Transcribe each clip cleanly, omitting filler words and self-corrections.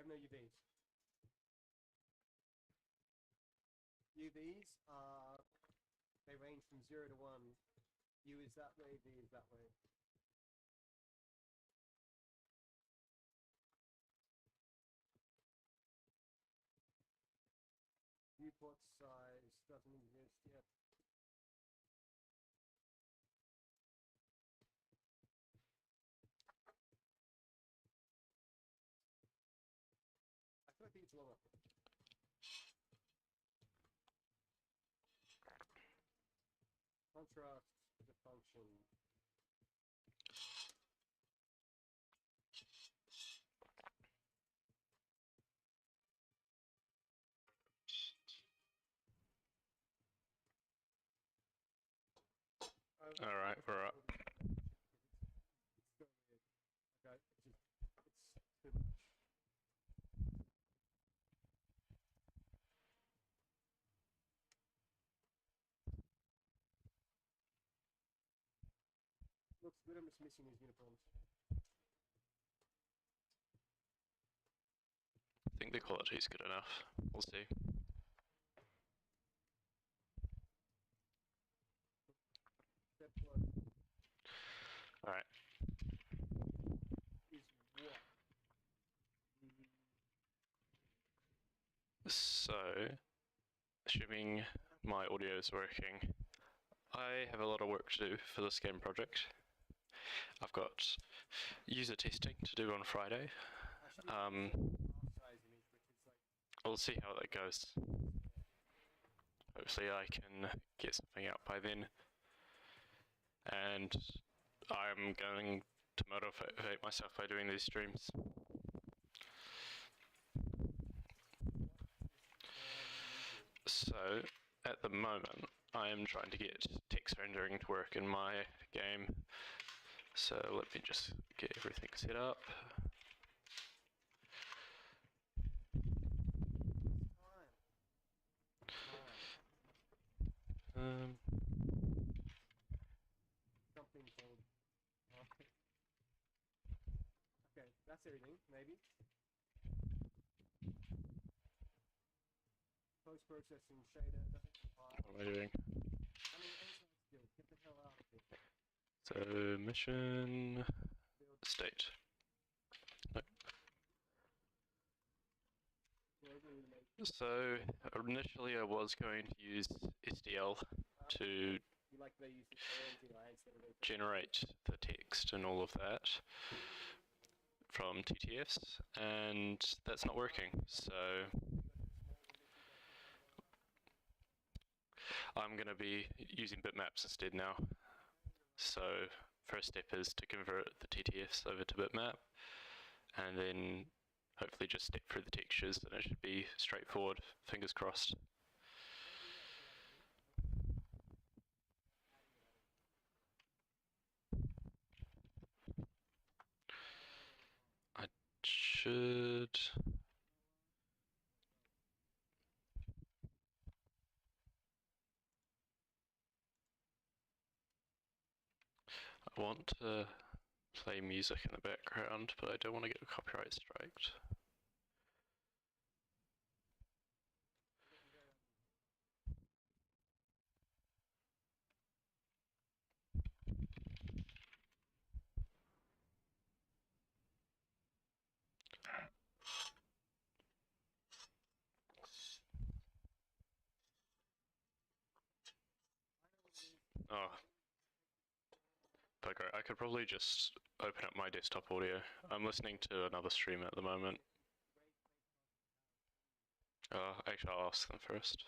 no UVs. UVs are, they range from 0 to 1. U is that way, V is that way. Viewport size doesn't exist yet. I think it's lower. Contrast the function. All right, we're up. It's so weird. Okay, it's too much. Looks good. I'm just missing his uniforms. I think the quality is good enough. We'll see. Step 1 All right. is what? So, assuming my audio is working, I have a lot of work to do for this game project. I've got user testing to do on Friday. We'll see how that goes. Hopefully I can get something out by then. And I'm going to motivate myself by doing these streams. So, at the moment, I am trying to get text rendering to work in my game. So let me just get everything set up. Something called. Okay, that's everything, maybe. Post-processing shader doesn't compile. What am I doing? I mean, anything skill. Get the hell out of here. So, mission state. No. So, initially I was going to use SDL to generate the text and all of that from TTFs, and that's not working. So, I'm going to be using bitmaps instead now. So, first step is to convert the TTFs over to bitmap, and then hopefully just step through the textures, and it should be straightforward, fingers crossed. I should... I want to play music in the background, but I don't want to get a copyright striked. Oh. Bugger, I could probably just open up my desktop audio. I'm listening to another stream at the moment. Actually, I'll ask them first.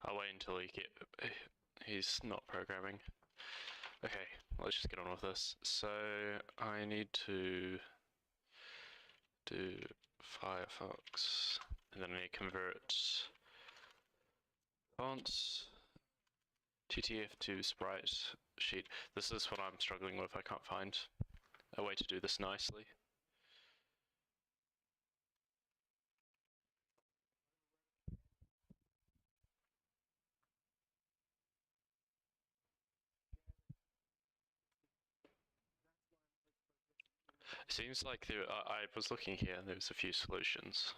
I'll wait until he's not programming. Okay, let's just get on with this. So I need to do Firefox, and then I need to convert fonts TTF to sprite sheet. This is what I'm struggling with. I can't find a way to do this nicely. It seems like I was looking here and there's a few solutions,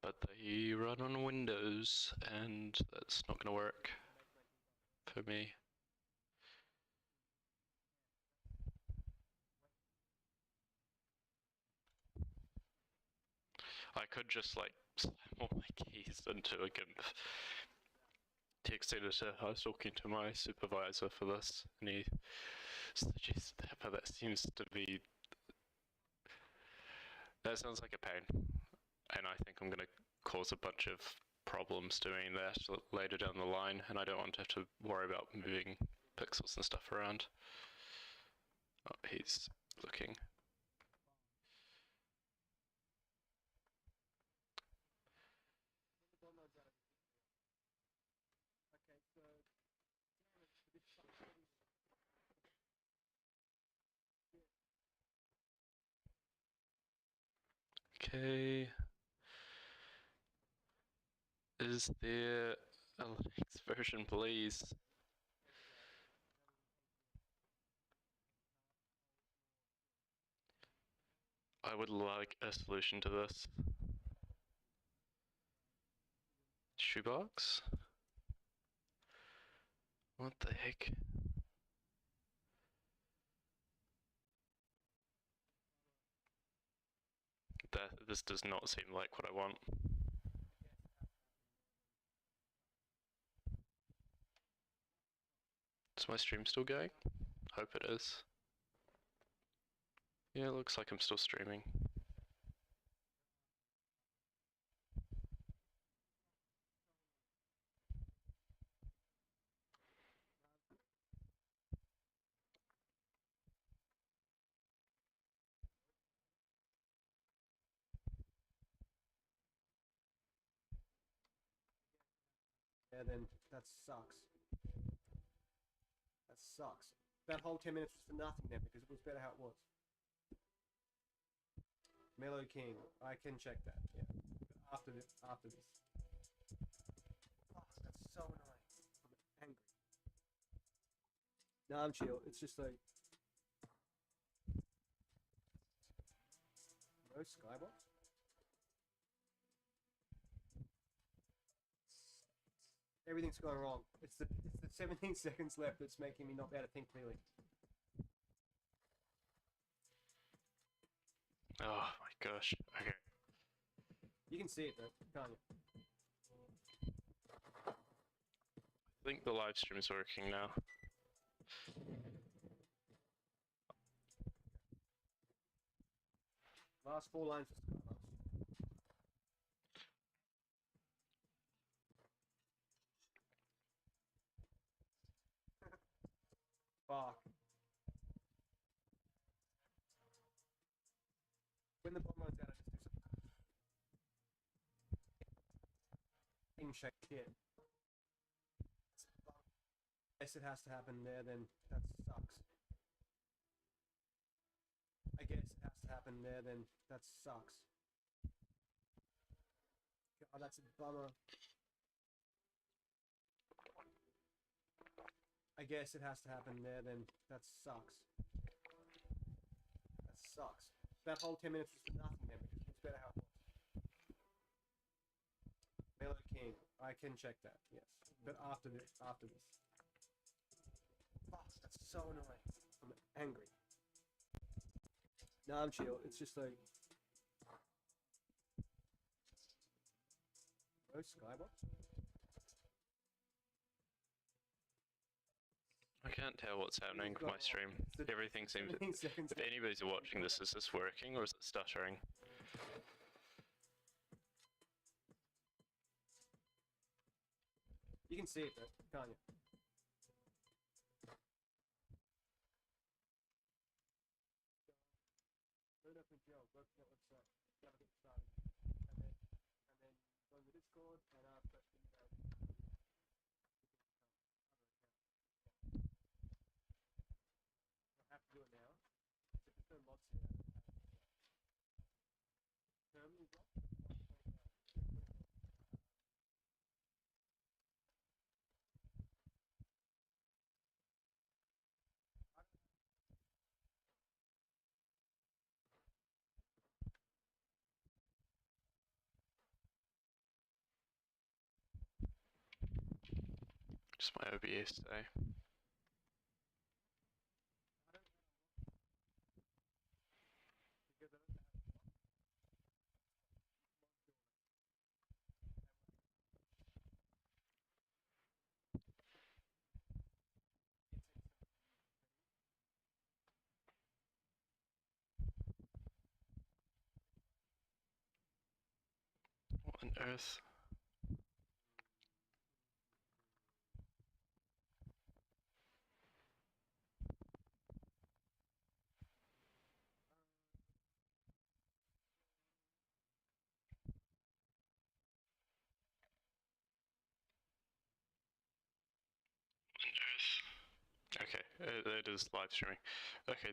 but they run on Windows and that's not going to work for me. I could just like slam all my keys into a GIMP text editor. I was talking to my supervisor for this and he suggested that, but that seems to be... That sounds like a pain, and I think I'm going to cause a bunch of problems doing that later down the line, and I don't want to have to worry about moving pixels and stuff around. Oh, he's looking. Okay. Is there a Linux version, please? I would like a solution to this. Shoebox? What the heck? This does not seem like what I want. Is my stream still going? Hope it is. Yeah, it looks like I'm still streaming. Yeah, then that sucks. That sucks. That whole 10 minutes was for nothing then, because it was better how it was. Mellow King, I can check that, yeah. After this. Oh, that's so annoying. I'm angry. No, I'm chill. It's just like... No skybox? Everything's going wrong. It's the 17 seconds left that's making me not be able to think clearly. Oh my gosh. Okay. You can see it though, can't you? I think the live stream is working now. Last 4 lines of skybox. Fuck. When the bomb runs out, I just do something shake shit. Yes, it has to happen there, then that sucks. I guess it has to happen there, then that sucks. God, that's a bummer. I guess it has to happen there, then that sucks. That sucks. That whole 10 minutes was for nothing then, because it's better how it was. Mellow King, I can check that, yes. But after this. Fuck, that's so annoying. I'm angry. No, I'm chill. It's just like... No skybox? I can't tell what's happening with my stream. Everything seems... If anybody's watching this, is this working or is it stuttering? You can see it though, can't you? yo, go to that website, gotta get started, and then go to Discord and ask questions about I have to do it now. So there's no mods here. Terminal block. Just my OBS today. Because I don't have What on earth? Okay, it is live streaming. Okay,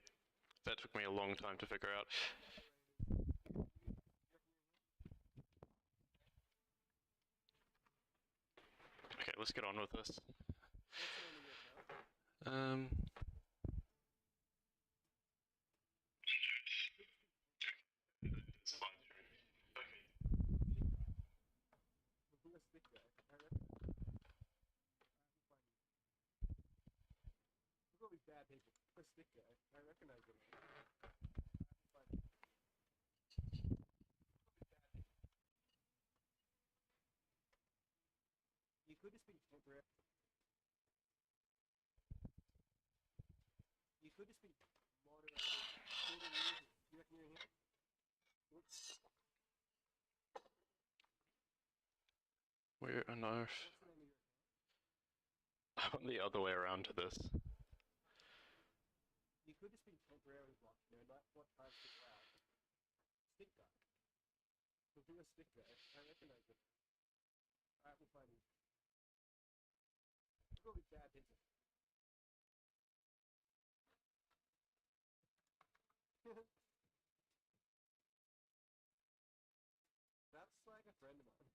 that took me a long time to figure out. Okay, let's get on with this. what's the name of your account? It's live streaming. Okay. We'll do a stick guy. I reckon. Look at all these bad people. A stick guy. I recognize them. You could just be temporary. You could just be moderating. You reckon you're in here? Whoops. Where on earth? What's the name of your account? I'm the other way around to this. You could just be temporarily blocked, you know, like what time stick out. Stick guy. We'll do a stick guy. I recognize it. Alright, we'll find you. Look at all these bad people. That's like a friend of mine.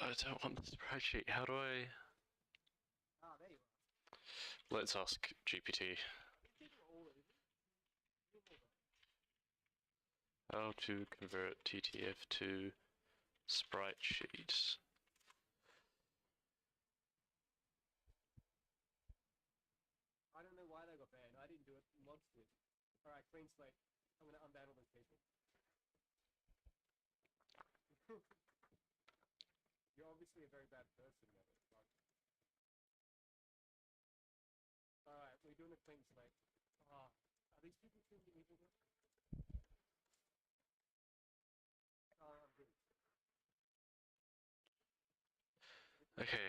I don't want the spreadsheet. How do I? Ah, there you are. Let's ask GPT. How to convert TTF to sprite sheets. I don't know why they got banned. I didn't do it. Mods did. Alright, clean slate. I'm gonna unban all those people. You're obviously a very bad person, though. Alright, we're doing a clean slate. Ah, are these people too evil? I'm good. Okay.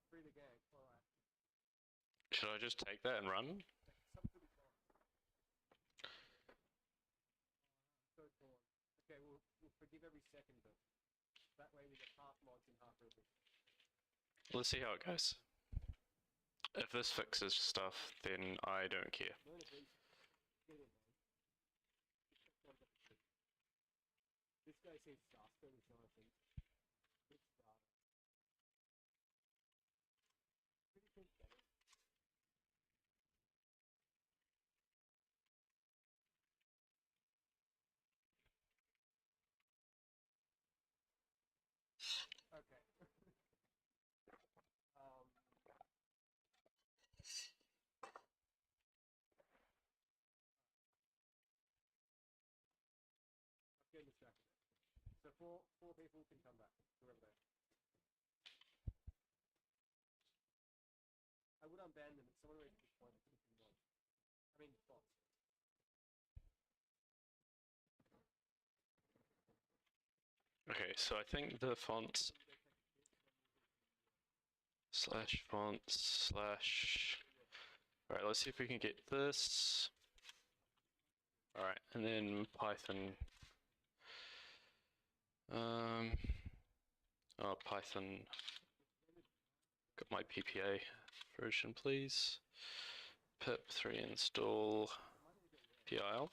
Free the gang. Alright. Should I just take that and run? Some could be gone. So torn. Okay, we'll forgive every second, but that way we get half mods and half rippers. Let's see how it goes. If this fixes stuff, then I don't care. Learn a basic. Get in, man. This guy says Shasta, which I think. It's data. Pretty think better. Okay. I'm getting distracted. So four people can come back, whoever they are. I would unban them, but someone raised a good point. I mean, bots. Okay, so I think the fonts /fonts/ Alright, let's see if we can get this. Alright, and then Python. Python. Got my PPA version, please. Pip3 install PIL.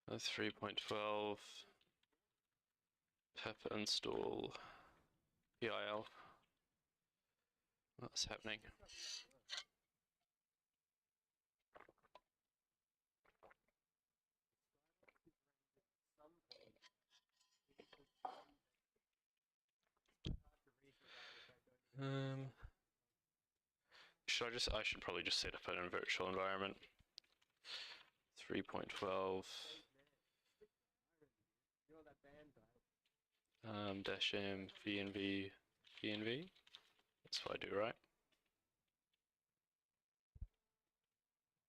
That's 3.12. Pip install PIL. What's happening? I should probably just set up it in a virtual environment. 3.12 dash m VNV. That's what I do, right?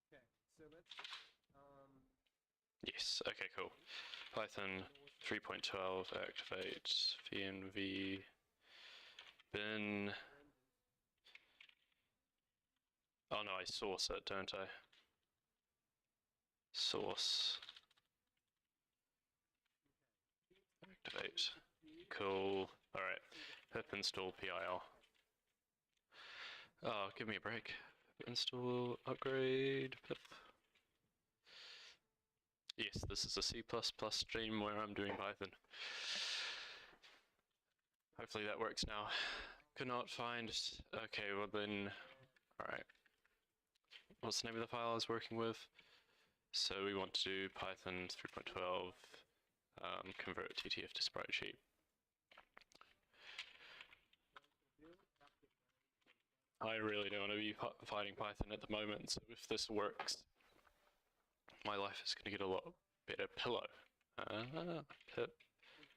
Okay, so let's Yes, okay, cool. Python 3.12 activate VNV bin. Oh no, I source it, don't I? Source. Activate. Cool. Alright. Pip install PIL. Oh, give me a break. Install upgrade pip. Yes, this is a C++ stream where I'm doing Python. Hopefully that works now. Could not find. Okay, well then. Alright. What's the name of the file I was working with? So we want to do Python 3.12, convert TTF to sprite sheet. I really don't want to be fighting Python at the moment, so if this works, my life is going to get a lot better. Pillow. Pip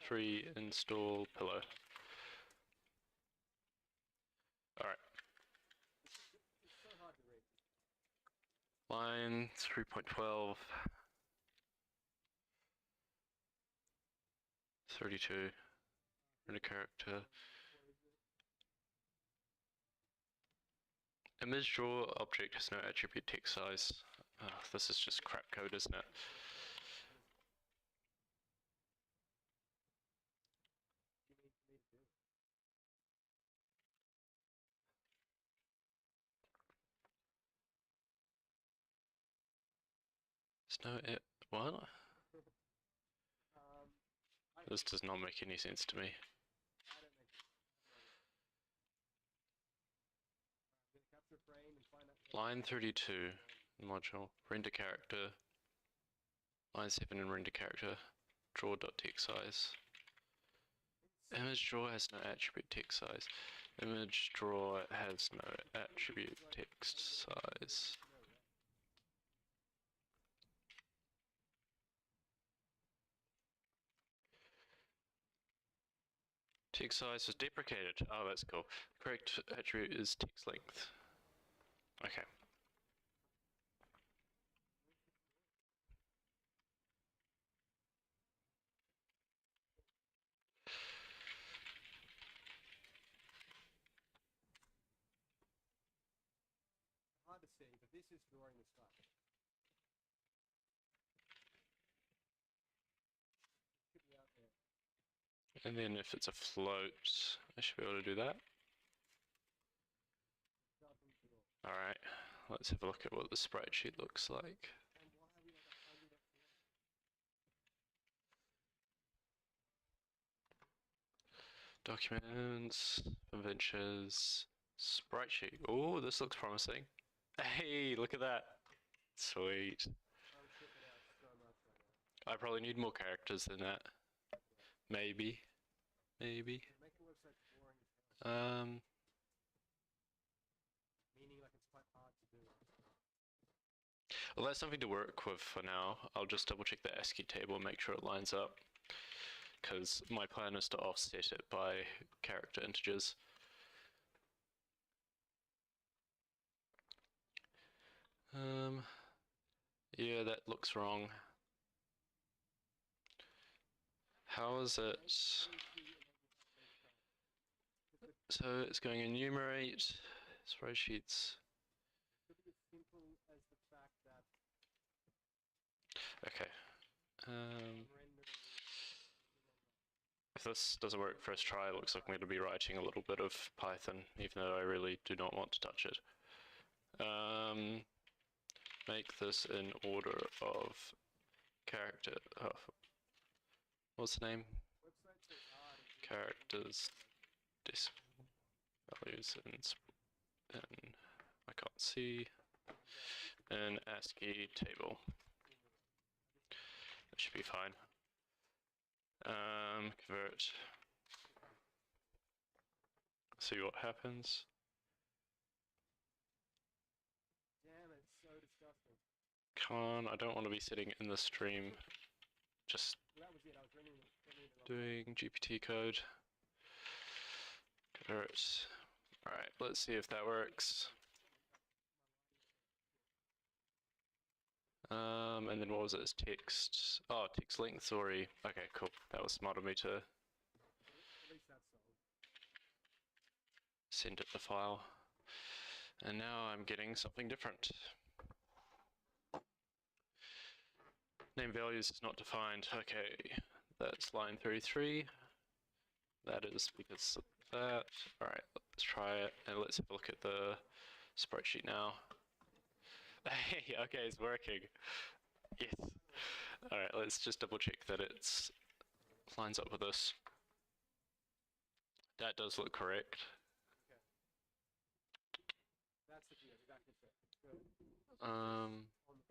3 install pillow. Alright. Line 3.12. 32. Render character. Image draw object has no attribute text size. This is just crap code, isn't it? There's no what? This does not make any sense to me. Line 32 module, render character. Line 7 in render character, draw.text size. Image draw has no attribute text size. Image draw has no attribute text size. Text size was deprecated. Oh, that's cool. Correct attribute is text length. Okay. hard to see, but this is drawing the stuff. Should be out there. And then if it's a float, I should be able to do that. Alright, let's have a look at what the sprite sheet looks like. Documents, VimVentures, sprite sheet. Oh, this looks promising. Hey, look at that. Sweet. I probably need more characters than that. Maybe. Maybe. Well, that's something to work with for now. I'll just double check the ASCII table and make sure it lines up, because my plan is to offset it by character integers. Yeah, that looks wrong. How is it So it's going enumerate spreadsheets. Could be as simple as the fact that Okay. rendering. If this doesn't work first try, it looks like I'm going to be writing a little bit of Python, even though I really do not want to touch it. Make this in order of character. Oh, what's the name? Characters, values, and I can't see. An ASCII table. That should be fine. Convert. See what happens. Damn, it's so disgusting. Come on, I don't want to be sitting in the stream just Well, that was it. I was running it doing GPT code. Convert. Alright, let's see if that works. And then what was it? Text. Oh, text length, sorry. Okay, cool. That was smart of me to At least that's solved. send it the file. And now I'm getting something different. Name values is not defined. Okay, that's line 33. That is because of that. Alright, let's try it and let's have a look at the spreadsheet now. Hey, okay, it's working. Yes. Alright, let's just double check that it lines up with this. That does look correct. Okay. That's the deal. Exactly fit. Good. Um, On the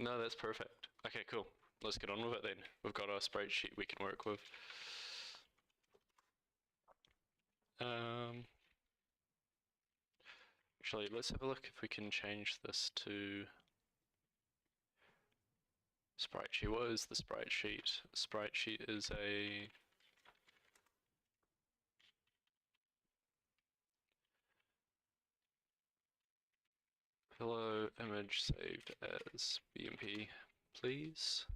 bar. no, that's perfect. Okay, cool. Let's get on with it then. We've got our spreadsheet we can work with. Actually, let's have a look if we can change this to sprite sheet. What is the sprite sheet? Sprite sheet is a hello image saved as BMP, please.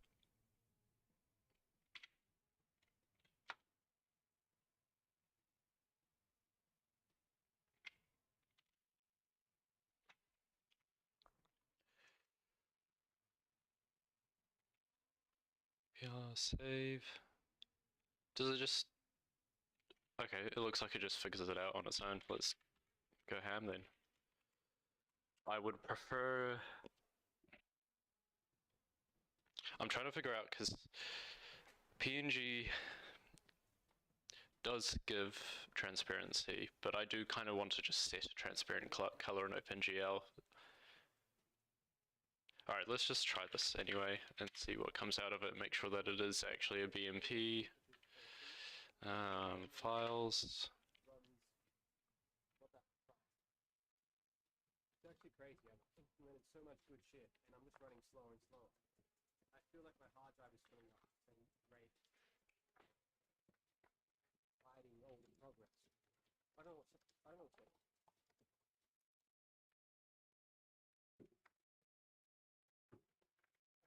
PR save. Does it just... Okay, it looks like it just figures it out on its own. Let's go ham then. I would prefer... I'm trying to figure out, because PNG does give transparency, but I do kind of want to just set a transparent color in OpenGL. Alright, let's just try this anyway and see what comes out of it, make sure that it is actually a BMP. Files. It's actually crazy. I've implemented so much good shit, and I'm just running slower and slower. I feel like my hard drive is filling up, saying great, hiding all the progress. I don't know what's going on.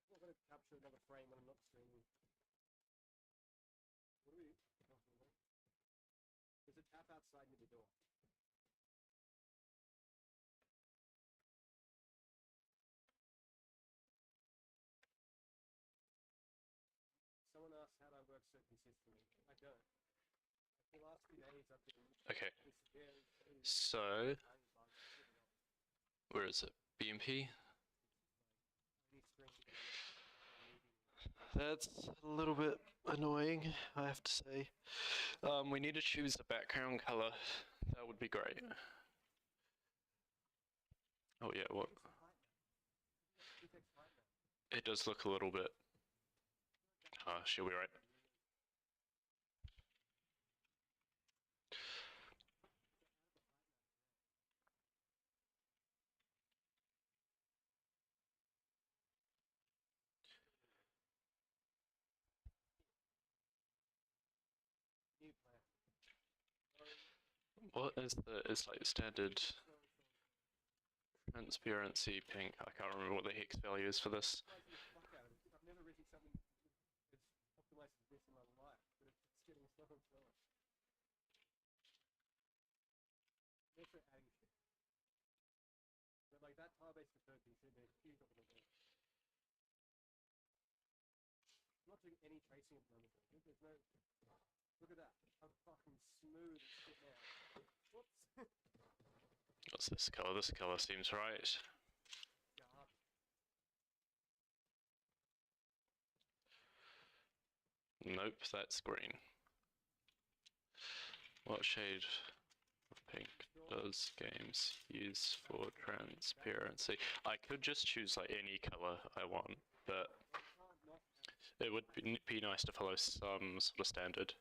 I'm not going to capture another frame when I'm not streaming. What are we? There's a tap outside near the door. Someone asked how do I work so consistently. I don't. The last few days I've been Okay. So, where is it? BMP? That's a little bit annoying, I have to say. We need to choose the background color. That would be great. Oh yeah, what? It does look a little bit... she'll be right. What is the, it's like standard transparency pink. I can't remember what the hex value is for this. I've never written something as optimized as this in my life, but it's getting Nothing to it. Next we're adding shit. But like that tile-based detergent should be a huge opportunity. I'm not doing any tracing at the moment. There's no. Look at that. I'm fucking smooth as shit now. Whoops. What's this color? This color seems right. Garbage. Nope, that's green. What shade of pink does games use for transparency? I could just choose like any color I want, but it would be nice to follow some sort of standard.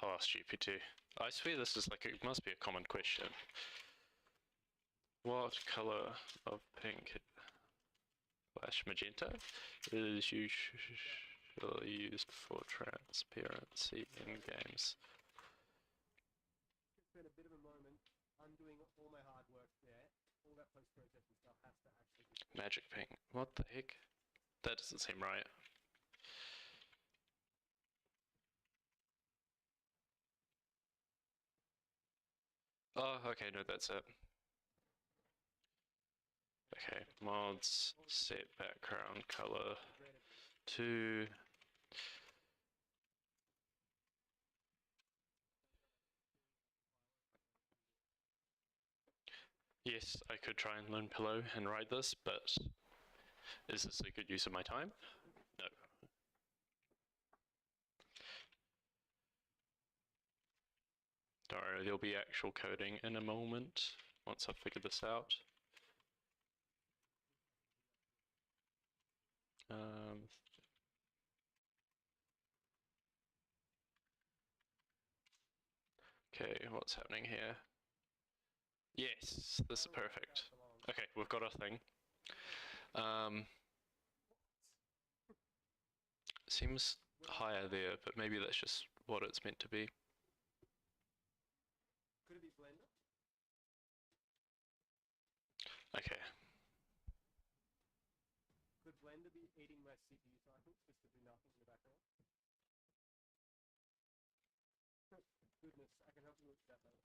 Oh, stupid too. I swear this is like, it must be a common question. What color of pink / magenta is usually used for transparency in games? Spent a bit of a moment undoing all my hard work there. All that post-processing stuff has to actually be... Magic pink. What the heck? That doesn't seem right. Oh, okay, no, that's it. Okay, mods, set background color to... Yes, I could try and learn Pillow and write this, but is this a good use of my time? No. Don't worry, there'll be actual coding in a moment, once I've figured this out. Okay, what's happening here? Yes, this is perfect. Okay, we've got our thing. Seems higher there, but maybe that's just what it's meant to be. Could it be Blender? Okay. Could Blender be eating my CPU cycles just to do nothing in the background? Goodness, I can help you with that later.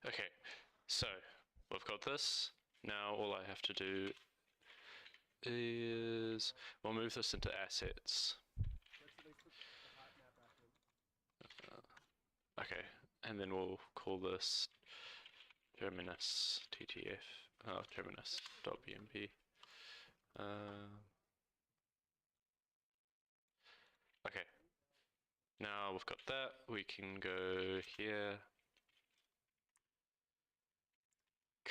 Okay, so we've got this. Now all I have to do is we'll move this into assets. Let's at least put the height map back in. Okay, and then we'll call this terminus ttf, terminus.bmp. Okay, now we've got that. We can go here.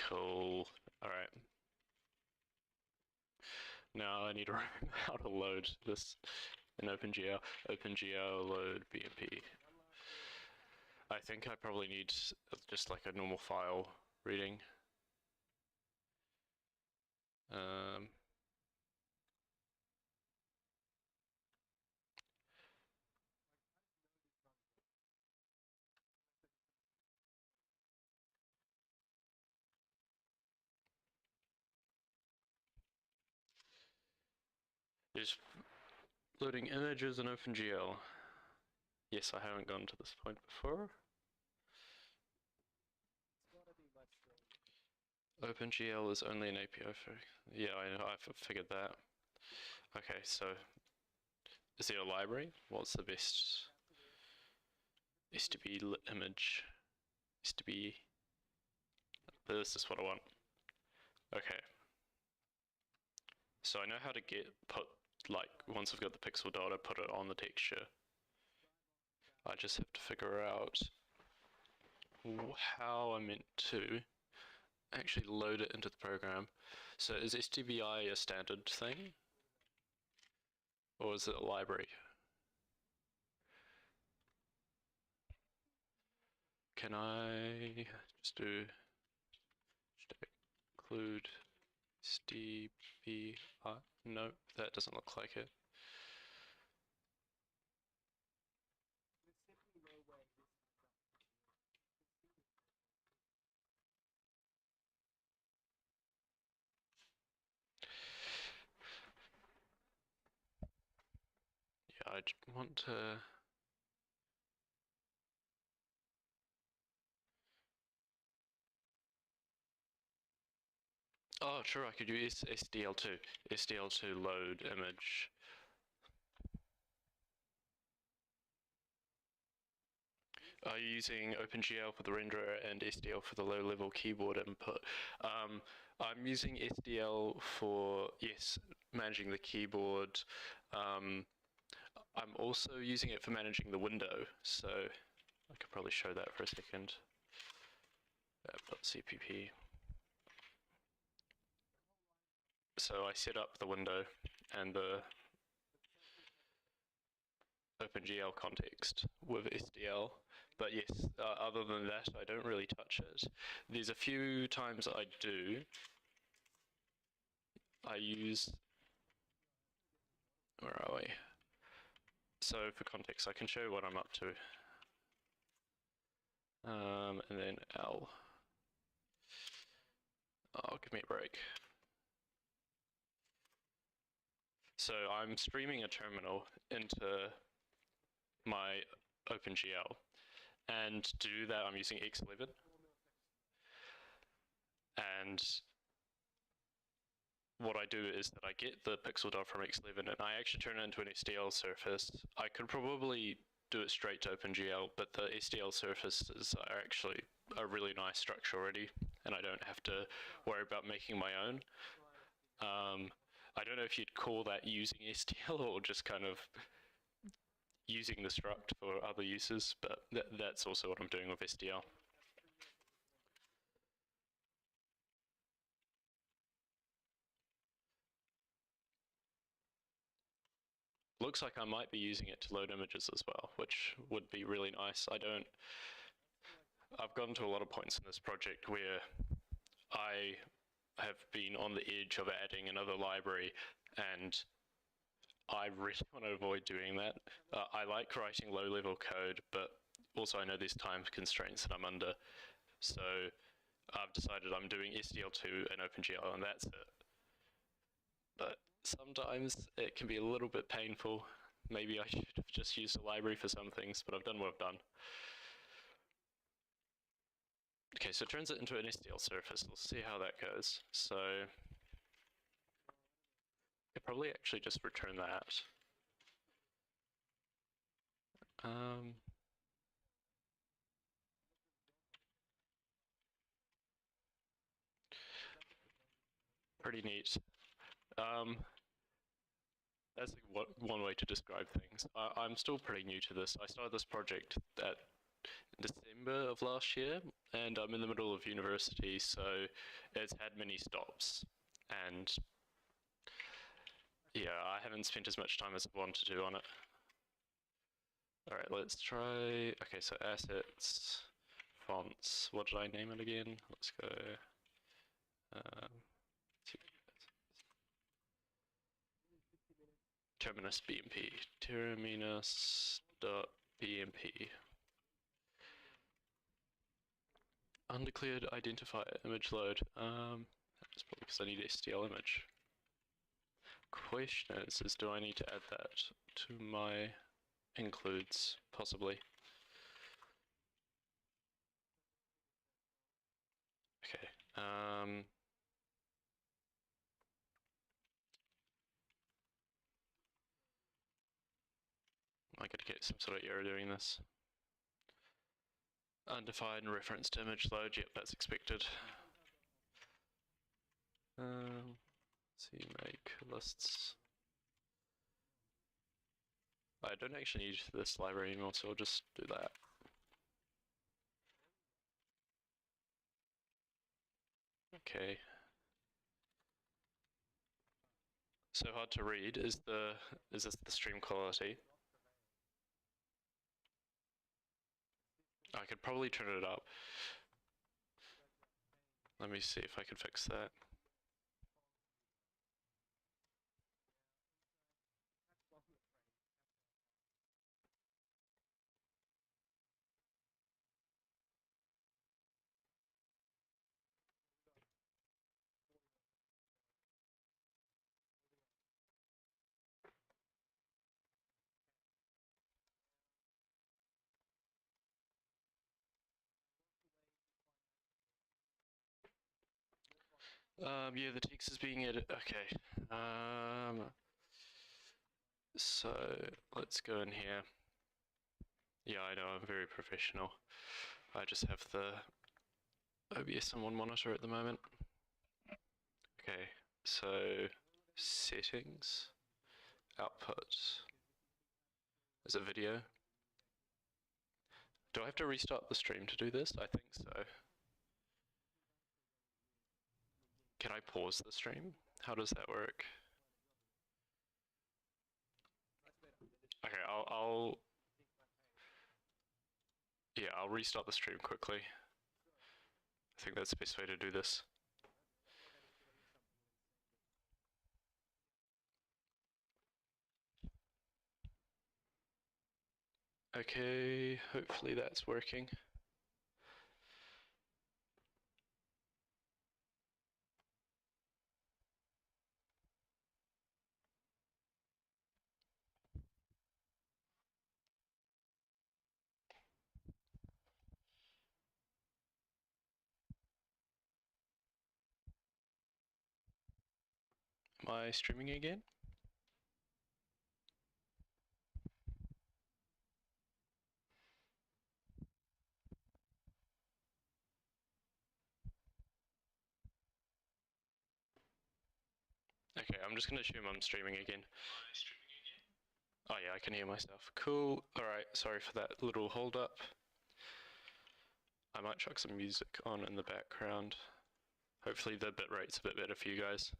Cool. All right. Now I need to remember how to load this in OpenGL. OpenGL load BMP. I think I probably need just like a normal file reading. Is loading images in OpenGL. Yes, I haven't gone to this point before. OpenGL is only an API for... Yeah, I've figured that. Okay, so is there a library? What's the best? STB image. STB. This is what I want. Okay. So I know how to put, like, once I've got the pixel data, put it on the texture. I just have to figure out how I'm meant to actually load it into the program. So is STBI a standard thing? Or is it a library? can I just do include SDB? No, that doesn't look like it. Yeah, I want to. Oh, sure, I could use SDL2. SDL2 load image. Are you using OpenGL for the renderer and SDL for the low-level keyboard input? I'm using SDL for, yes, managing the keyboard. I'm also using it for managing the window, so I could probably show that for a second. App.cpp. So I set up the window and the OpenGL context with SDL, but yes, other than that, I don't really touch it. There's a few times I do. I use, where are we? So for context, I can show you what I'm up to. And then L. Oh, give me a break. So I'm streaming a terminal into my OpenGL, and to do that I'm using X11, and what I do is that I get the pixel dot from X11 and I actually turn it into an SDL surface. I could probably do it straight to OpenGL, but the SDL surfaces are actually a really nice structure already, and I don't have to worry about making my own. I don't know if you'd call that using SDL or just kind of using the struct for other uses, but that's also what I'm doing with SDL. Looks like I might be using it to load images as well, which would be really nice. I've gotten to a lot of points in this project where I have been on the edge of adding another library, and I really want to avoid doing that. I like writing low-level code, but also I know there's time constraints that I'm under. So I've decided I'm doing SDL2 and OpenGL, and that's it. But sometimes it can be a little bit painful. Maybe I should have just used a library for some things, but I've done what I've done. Okay, so it turns it into an SDL surface. We'll see how that goes. So I'll probably actually just return that. Pretty neat. That's one way to describe things. I'm still pretty new to this. I started this project at December of last year, and I'm in the middle of university, so it's had many stops. And yeah, I haven't spent as much time as I want to do on it. All right, let's try. Okay, so assets, fonts. What did I name it again? Let's go. Terminus BMP. Terminus.bmp. Undeclared identifier image load. That's probably because I need STL image. Question is do I need to add that to my includes? Possibly. Okay. I gotta get some sort of error doing this. Undefined reference to image load. Yep, that's expected. Let's see, make lists. I don't actually need this library anymore, so I'll just do that. Okay. So hard to read. Is this the stream quality? I could probably turn it up. Let me see if I can fix that. Yeah, the text is being edited. Okay. So let's go in here. Yeah, I know, I'm very professional. I just have the OBS on one monitor at the moment. Okay, so settings, output. Is it video? Do I have to restart the stream to do this? I think so. Can I pause the stream? How does that work? Okay, I'll restart the stream quickly. I think that's the best way to do this. Okay, hopefully that's working. Am I streaming again? Okay, I'm just gonna assume I'm streaming again. Oh yeah, I can hear myself. Cool. Alright, sorry for that little hold up. I might chuck some music on in the background. Hopefully the bitrate's a bit better for you guys.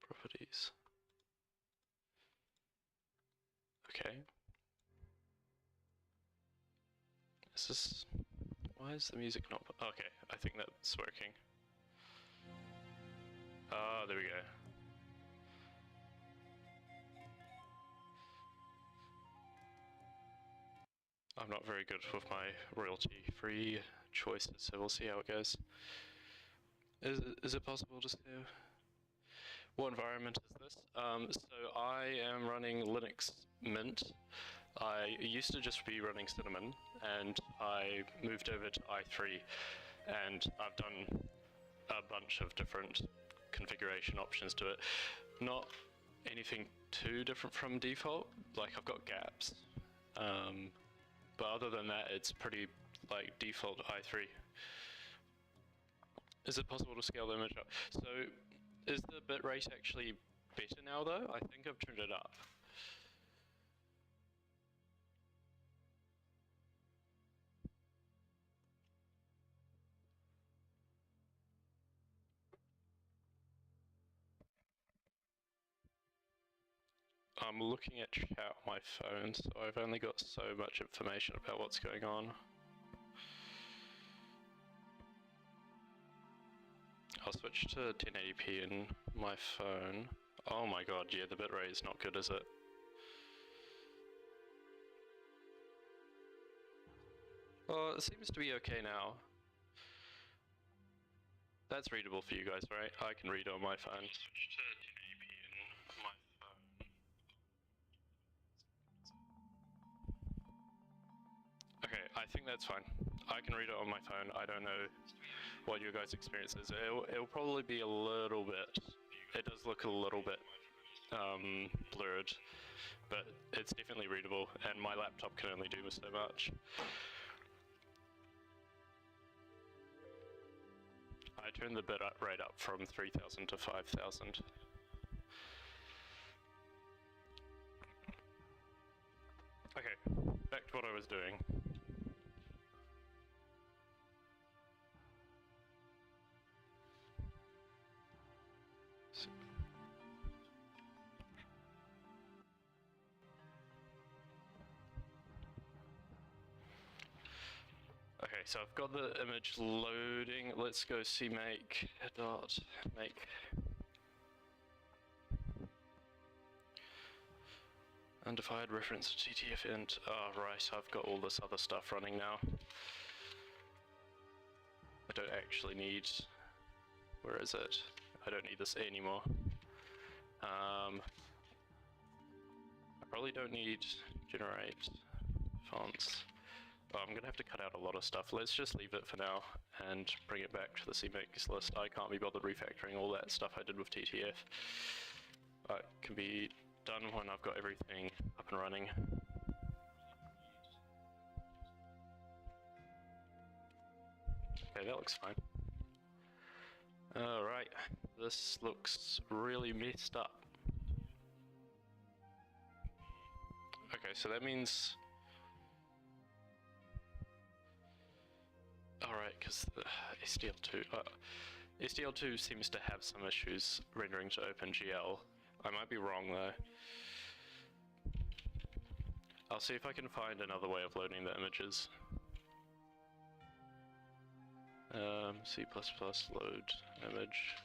Properties. Okay. Is this... Why is the music not... Okay, I think that's working. Ah, there we go. I'm not very good with my royalty-free choices, so we'll see how it goes. Is it possible to say... What environment is this? So I am running Linux Mint. I used to just be running Cinnamon, and I moved over to i3, and I've done a bunch of different configuration options to it. Not anything too different from default, like I've got gaps. But other than that, it's pretty like default i3. Is it possible to scale the image up? So, is the bitrate actually better now though? I think I've turned it up. I'm looking at chat on my phone, so I've only got so much information about what's going on. I'll switch to 1080p in my phone. Oh my god, yeah, the bitrate is not good, is it? Well, it seems to be okay now. That's readable for you guys, right? I can read on my phone. Switch to 1080p in my phone. Okay, I think that's fine. I can read it on my phone. I don't know what your guys' experience is. It'll probably be a little bit. It does look a little bit blurred, but it's definitely readable, and my laptop can only do so much. I turn the bit rate up from 3000 to 5000. Okay, back to what I was doing. Okay, so I've got the image loading. Let's go cmake dot make undefined reference to TTF int. Oh, right, I've got all this other stuff running now. I don't actually need. Where is it? I don't need this anymore. I probably don't need generate fonts. Oh, I'm gonna have to cut out a lot of stuff. Let's just leave it for now and bring it back to the cmakes list. I can't be bothered refactoring all that stuff I did with TTF. It can be done when I've got everything up and running. Okay, that looks fine. Alright, this looks really messed up. Okay, so that means... Alright, because the SDL2 seems to have some issues rendering to OpenGL. I might be wrong though. I'll see if I can find another way of loading the images. C++ load image.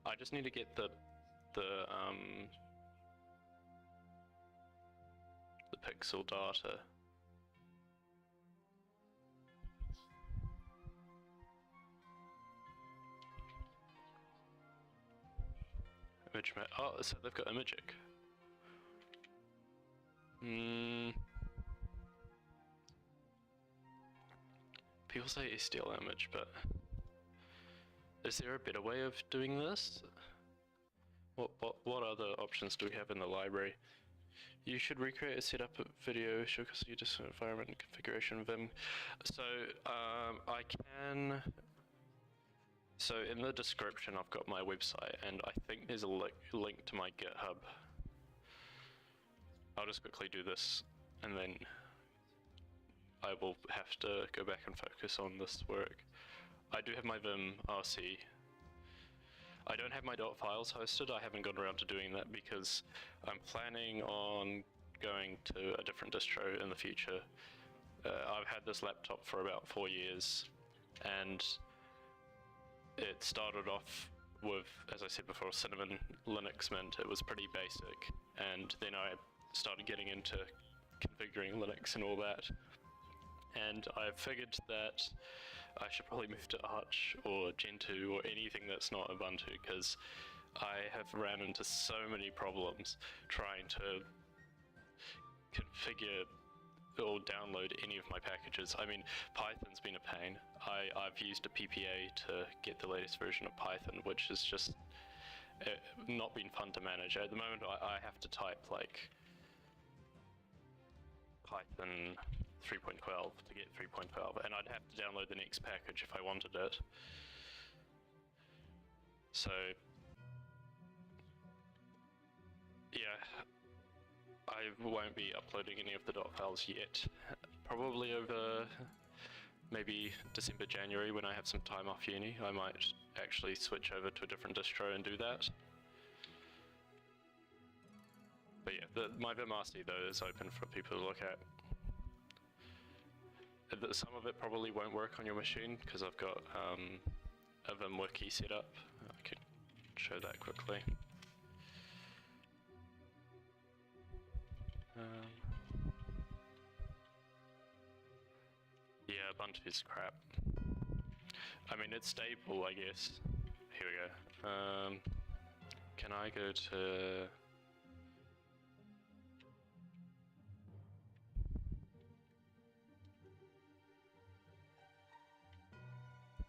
I just need to get the pixel data. Image map. Oh, so they've got Imagic. People say SDL image, but is there a better way of doing this? What other options do we have in the library? You should recreate a setup video, show custody environment and configuration Vim. So I can. So in the description, I've got my website, and I think there's a link to my GitHub. I'll just quickly do this, and then I will have to go back and focus on this work. I do have my Vim RC. I don't have my .files hosted. I haven't gone around to doing that because I'm planning on going to a different distro in the future. I've had this laptop for about 4 years, and it started off with, as I said before, Cinnamon Linux Mint. It was pretty basic, and then I started getting into configuring Linux and all that. And I figured that I should probably move to Arch or Gentoo or anything that's not Ubuntu, because I have ran into so many problems trying to configure or download any of my packages. I mean, Python's been a pain. I've used a PPA to get the latest version of Python, which has just not been fun to manage. At the moment, I have to type like Python 3.12 to get 3.12, and I'd have to download the next package if I wanted it. So yeah, I won't be uploading any of the .files yet. Probably over maybe December, January, when I have some time off uni, I might actually switch over to a different distro and do that. But yeah, my VimRC though is open for people to look at. Some of it probably won't work on your machine because I've got a Vim wiki set up. I can show that quickly. Yeah, Ubuntu's crap. I mean, it's stable, I guess. Here we go. Can I go to...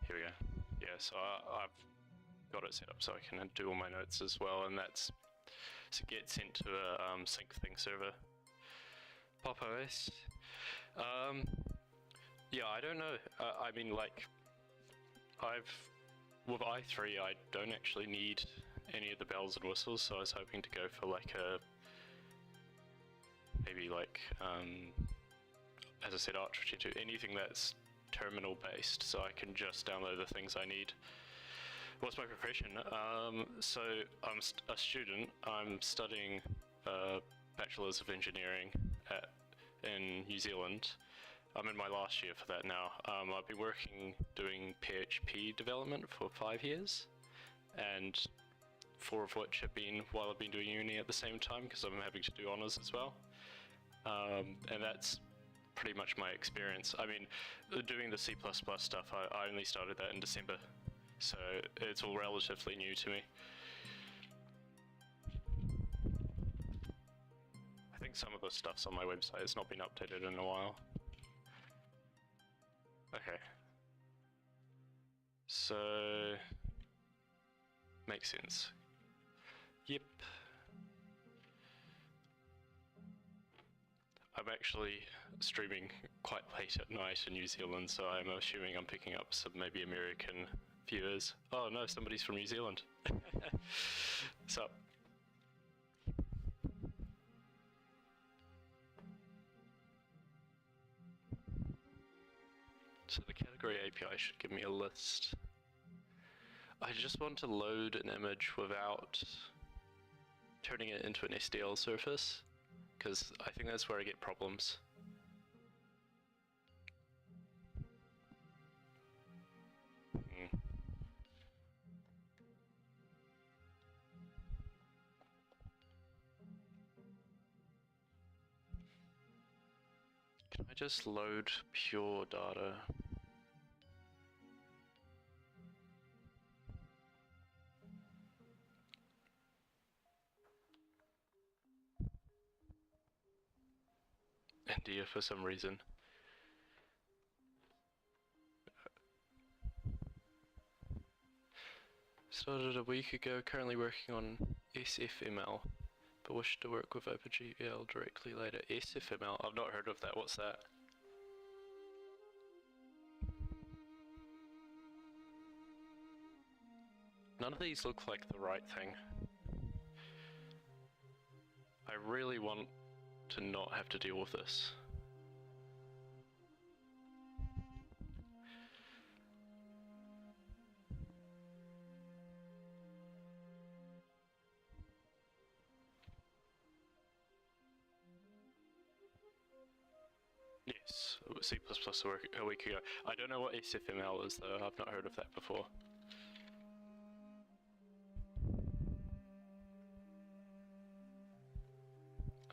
Here we go. Yeah, so I've got it set up so I can do all my notes as well, and that's to get sent to a sync thing server. Pop OS. Yeah, I don't know. I mean, like, I've with i3, I don't actually need any of the bells and whistles, so I was hoping to go for like a, maybe like, as I said, Arch 2, anything that's terminal based, so I can just download the things I need. What's my profession? So I'm a student. I'm studying Bachelor's of Engineering in New Zealand. I'm in my last year for that now. I've been working doing PHP development for 5 years, and 4 of which have been while I've been doing uni at the same time, because I'm having to do honours as well. And that's pretty much my experience. I mean, doing the C++ stuff, I only started that in December, so it's all relatively new to me. I think some of the stuff's on my website. It's not been updated in a while. Okay. So, makes sense. Yep. I'm actually streaming quite late at night in New Zealand, so I'm assuming I'm picking up some maybe American viewers. Oh no, somebody's from New Zealand. What's up? So the category API should give me a list. I just want to load an image without turning it into an SDL surface, because I think that's where I get problems. Can I just load pure data? India for some reason. Started a week ago, currently working on SFML, but wish to work with OpenGL directly later. SFML? I've not heard of that, what's that? None of these look like the right thing. I really want to not have to deal with this. Yes, C++ a week ago. I don't know what SFML is though, I've not heard of that before.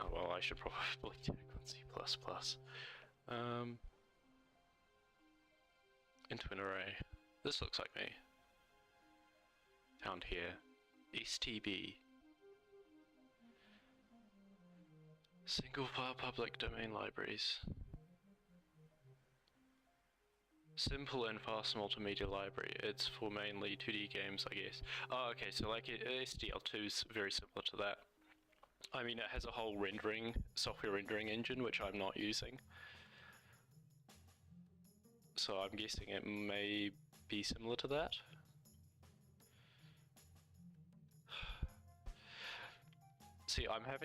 Oh well, I should probably check on C++. Into an array. This looks like me. Found here. STB. Single file public domain libraries. Simple and fast multimedia library. It's for mainly 2D games, I guess. Oh, okay, so like SDL2 is very similar to that. I mean, it has a whole software rendering engine, which I'm not using. So I'm guessing it may be similar to that. See, I have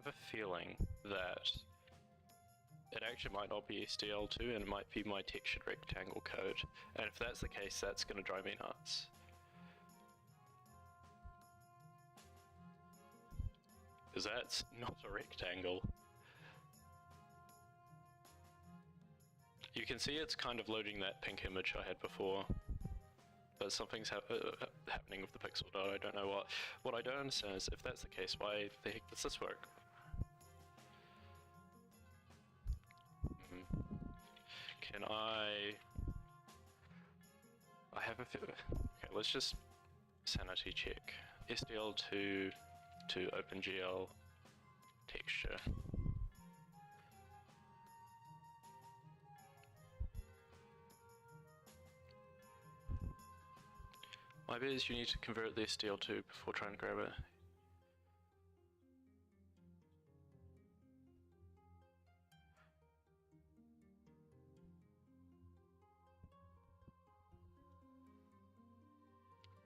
a feeling that it actually might not be SDL2 and it might be my textured rectangle code. And if that's the case, that's going to drive me nuts. Because that's not a rectangle. You can see it's kind of loading that pink image I had before. But something's happening with the pixel dot, I don't know what. What I don't understand is, if that's the case, why the heck does this work? Can I have a okay, let's just sanity check. SDL2 to OpenGL texture. My bet is you need to convert the SDL2 before trying to grab it.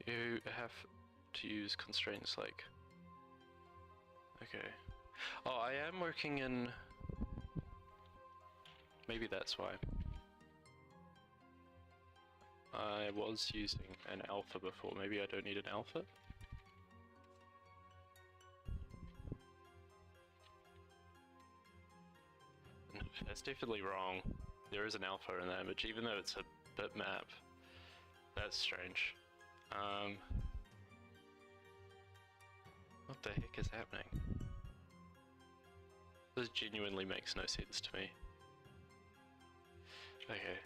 You have to use constraints like... Okay. Oh, I am working in... Maybe that's why. I was using an alpha before. Maybe I don't need an alpha? That's definitely wrong. There is an alpha in the image, even though it's a bitmap. That's strange. What the heck is happening? This genuinely makes no sense to me. Okay.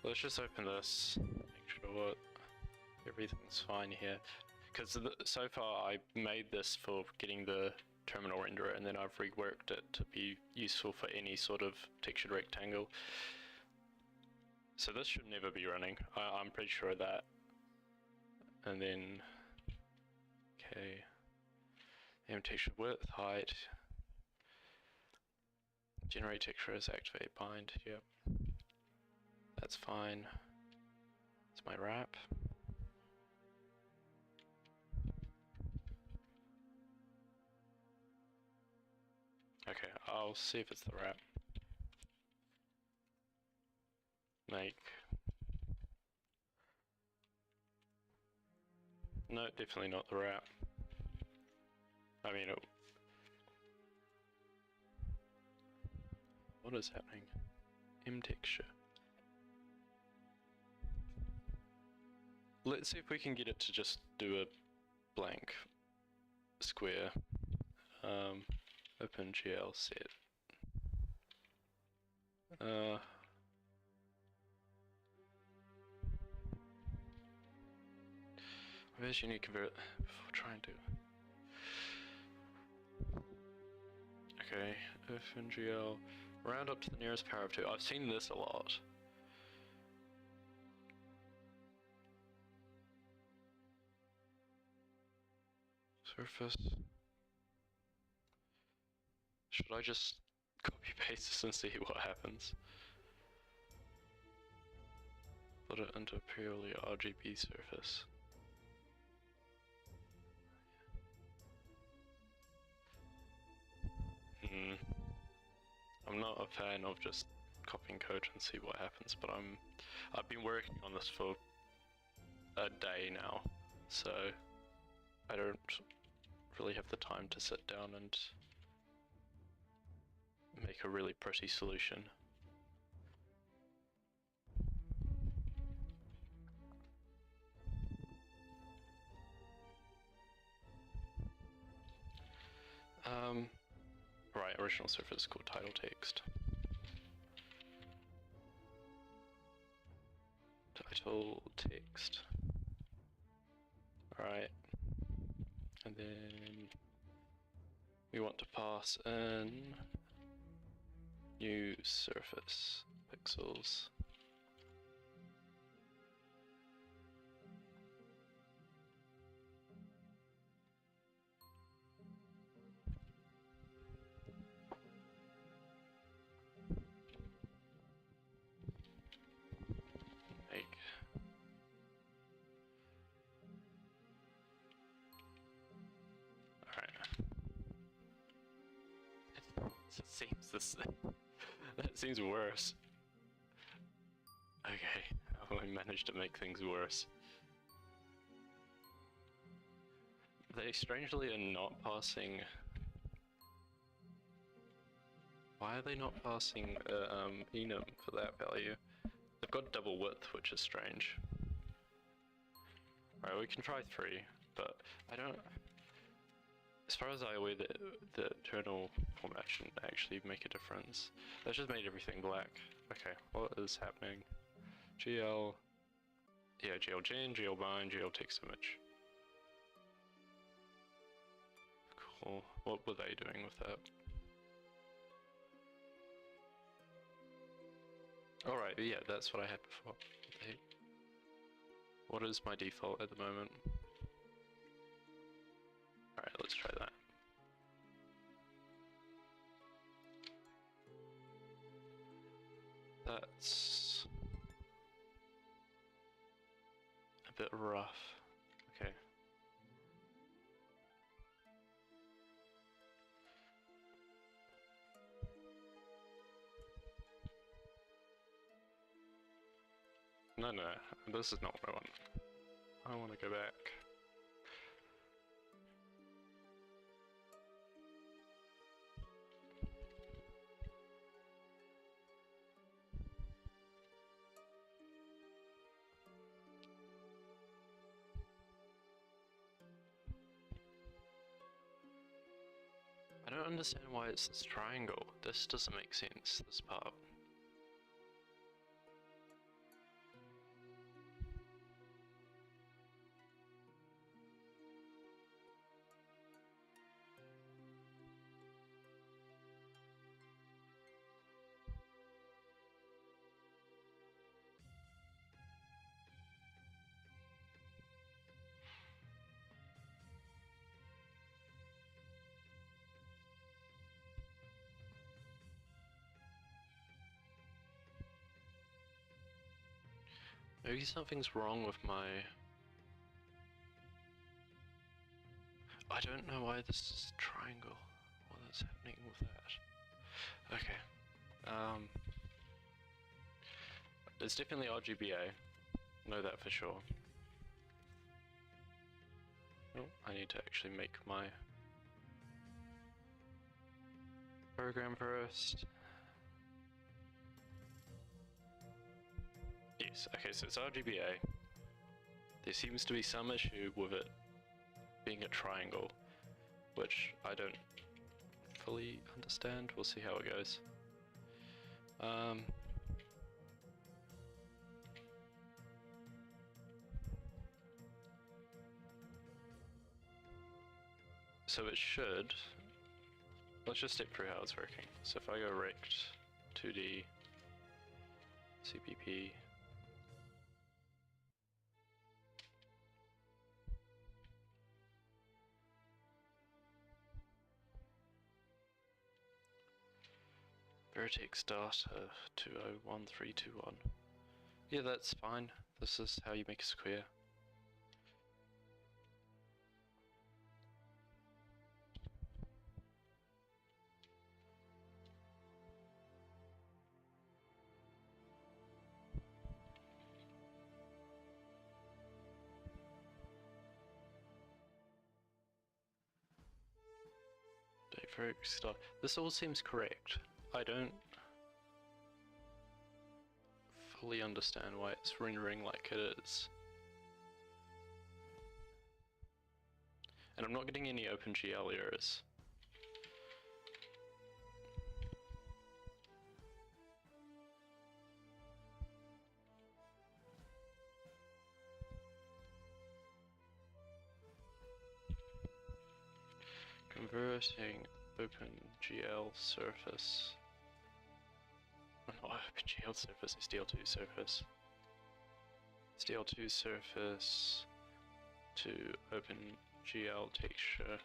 Let's just open this, make sure everything's fine here. Because so far I made this for getting the terminal renderer, and then I've reworked it to be useful for any sort of textured rectangle. So this should never be running, I'm pretty sure of that. And then, okay, texture width, height, generate textures, activate bind, yep. That's fine. It's my wrap. Okay, I'll see if it's the wrap. Make. No, definitely not the wrap. I mean, what is happening? Texture. Let's see if we can get it to just do a blank square. OpenGL set. Maybe you need to convert it before trying to. Okay, OpenGL. Round up to the nearest power of 2. I've seen this a lot. Surface. Should I just copy paste this and see what happens? Put it into a purely RGB surface. I'm not a fan of just copying code and see what happens, but I've been working on this for a day now, so I don't really have the time to sit down and make a really pretty solution. Right, original surface called title text. Title text. Alright. And then we want to pass in new surface pixels. That seems worse. Okay, how I managed to make things worse. They strangely are not passing... Why are they not passing enum for that value? They've got double width, which is strange. Alright, we can try 3, but I don't... As far as I'm aware, the internal format shouldn't actually make a difference. That just made everything black. Okay, what is happening? GL... Yeah, GL gen, GL bind, GL text image. Cool. What were they doing with that? Alright, yeah, that's what I had before. What is my default at the moment? Alright, let's try that. That's bit rough. Okay. No, this is not what I want. I want to go back. I don't understand why it's this triangle. This doesn't make sense, this part. Maybe something's wrong with my... I don't know why this is a triangle. What's happening with that? Okay. It's definitely RGBA. Know that for sure. Oh, I need to actually make my program first. Yes, okay, so it's RGBA. There seems to be some issue with it being a triangle, which I don't fully understand. We'll see how it goes. So it should... Let's just step through how it's working. So if I go rect 2D CPP, vertex data 201321. Yeah, that's fine. This is how you make a square. Vertex data. This all seems correct. I don't fully understand why it's rendering like it is. And I'm not getting any OpenGL errors. Converting OpenGL surface. Not OpenGL surface, SDL2 surface. SDL2 surface to OpenGL texture.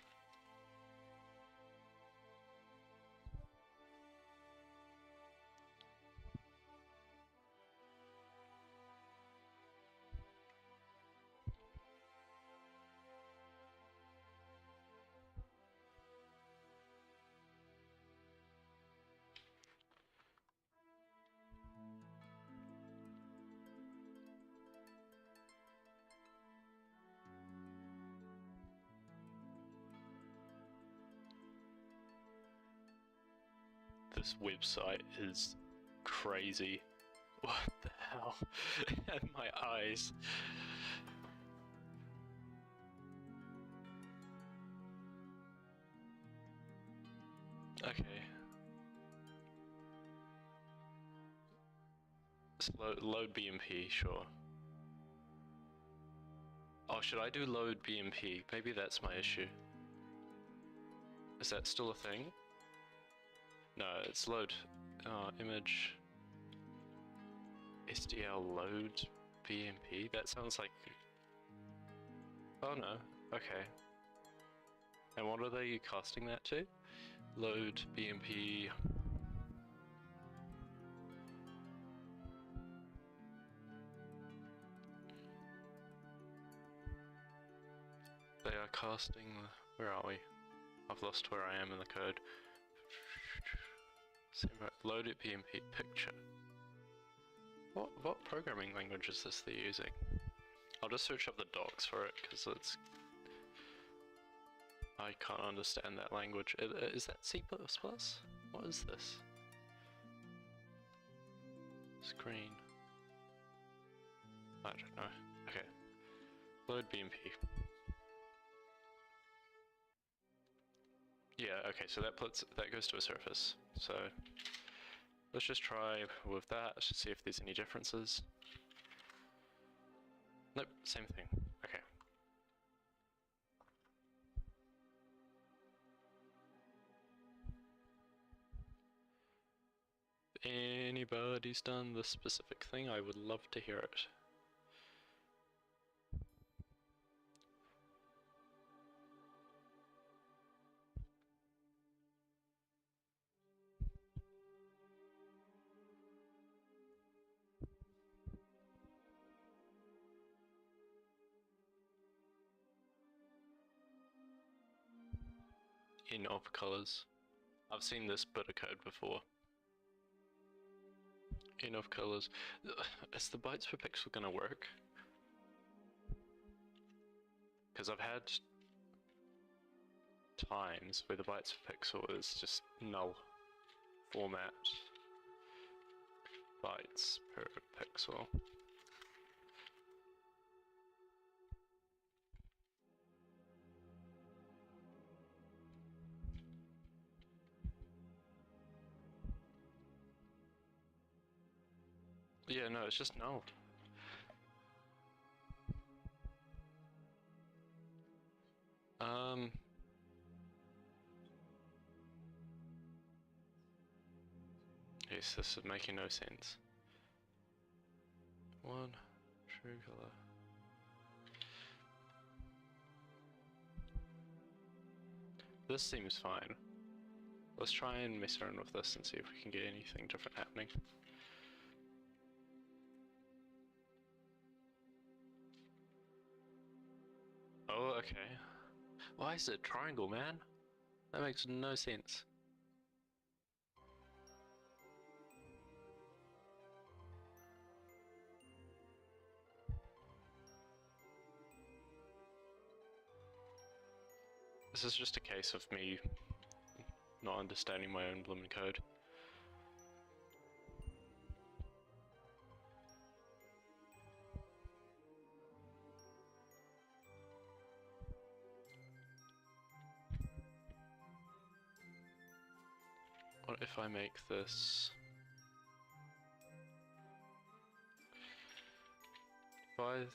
This website is crazy. What the hell? My eyes. Okay. Load BMP, sure. Oh, should I do load BMP? Maybe that's my issue. Is that still a thing? No, it's load image SDL load BMP. That sounds like... Oh no, okay. And what are they casting that to? Load BMP. Start casting. Where are we? I've lost where I am in the code. Load it BMP picture. What programming language is this they're using? I'll just search up the docs for it because it's. I can't understand that language. Is that C++? What is this? Screen. I don't know. Okay. Load BMP. Yeah, okay, so that goes to a surface. So let's just try with that, see if there's any differences. Nope, same thing. Okay. If anybody's done this specific thing, I would love to hear it. In of colors. I've seen this bit of code before. In of colors. Is the bytes per pixel gonna work? Because I've had times where the bytes per pixel is just null format. Bytes per pixel. Yeah, no, it's just null. Yes, this is making no sense. One true color. This seems fine. Let's try and mess around with this and see if we can get anything different happening. Oh, okay. Why is it a triangle, man? That makes no sense. This is just a case of me not understanding my own blooming code. What if I make this divide?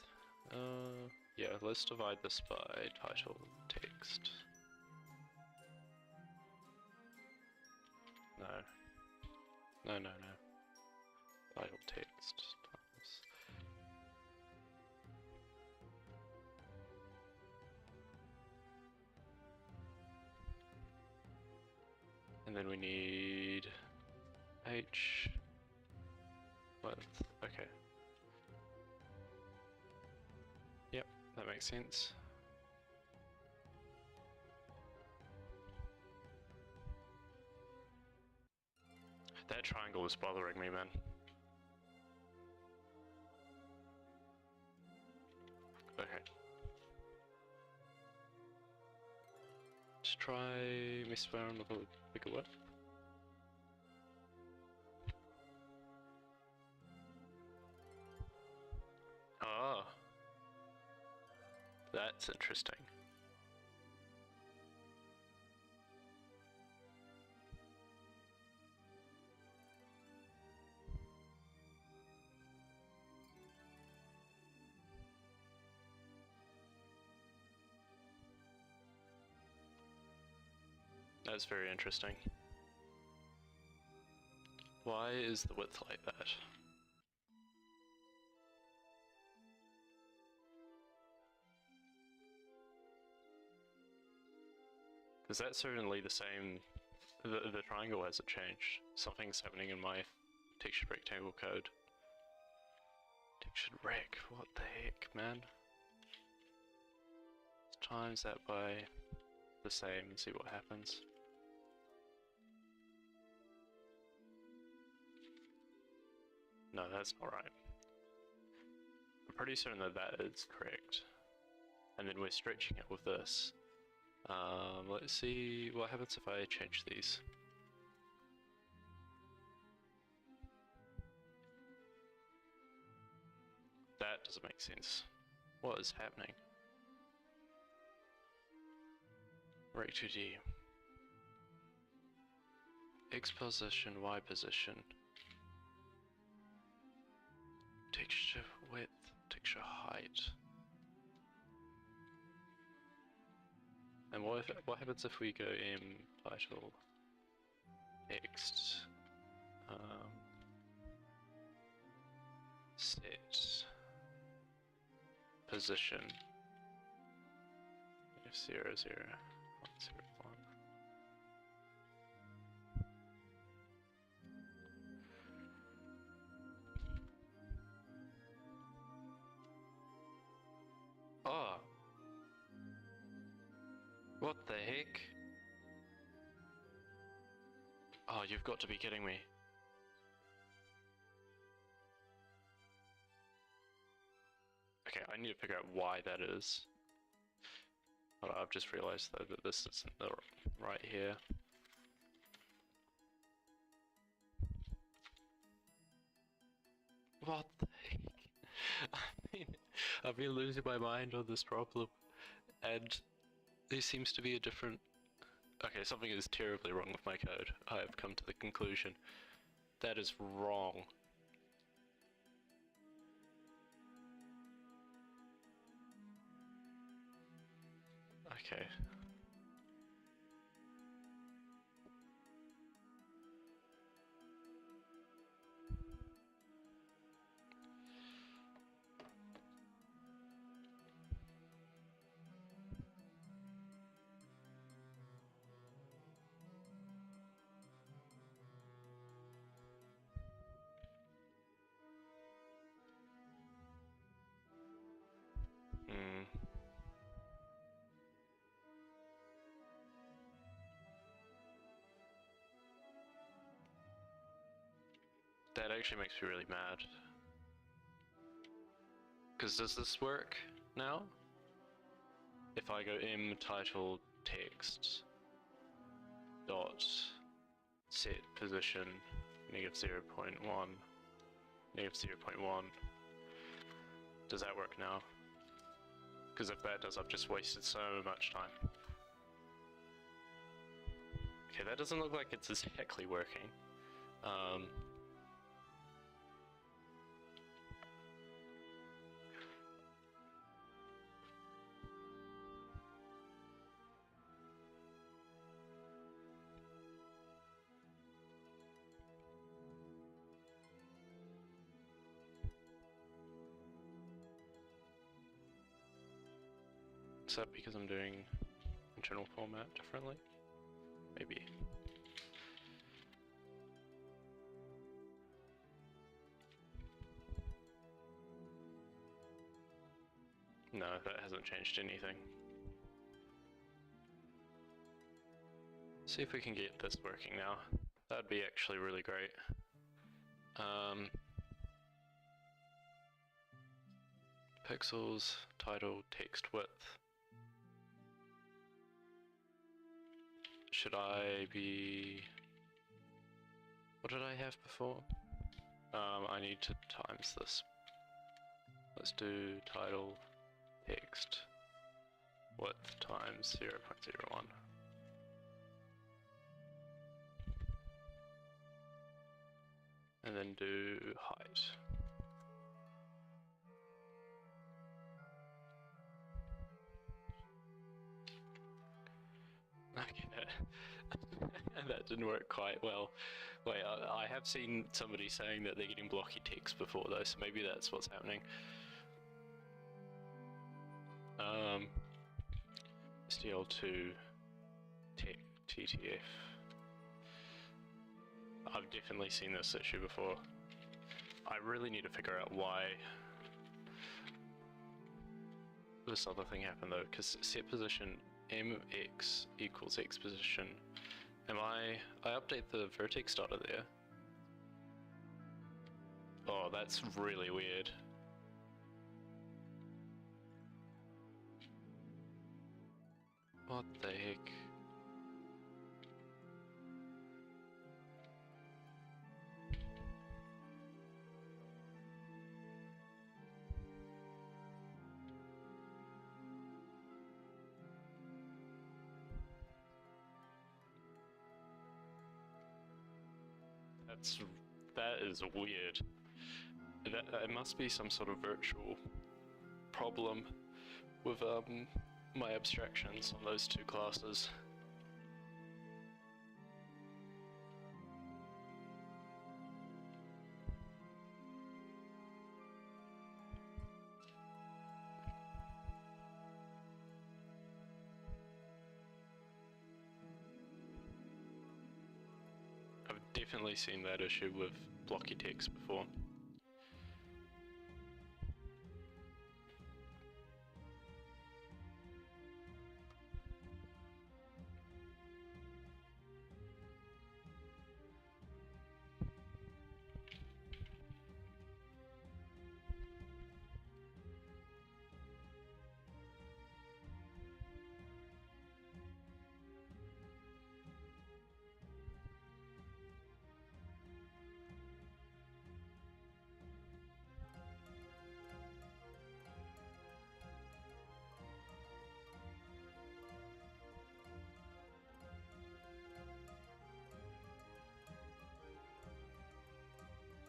Yeah, let's divide this by title text. No. Title text times. And then we need H width. Okay. Yep, that makes sense. That triangle is bothering me, man. Okay. Let's try mess around with a bigger width. Ah, that's interesting. That's very interesting. Why is the width like that? Because that's certainly the same, the triangle hasn't changed. Something's happening in my textured rectangle code. Textured rec, what the heck, man? Let's times that by the same and see what happens. No, that's not right. I'm pretty certain that that is correct. And then we're stretching it with this. Let's see what happens if I change these. That doesn't make sense. What is happening? Rect2D. X position, Y position. Texture width, texture height. And what happens if we go title, text, set, position, F00, 101. Oh! What the heck? Oh, you've got to be kidding me. Okay, I need to figure out why that is. Oh, I've just realized though that this isn't the right here. What the heck? I mean, I've been losing my mind on this problem, and there seems to be a different... Okay, something is terribly wrong with my code. I have come to the conclusion. That is wrong. Okay. That actually makes me really mad. Because does this work now? If I go title text dot set position -0.1 -0.1, does that work now? Because if that does, I've just wasted so much time. Okay, that doesn't look like it's exactly working. Is that because I'm doing internal format differently? Maybe. No, that hasn't changed anything. See if we can get this working now. That'd be actually really great. Pixels, title, text width. Should I be... What did I have before? I need to times this. Let's do title, text, width times 0.01. And then do height. Okay, and that didn't work quite well. Wait, I have seen somebody saying that they're getting blocky text before though, so maybe that's what's happening. SDL2 TTF. I've definitely seen this issue before. I really need to figure out why. this other thing happen though, because set position mx equals x position. I update the vertex data there. Oh, that's really weird. What the heck? That is weird. It must be some sort of virtual problem with my abstractions on those two classes. I've definitely seen that issue with blocky text before.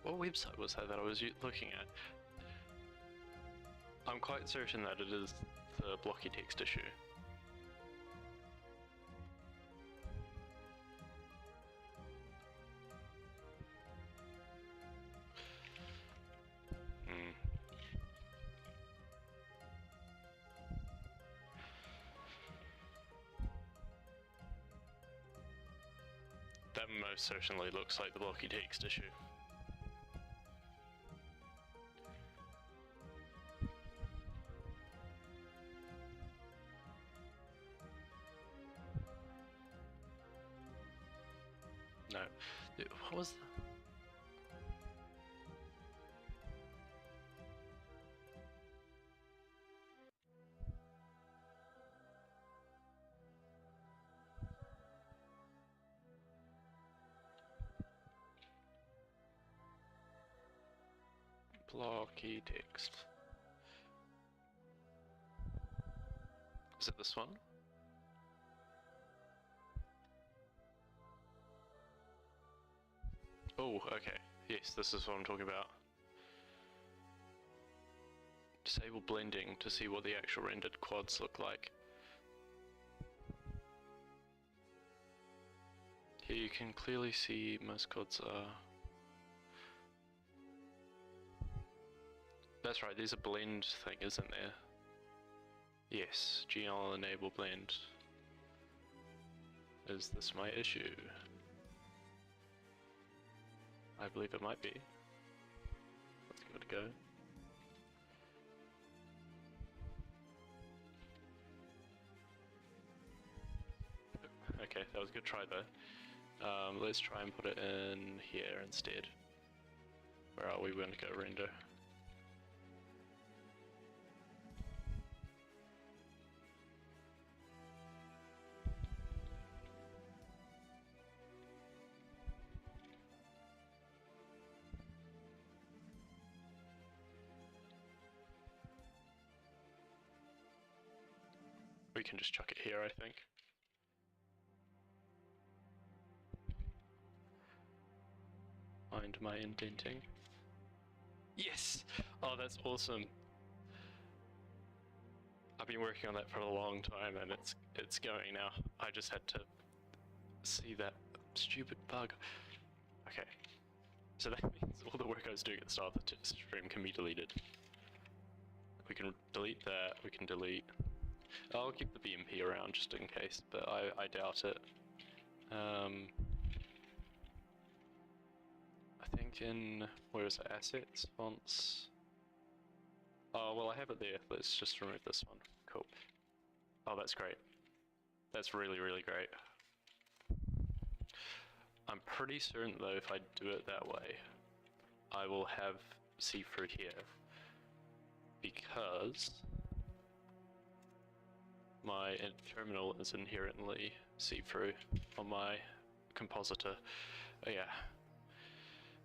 What website was that I was looking at? I'm quite certain that it is the blocky text issue. That most certainly looks like the blocky text issue. No. What was that? Blocky text. Is it this one? Oh, okay. Yes, this is what I'm talking about. Disable blending to see what the actual rendered quads look like. Here you can clearly see most quads are... That's right, there's a blend thing, isn't there? Yes, GL enable blend. Is this my issue? I believe it might be. Let's give it a go. Okay, that was a good try though. Let's try and put it in here instead. Where are we? We're going to go render. We can just chuck it here, I think. Find my indenting. Yes! Oh, that's awesome. I've been working on that for a long time and it's going now. I just had to see that stupid bug. Okay. So that means all the work I was doing at the start of the stream can be deleted. We can delete that, we can delete... I'll keep the BMP around just in case, but I doubt it. I think in, where is it, assets, fonts? Oh, well, I have it there. Let's just remove this one. Cool. Oh, that's great. That's really, really great. I'm pretty certain, though, if I do it that way, I will have see-through here. Because my terminal is inherently see-through on my compositor. Oh, yeah.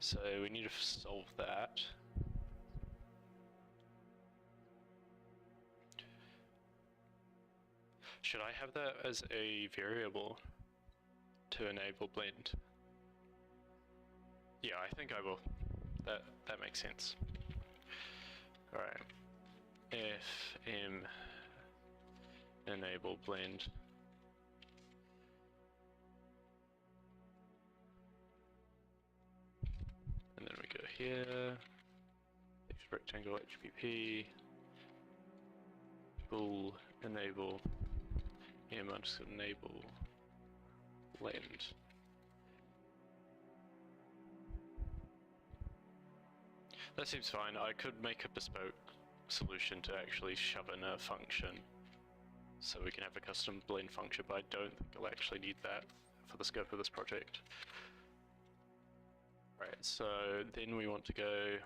So we need to solve that. Should I have that as a variable to enable blend? Yeah, I think I will. That makes sense. Alright. Fm enable blend. And then we go here. Rectangle HPP. Bool enable enable blend. That seems fine. I could make a bespoke solution to actually shove in a function so we can have a custom blend function, but I don't think I'll actually need that for the scope of this project. Right, so then we want to go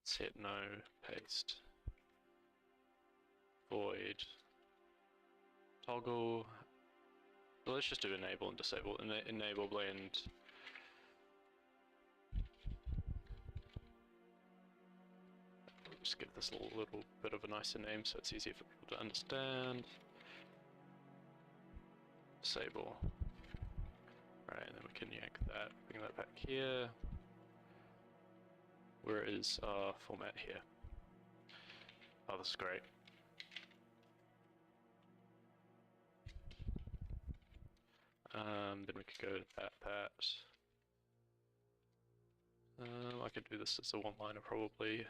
set no paste void toggle. Well, let's just do enable and disable. Enable blend. Just give this a little bit of a nicer name so it's easier for people to understand. Disable. Right, and then we can yank that, bring that back here. Where is our format here? Oh, this is great. Then we could go that. I could do this as a one-liner probably.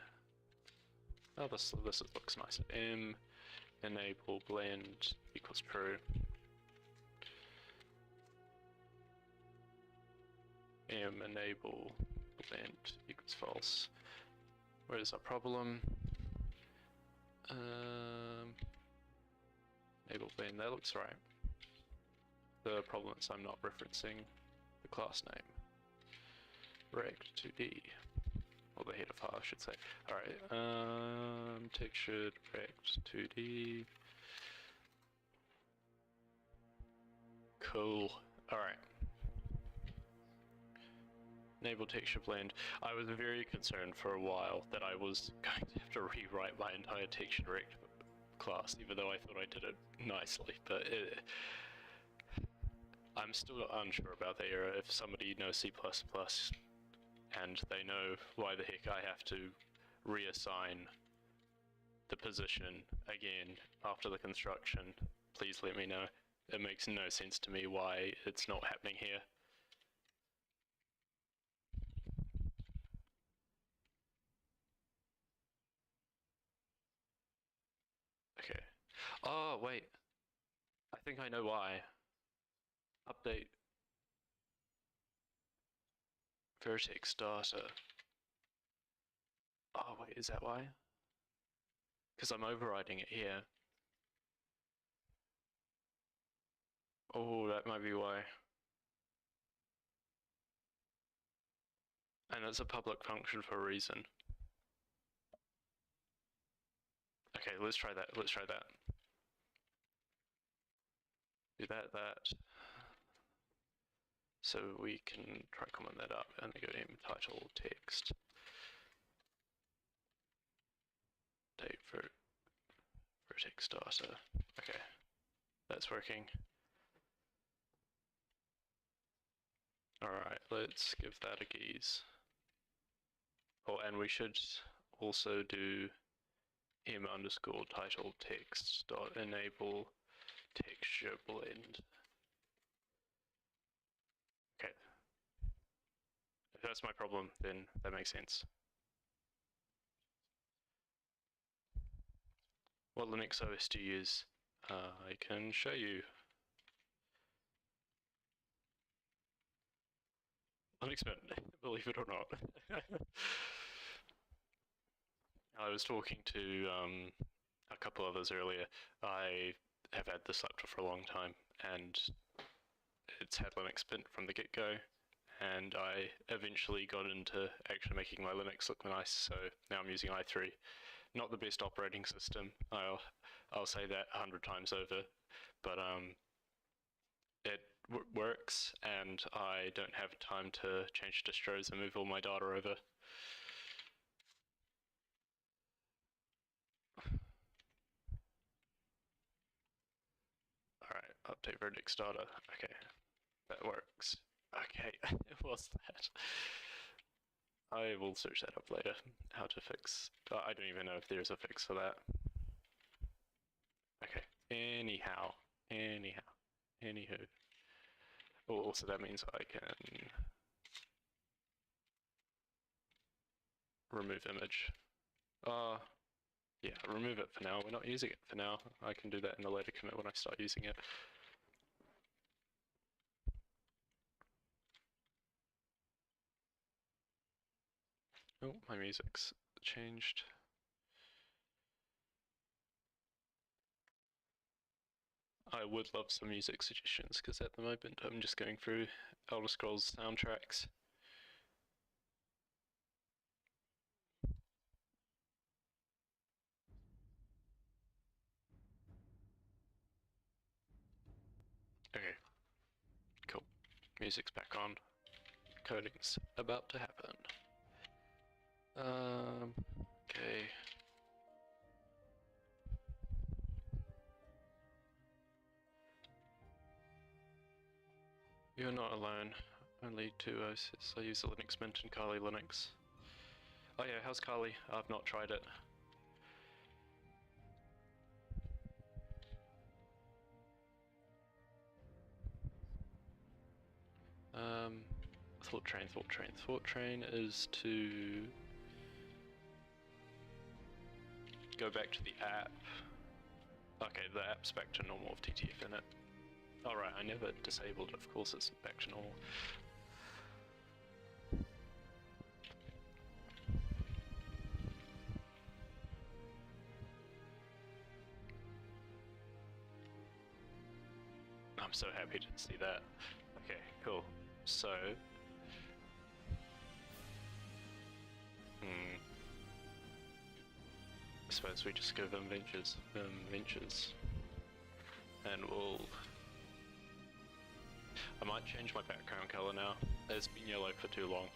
Oh, this looks nice. M enable blend equals true. M enable blend equals false. Where is our problem? Enable blend, that looks right. The problem is I'm not referencing the class name. Rect2d, or the header file I should say. Alright, textured rect2d. Cool, alright. Enable texture blend. I was very concerned for a while that I was going to have to rewrite my entire texture rect class, even though I thought I did it nicely, but I'm still unsure about the error. If somebody knows C++ and they know why the heck I have to reassign the position again after the construction, please let me know. It makes no sense to me why it's not happening here. Okay. Oh, wait. I think I know why. Update vertex data. Oh, wait, is that why? Because I'm overriding it here. Oh, that might be why. And it's a public function for a reason. Okay, let's try that. Let's try that. Do that. So we can try comment that up and then go to title text. Date for vertex data. Okay, that's working. Alright, let's give that a geese. Oh, and we should also do m underscore title text dot enable texture blend. Okay. If that's my problem, then that makes sense. What Linux OS do you use? I can show you. Linux Mint, believe it or not. I was talking to a couple others earlier. I have had this laptop for a long time, and it's had Linux Mint from the get-go, and I eventually got into actually making my Linux look nice, so now I'm using i3. Not the best operating system, I'll say that 100 times over, but it works, and I don't have time to change distros and move all my data over. Alright, update vertex data. Okay, that works. Okay, what's that? I will search that up later, how to fix. I don't even know if there's a fix for that. Okay, anyhow. Anywho. Oh, also that means I can remove image. Yeah, remove it for now. We're not using it for now. I can do that in the later commit when I start using it. Oh, my music's changed. I would love some music suggestions, because at the moment I'm just going through Elder Scrolls soundtracks. Okay, cool. Music's back on. Coding's about to happen. Okay. You're not alone. Only two OSs. I use the Linux Mint and Kali Linux. Oh yeah, how's Kali? I've not tried it. Thought train is to go back to the app. Okay, the app's back to normal with TTF in it. Alright, I never disabled it, of course it's back to normal. I'm so happy to see that. Okay, cool. So... I suppose we just go VimVentures. And we'll... I might change my background color now. It's been yellow for too long.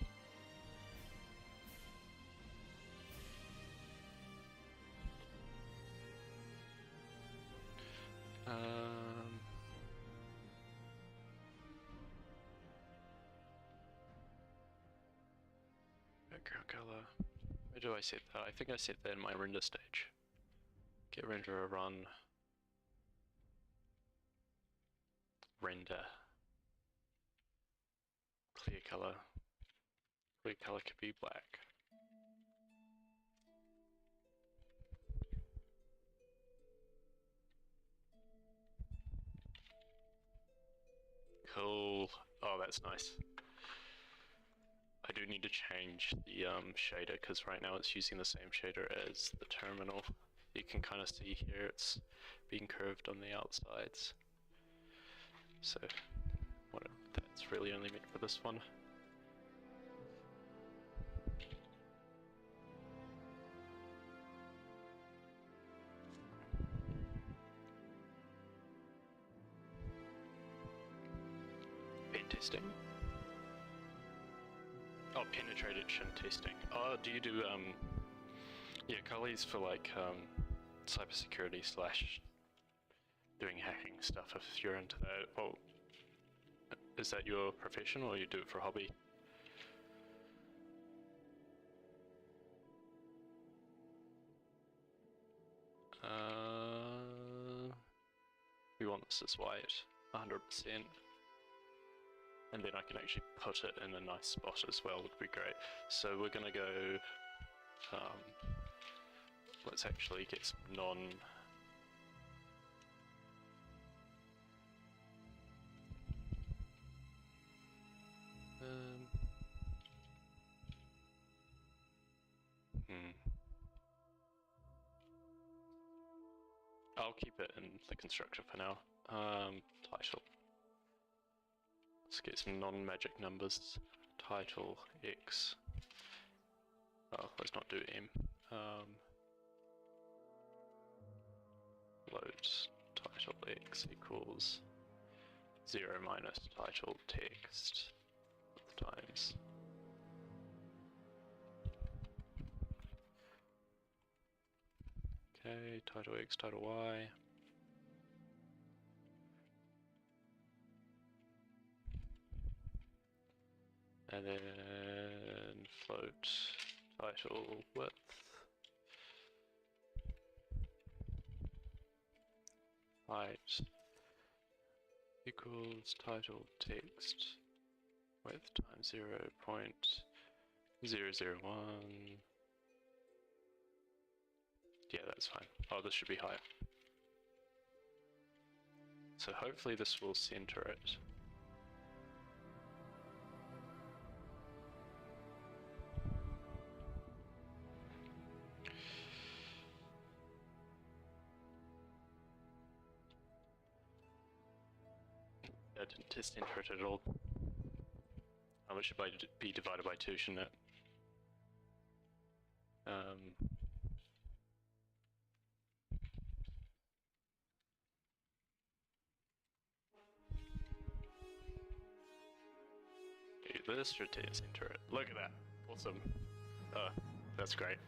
Background color. Where do I set that? I think I set that in my render stage. Get renderer run. Render. Clear color. Clear color could be black. Cool. Oh, that's nice. I do need to change the shader, because right now it's using the same shader as the terminal. You can kind of see here it's being curved on the outsides. So, that's really only meant for this one. Pen testing. Oh, penetration testing. Oh, do you do, yeah, Kali's for like, cybersecurity slash doing hacking stuff if you're into that. Well, is that your profession or you do it for hobby? We want this as white, 100%. And then I can actually put it in a nice spot as well, would be great. So we're gonna go, let's actually get some I'll keep it in the constructor for now. Title. Let's get some non-magic numbers. Title X. Oh, let's not do M. Load title X equals 0 minus title text times. Okay, title X, title Y. And then float title width. Height equals title text width times 0.001. Yeah, that's fine. Oh, this should be higher. So hopefully this will center it. That didn't center it at all. How much should be divided by 2, shouldn't it? This should center it. Look at that. Awesome. Oh, that's great.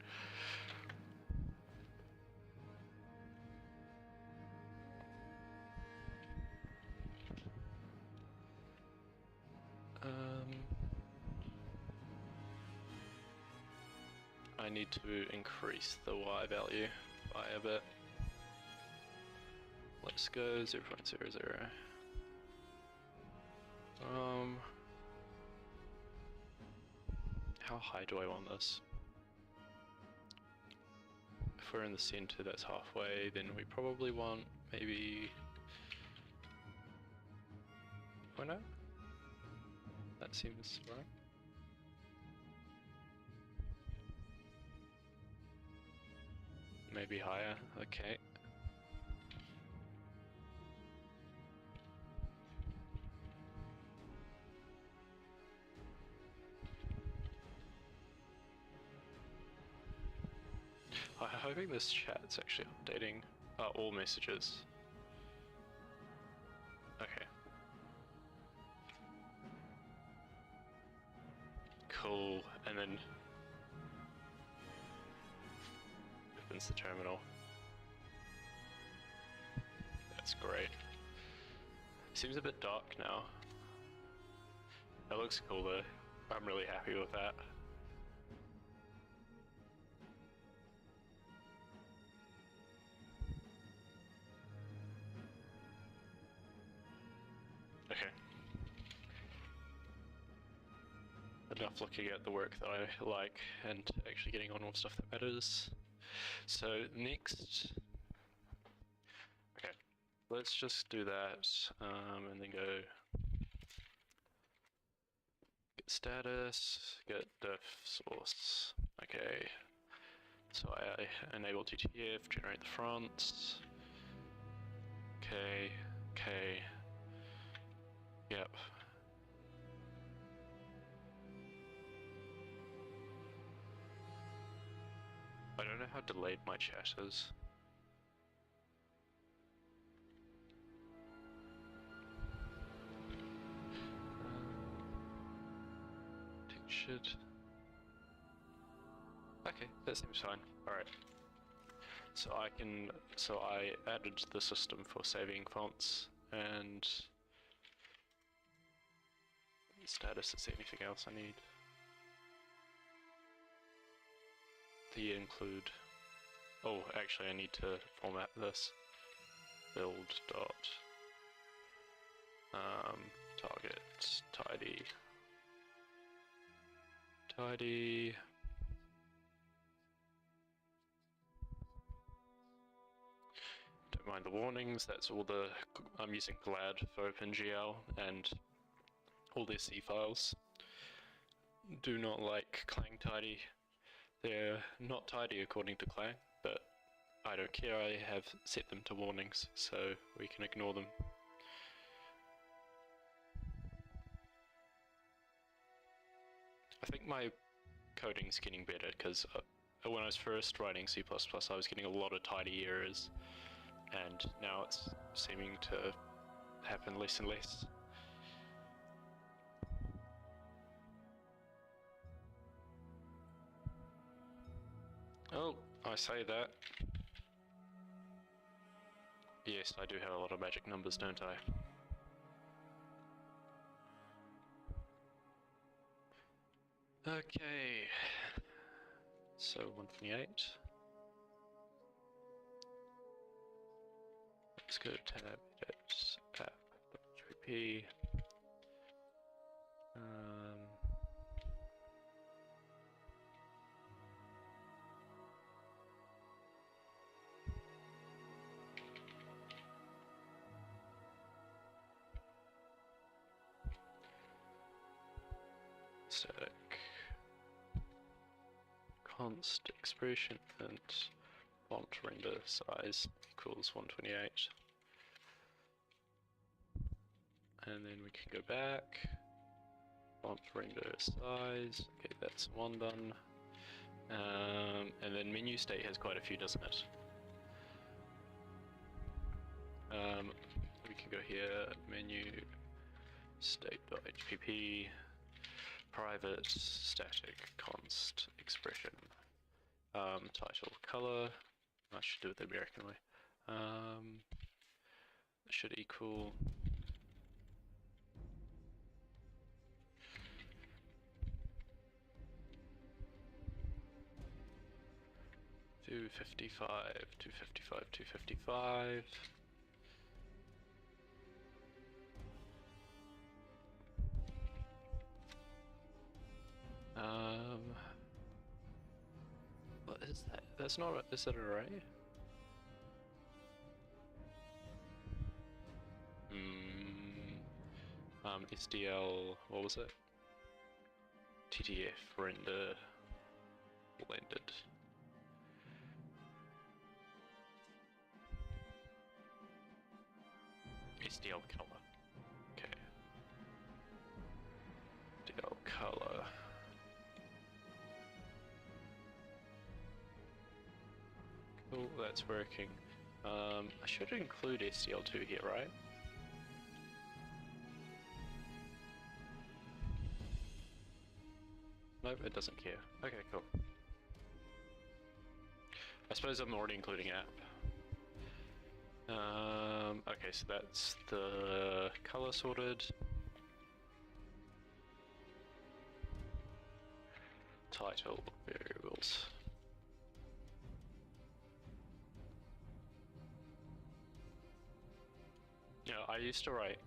I need to increase the Y value by a bit. Let's go 0.00. How high do I want this? If we're in the center, that's halfway, then we probably want maybe 0.0? That seems right. Maybe higher, okay. I'm hoping this chat's actually updating all messages. Okay. Cool, and then opens the terminal. That's great. Seems a bit dark now. That looks cool though. I'm really happy with that. Okay. Enough looking at the work that I like and actually getting on with stuff that matters. So next, okay, let's just do that and then go get status, get def source. Okay, so I enable TTF, generate the fronts. Okay, okay, yep. I don't know how delayed my chat is. Textured. Okay, that seems fine. Alright. So I added the system for saving fonts and status to see anything else I need. The include. Oh, actually I need to format this. Build dot target tidy. Don't mind the warnings, that's all the, I'm using GLAD for OpenGL and all their C files. Do not like Clang tidy. They're not tidy according to Clang, but I don't care, I have set them to warnings, so we can ignore them. I think my coding's getting better, because when I was first writing C++, I was getting a lot of tidy errors, and now it's seeming to happen less and less. Oh, I say that. Yes, I do have a lot of magic numbers, don't I? Okay, so 128. Let's go to tab, edit, app.jp. Static const expression and font render size equals 128. And then we can go back. Font render size. Okay, that's one done. And then menu state has quite a few, doesn't it? We can go here, menu state.hpp, private static const expression, title color. I should do it the American way. Should equal 255, 255, 255. What is that? That's not. Is that an array? SDL. What was it? TTF render blended. SDL color. Okay. SDL color. Cool, that's working. I should include SDL2 here, right? Nope, it doesn't care. Okay, cool. I suppose I'm already including app. Okay, so that's the color sorted. Title variables. Yeah, I used to write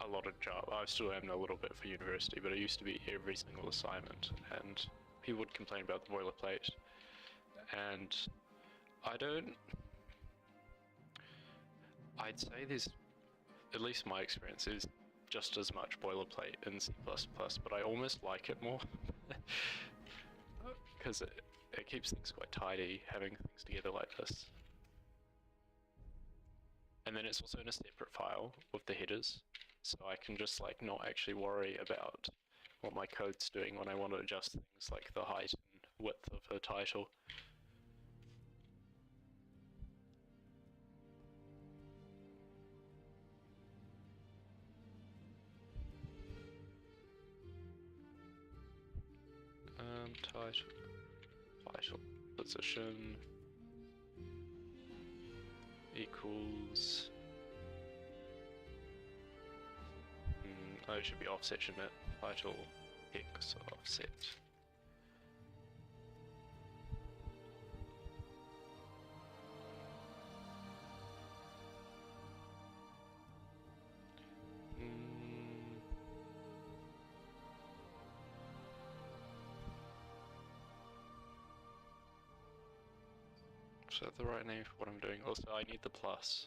a lot of Java. I still am a little bit for university, but it used to be every single assignment, and people would complain about the boilerplate. And I'd say there's, at least my experience, is just as much boilerplate in C++, but I almost like it more. Because it keeps things quite tidy, having things together like this. And then it's also in a separate file with the headers, so I can just like not actually worry about what my code's doing when I want to adjust things like the height and width of the title. Title position equals. Oh, it should be offset, shouldn't it? Title x offset. Is that the right name for what I'm doing? Also, I need the plus.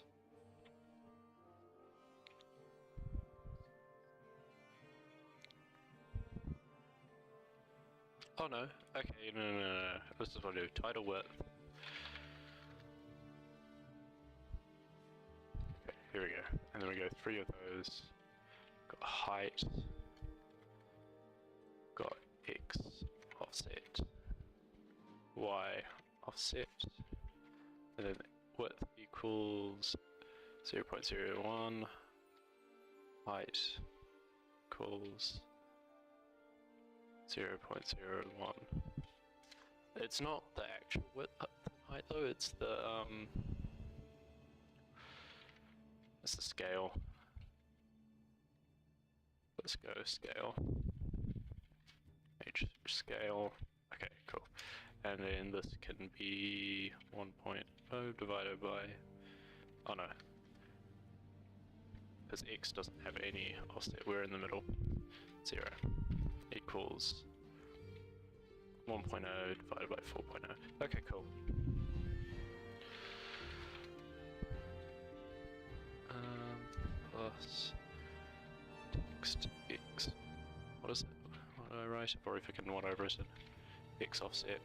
Oh no, okay, no. This is what I do. Title width 3 of those. Got height, got X offset, Y offset, and then width equals 0.01, height equals 0.01. It's not the actual width height though, it's the scale. Let's go scale. H scale. Okay, cool. And then this can be 1.0 divided by, oh no, because X doesn't have any offset, we're in the middle, 0, equals 1.0 divided by 4.0. Okay, cool. Plus text X. What is it? What did I write? I've already forgotten what I've written. X offset.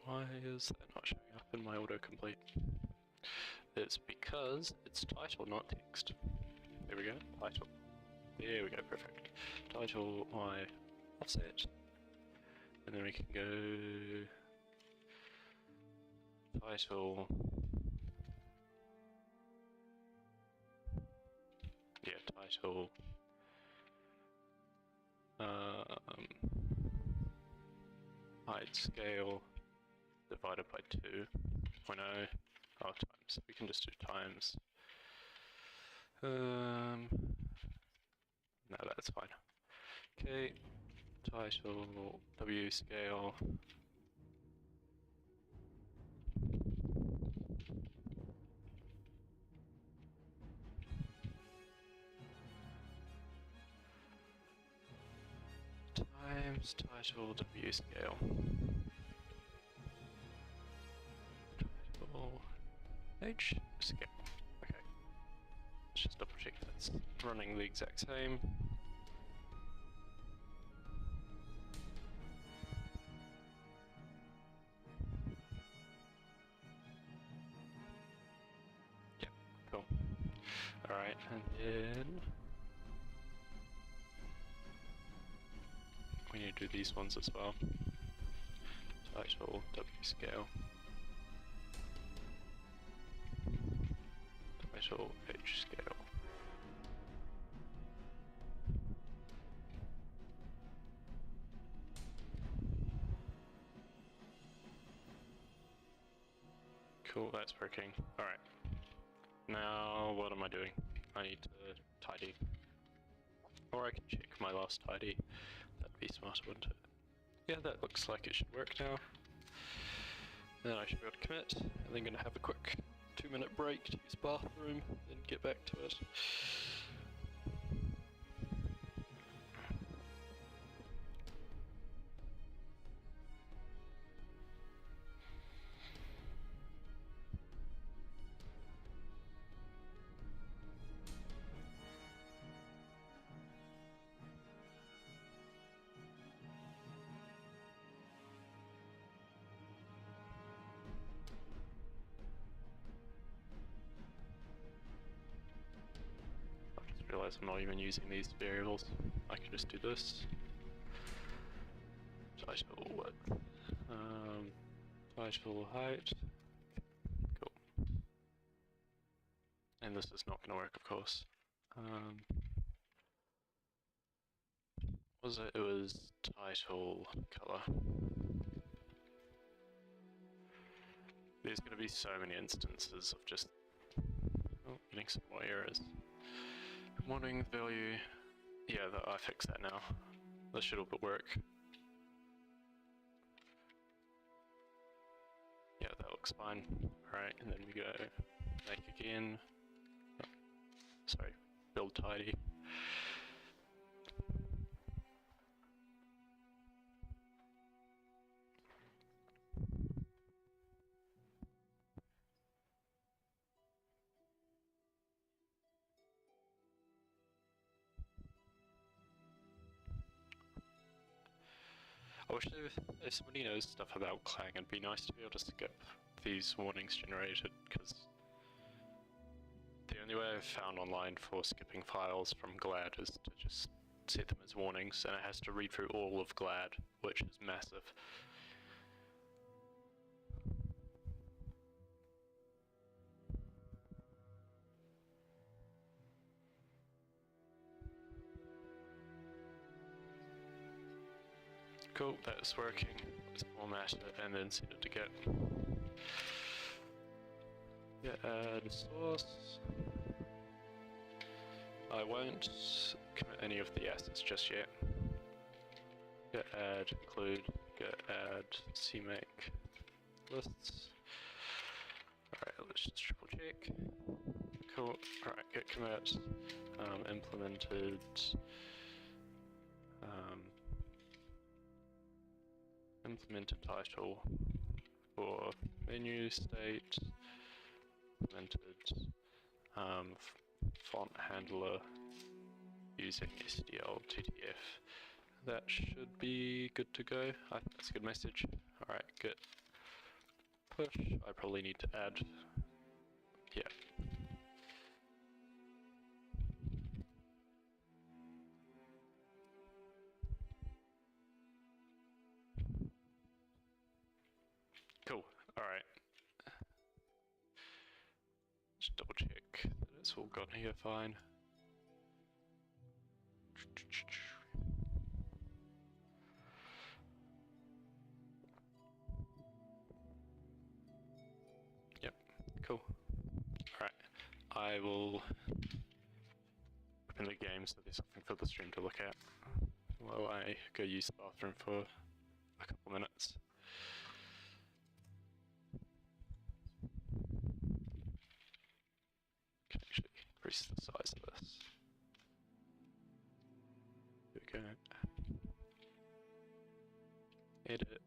Why is that not showing up in my autocomplete? It's because it's title, not text. There we go, title. There we go, perfect. Title, Y, offset. And then we can go title. Yeah, title. Height scale divided by 2.0. Oh, times. We can just do times. No, that's fine. Okay, title, W scale. Times title, W scale. Title, H scale. Okay. Let's just double check that's running the exact same. Yeah, cool. Alright, and then we need to do these ones as well. Title, W scale. Title, H scale. Cool, that's working. Alright. Now, what am I doing? I need to tidy. Or I can check my last tidy. That'd be smart, wouldn't it? Yeah, that looks like it should work now. Then I should be able to commit, and then gonna have a quick 2-minute break to use bathroom, then get back to it. Realize I'm not even using these variables. I can just do this. Title width. Title height. Cool. And this is not going to work, of course. What was it? It was title color. There's going to be so many instances of just getting some more errors. Wanting value, yeah, I fixed that now. This should all work. Yeah, that looks fine. Alright, and then we go make again. Sorry, build tidy. I wish if somebody knows stuff about Clang, it'd be nice to be able to skip these warnings generated, because the only way I've found online for skipping files from GLAD is to just set them as warnings, and it has to read through all of GLAD, which is massive. Cool, that's working. Let's format it and then set it to Git. Yeah, add source. I won't commit any of the assets just yet. Git add include, git add cmake lists. Alright, let's just triple check. Cool. Alright, git commit implemented implemented title for menu state, implemented font handler using SDL2TF. That should be good to go. I think that's a good message. Alright, git push. I probably need to add. Yeah. Cool. Alright. Just double check that it's all gone here fine. Yep, cool. Alright, I will open the game so there's something for the stream to look at while I go use the bathroom for a couple minutes. Can actually increase the size of this. Here we go. Edit.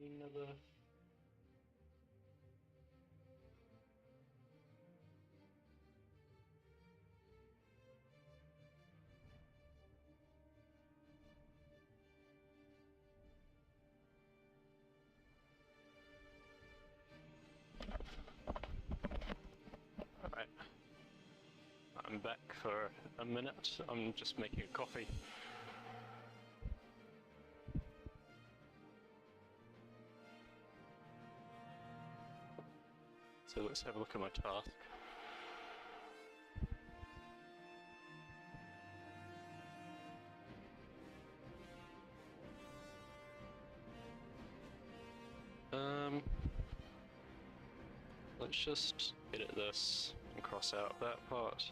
Another. Alright. I'm back for a minute. I'm just making a coffee. So let's have a look at my task. Let's just edit this and cross out that part.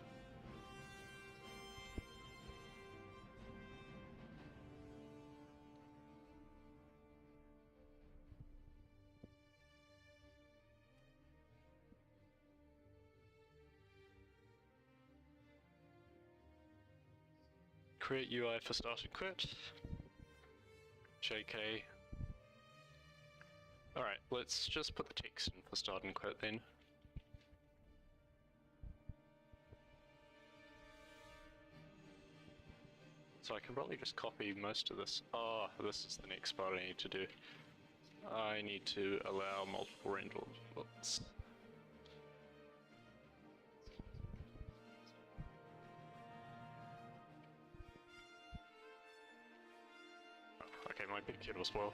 Create UI for start and quit. JK. Alright, let's just put the text in for start and quit then. So I can probably just copy most of this. Oh, this is the next part I need to do. I need to allow multiple renders. Okay, my big kid was well.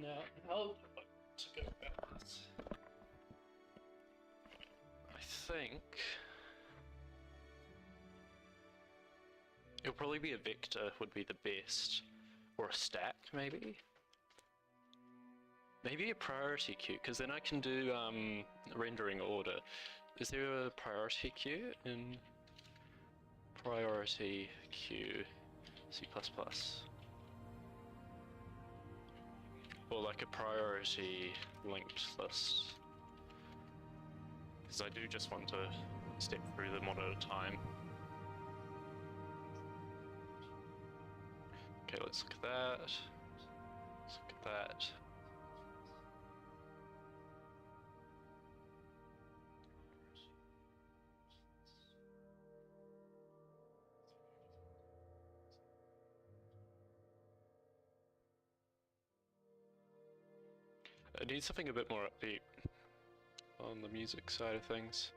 Now, how to go about this? I think it'll probably be a vector would be the best, or a stack maybe. Maybe a priority queue, because then I can do rendering order. Is there a priority queue in priority queue C++? Or like a priority linked list? Because I do just want to step through them one at a time. Okay, let's look at that. Let's look at that. I need something a bit more upbeat on the music side of things.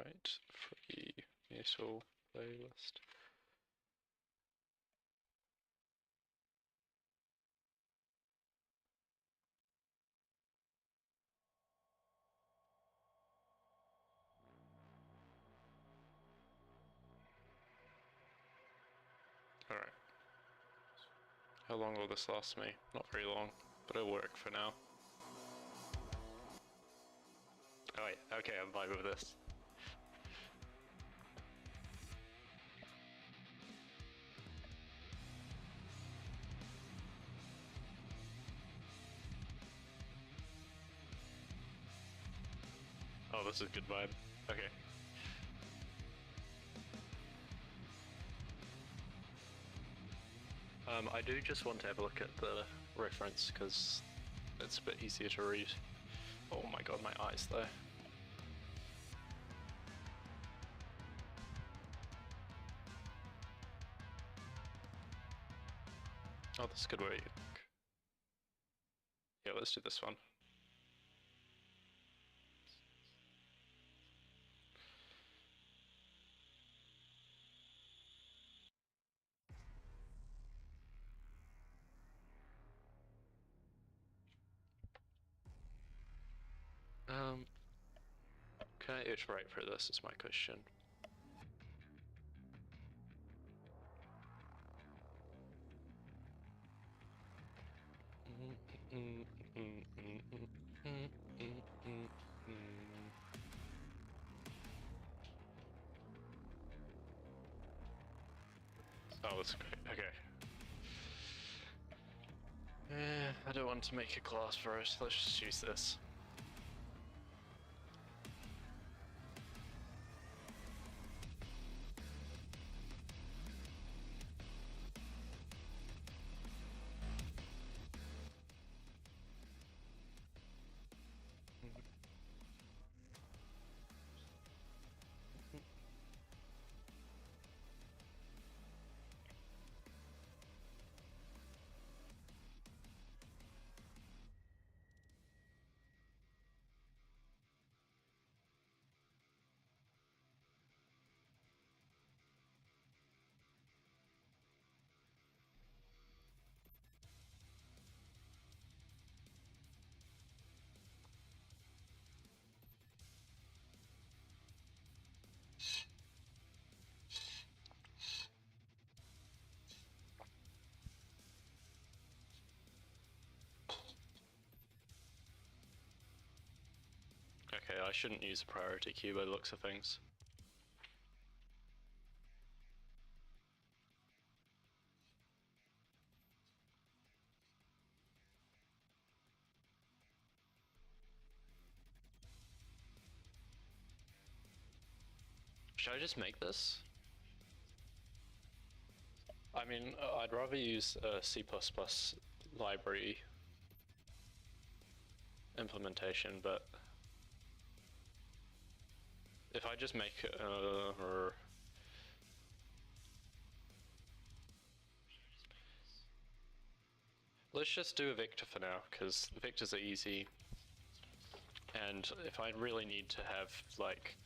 Right, free metal playlist. Alright. How long will this last me? Not very long, but it'll work for now. Oh wait, okay, I'm vibing with this. Oh, this is a good vibe. Okay. I do just want to have a look at the reference because it's a bit easier to read. Oh my god, my eyes though. Oh, this could work. Yeah, let's do this one. Can I iterate for this is my question. Oh, that's great. Okay. I don't want to make a class for it. Let's just use this. Okay, I shouldn't use a priority queue by the looks of things. Should I just make this? I mean, I'd rather use a C++ library implementation, but if I just make let's just do a vector for now, because the vectors are easy, and if I really need to have like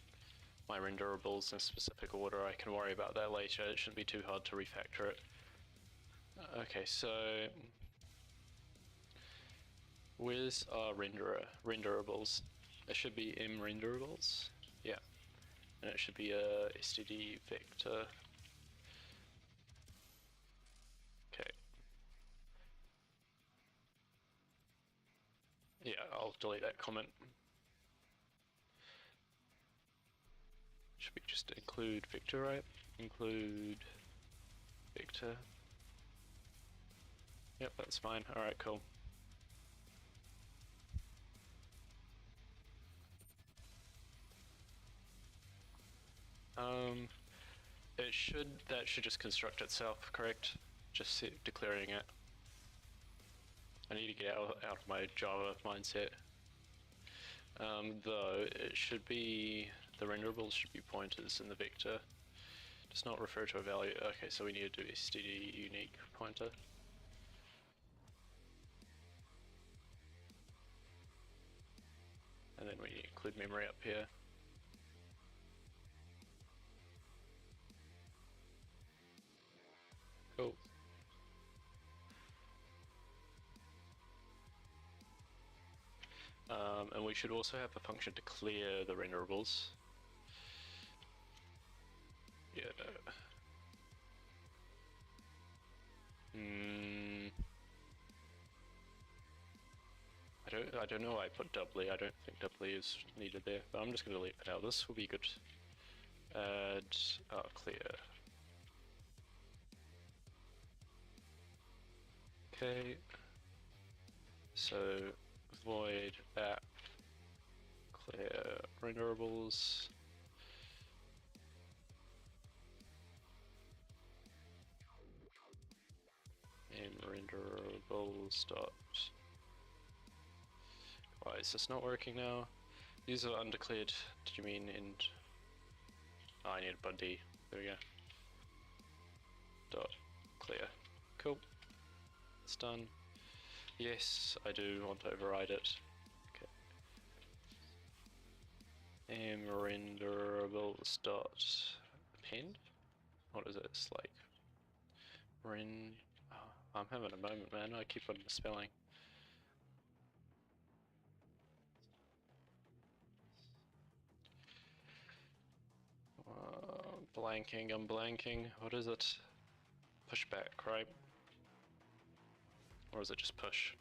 my renderables in a specific order, I can worry about that later. It shouldn't be too hard to refactor it. Okay, so where's our renderables? It should be mRenderables. Yeah, and it should be a std vector. Okay. Yeah, I'll delete that comment. Should we just include vector, right? Include vector. Yep, that's fine. Alright, cool. That should just construct itself, correct? Just declaring it. I need to get out of my Java mindset. Though it should be, the renderables should be pointers in the vector. Does not refer to a value. Okay, so we need to do std unique pointer. And then we include memory up here. Cool. And we should also have a function to clear the renderables. Yeah. I don't know why I put doubly. I don't think doubly is needed there, but I'm just going to leave it out. This will be good. Add clear. Okay. So void app clear renderables. And renderables dot. Why is this not working now? These are undeclared. Did you mean in? Oh, I need a buddy. There we go. Dot clear. Cool. It's done. Yes, I do want to override it. Okay. Renderables dot append. What is it? It's like oh, I'm having a moment, man. I keep on misspelling. I'm blanking. What is it? Pushback, right? Or is it just push?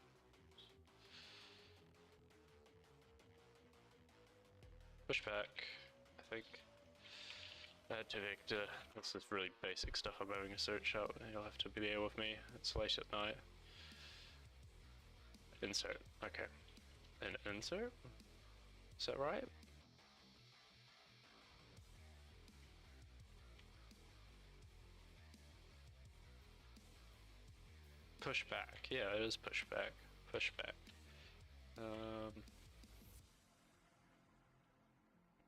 Pushback, I think. Add to vector. This is really basic stuff I'm having to search out. You'll have to bear with me. It's late at night. Insert. Okay. An insert? Is that right? Pushback. Yeah, it is pushback. Pushback.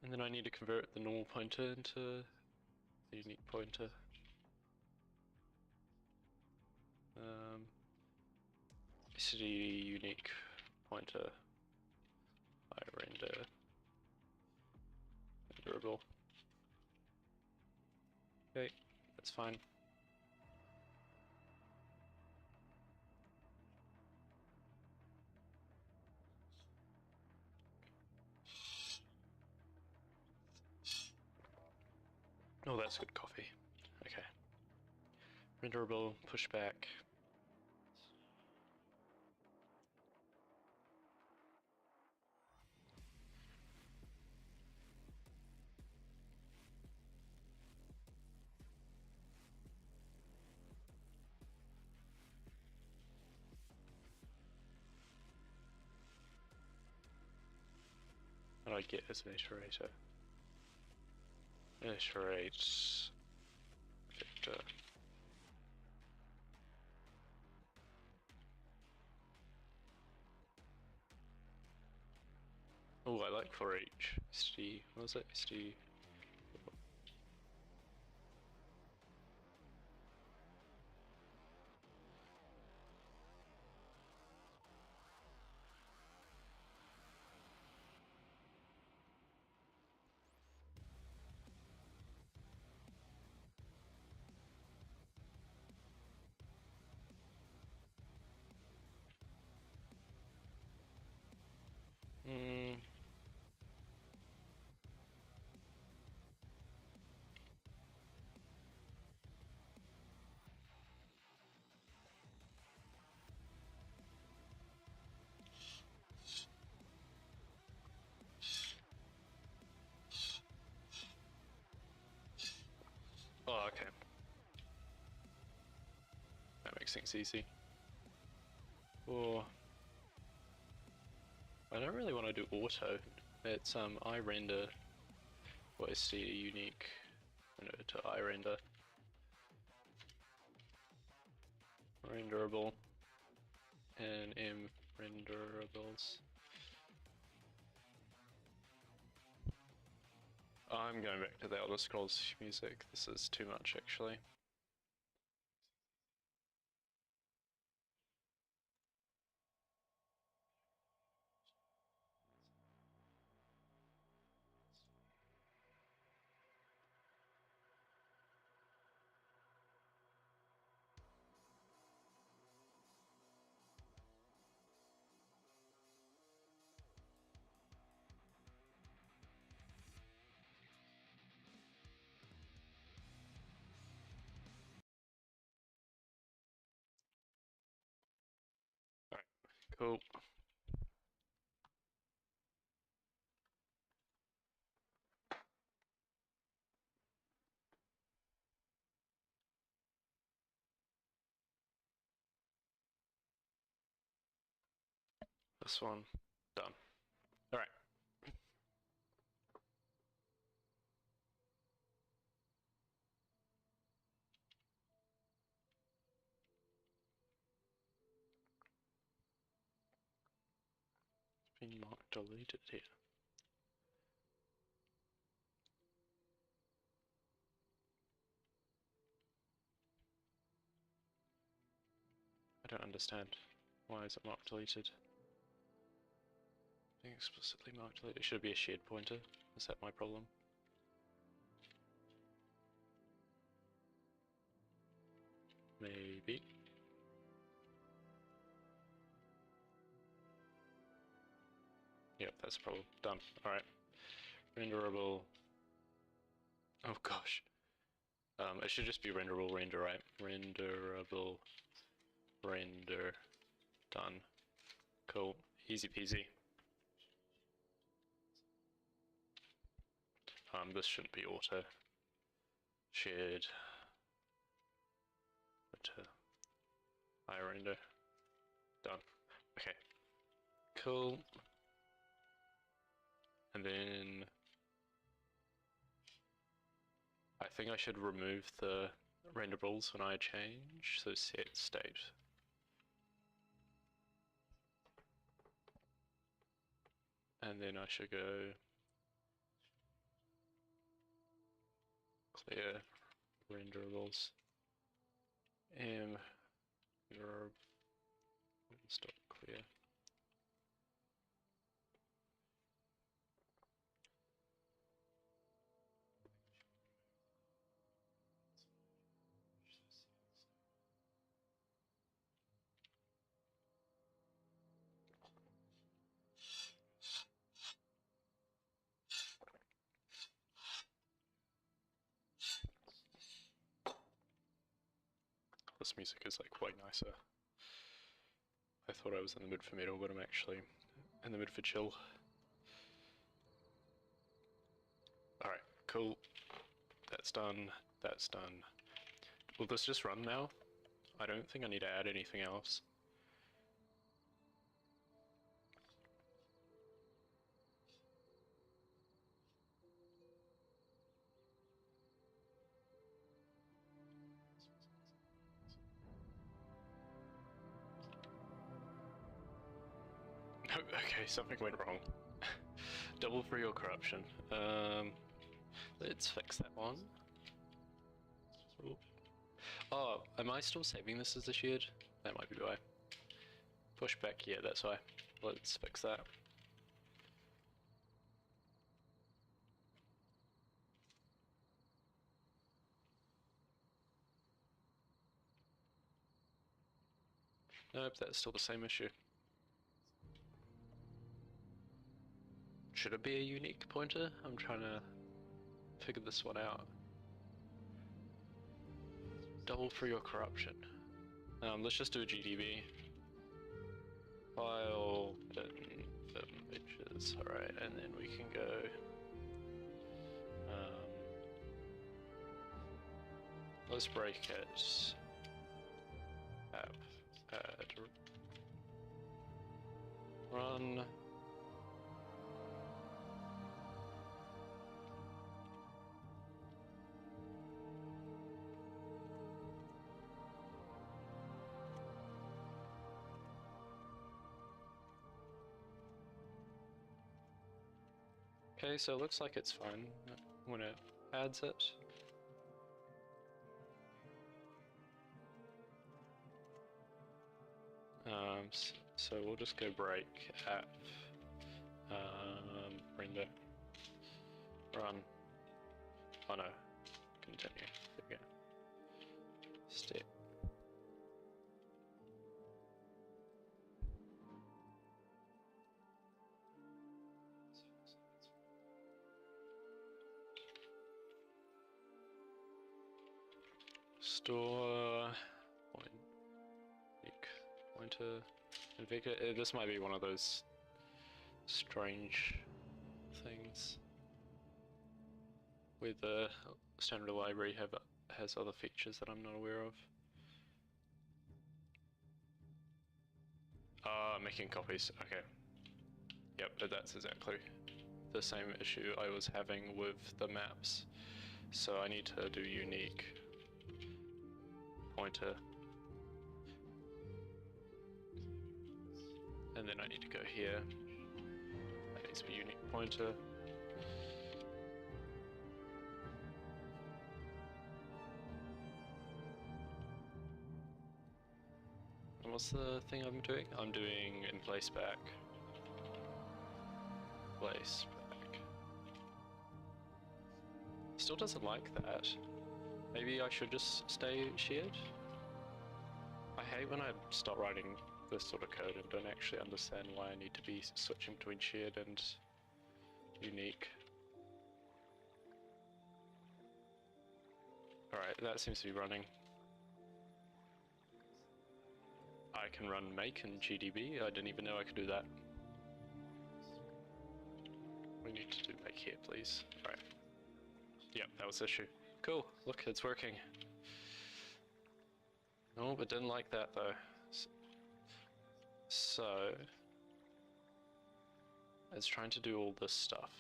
And then I need to convert the normal pointer into the unique pointer. City unique pointer. I renderable. Okay, that's fine. Oh, that's good coffee. Okay. Renderable, pushback. What do I get as an iterator? Iterate vector. Oh, I like for each. SD, what was it? SD. Oh, okay. That makes things easy. Or I don't really want to do auto. It's I render what is the unique to I render renderable and m renderables. I'm going back to the Elder Scrolls music. This is too much actually. Cool. This one, done. All right. It's been marked deleted here. I don't understand. Why is it marked deleted? Being explicitly marked deleted. It should be a shared pointer. Is that my problem? Maybe. Yep, that's a problem. Done. Alright. Renderable. Oh gosh. It should just be renderable render, right? Renderable render. Done. Cool. Easy peasy. This shouldn't be auto. Shared. iRender. Done. Okay. Cool. And then I think I should remove the renderables when I change, so set state. And then I should go clear renderables. Renderables dot clear. This music is like way nicer. I thought I was in the mood for metal, but I'm actually in the mood for chill. Alright, cool. That's done. That's done. Will this just run now? I don't think I need to add anything else. Okay, something went wrong. Double for your corruption. Let's fix that one. Oh, am I still saving this as a shared? That might be why. Pushback, yeah, that's why. Let's fix that. Nope, that's still the same issue. Should it be a unique pointer? I'm trying to figure this one out. Double for your corruption. Let's just do a GDB. File, VimVentures, alright, and then we can go let's break it. App, add, run. Okay, so it looks like it's fine when it adds it. So we'll just go break app, render, run. Oh no, continue. There we go. Step. Store pointer. This might be one of those strange things where the standard library has other features that I'm not aware of. Making copies, okay. Yep, that's exactly the same issue I was having with the maps. So I need to do unique pointer. And then I need to go here. That needs to be unique pointer. And what's the thing I'm doing? I'm doing in place back. Place back. Still doesn't like that. Maybe I should just stay shared? I hate when I start writing this sort of code and don't actually understand why I need to be switching between shared and unique. Alright, that seems to be running. I can run make in GDB, I didn't even know I could do that. We need to do make here, please. Alright. Yep, that was the issue. Cool, look, it's working. Oh, but didn't like that though. So, it's trying to do all this stuff.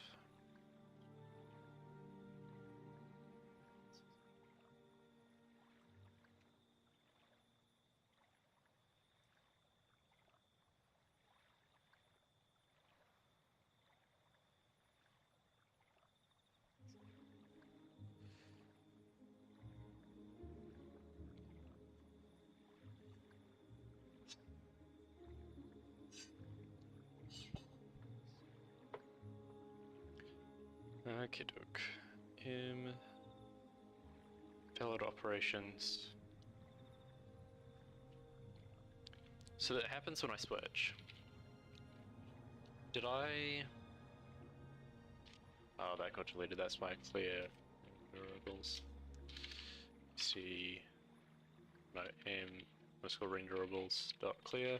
Okay, doke. Valid operations. So that happens when I switch. Did I? Oh, that got deleted. That's my clear renderables. See, no let's go renderables dot clear.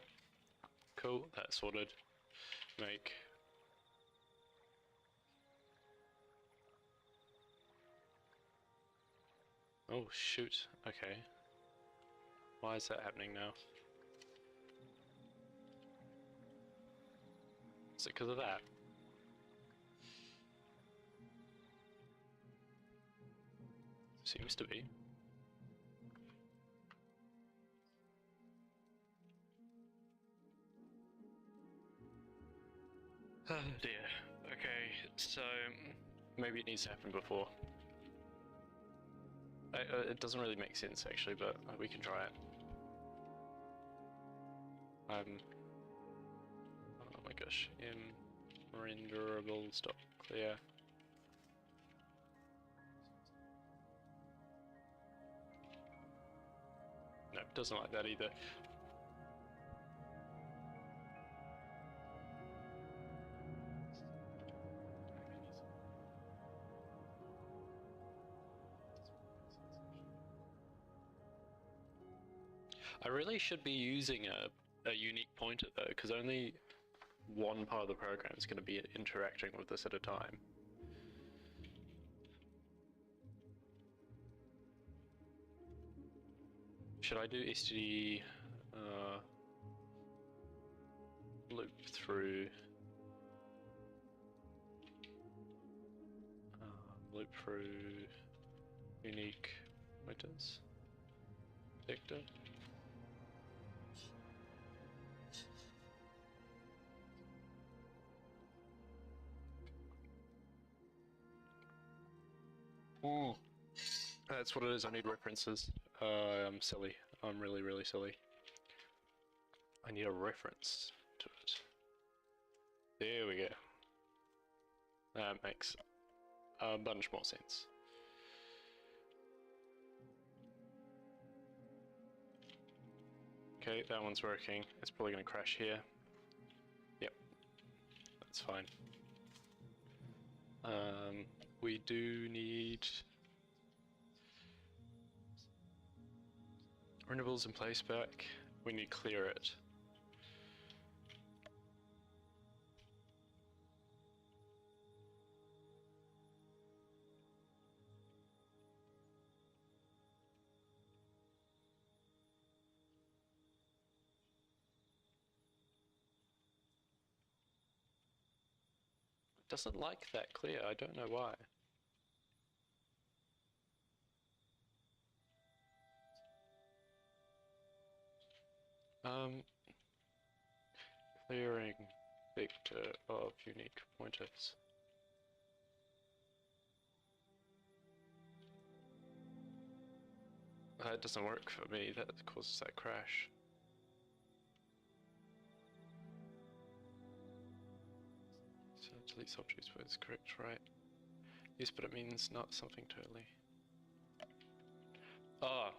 Cool, that's sorted. Make. Oh shoot, okay. Why is that happening now? Is it because of that? Seems to be. Oh dear. Okay, so maybe it needs to happen before. It doesn't really make sense actually, but we can try it. Oh my gosh, renderables dot clear. No, it doesn't like that either. I really should be using a unique pointer though, because only one part of the program is going to be interacting with this at a time. Should I do std loop through unique pointers vector? That's what it is, I need references. I'm silly. I'm really, really silly. I need a reference to it. There we go. That makes a bunch more sense. Okay, that one's working. It's probably going to crash here. Yep, that's fine. We do need renewals in place back. We need to clear it. doesn't like that clear. I don't know why. Clearing vector of unique pointers. That doesn't work for me. That causes that crash. So deletes objects where it's correct, right? Yes, but it means not something totally. Ah,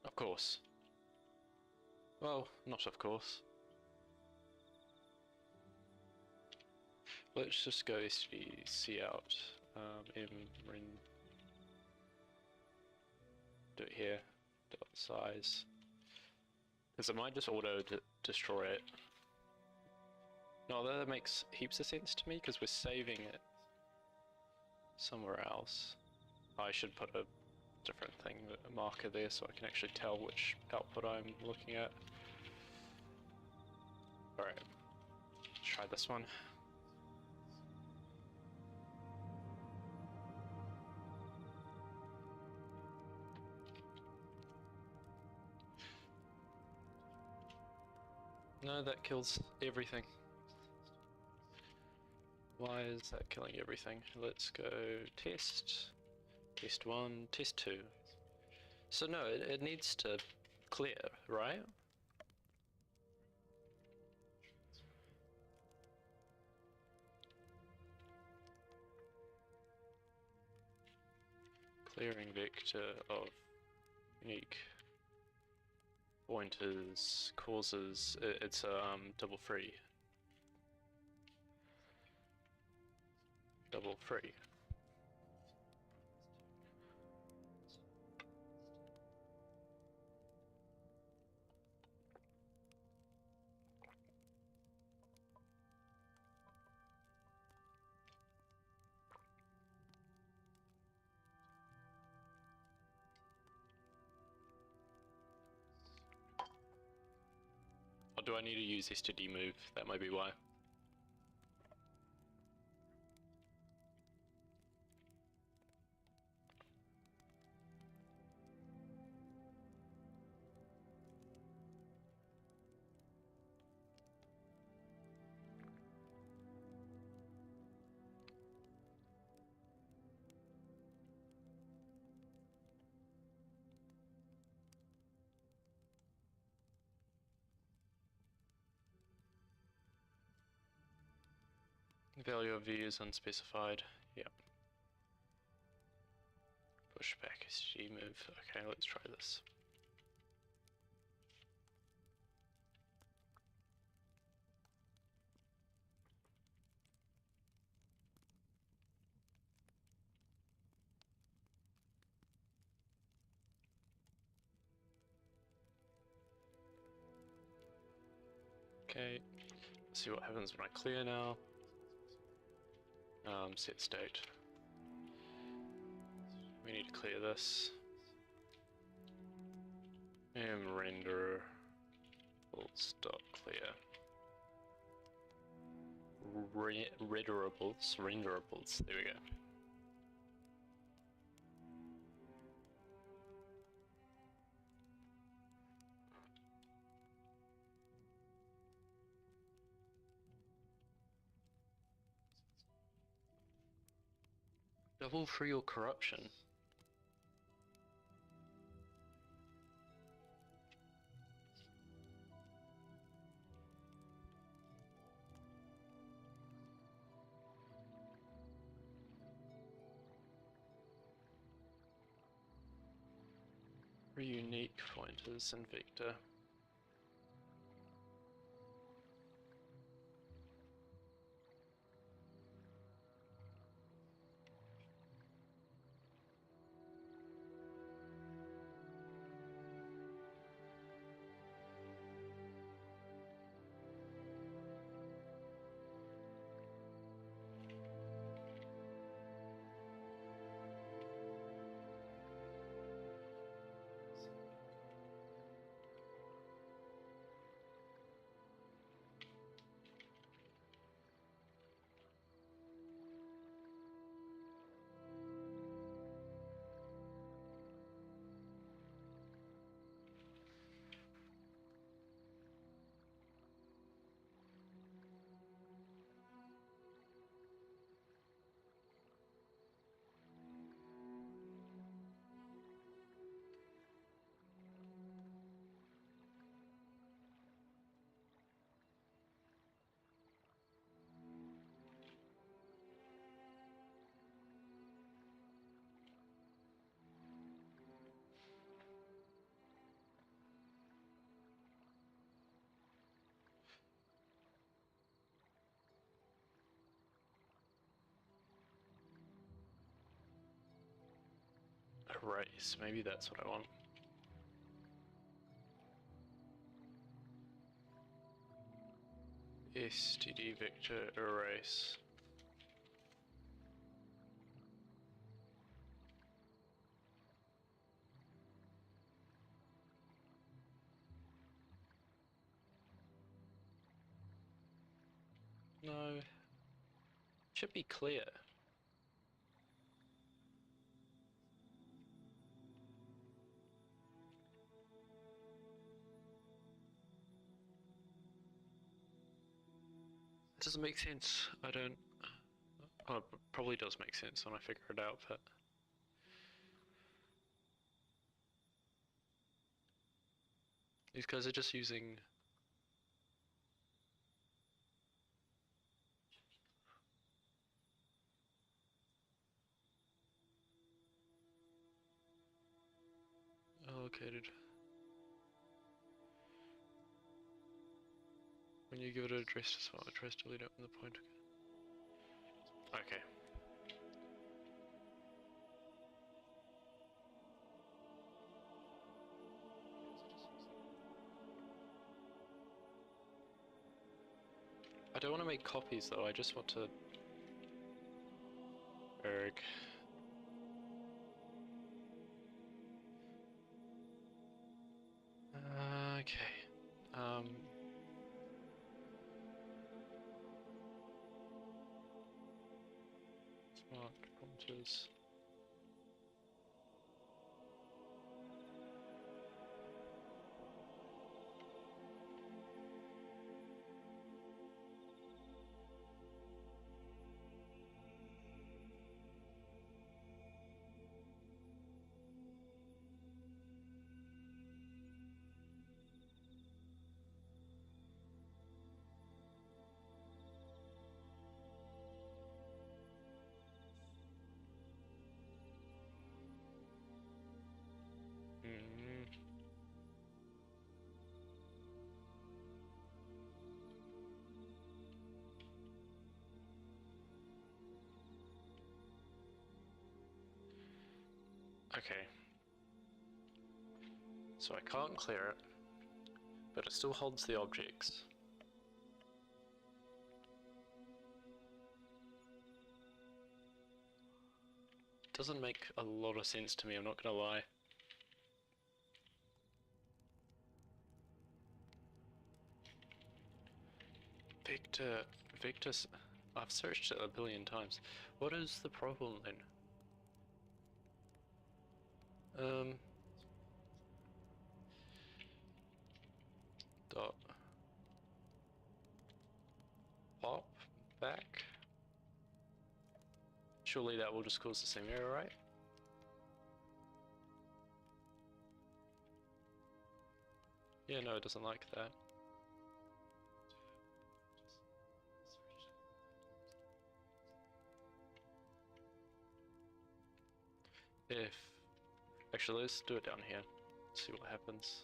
of course. Well, not of course. Let's just go SDC out, mren, do it here, dot size, because it might just auto destroy it. No, that makes heaps of sense to me because we're saving it somewhere else. I should put a different thing, a marker there, so I can actually tell which output I'm looking at. Alright, let's try this one. No, that kills everything. Why is that killing everything? Let's go test. Test 1, test 2. So no, it needs to clear, right? Clearing vector of unique pointers causes it's double free. Double free. Or do I need to use std move? That might be why. Value of v is unspecified. Yep. Push back std move. Okay, let's try this. Okay, let's see what happens when I clear now. Set state. We need to clear this. And render dot clear. Renderables, there we go. Double free or corruption? Unique pointers and vector. erase. Maybe that's what I want. std vector erase. No, should be clear. It doesn't make sense. I don't. Oh, it probably does make sense when I figure it out, but. These guys are just using. Allocated. When you give it an address to file, it tries to delete it when the pointer. Okay. I don't want to make copies though, I just want to. Erg. Okay. Smart prompters. Okay. So I can't clear it, but it still holds the objects. Doesn't make a lot of sense to me, I'm not gonna lie. Vector, I've searched it a billion times. What is the problem then? Dot pop back. Surely that will just cause the same error, right? Yeah, no, it doesn't like that. If actually, let's do it down here. See what happens.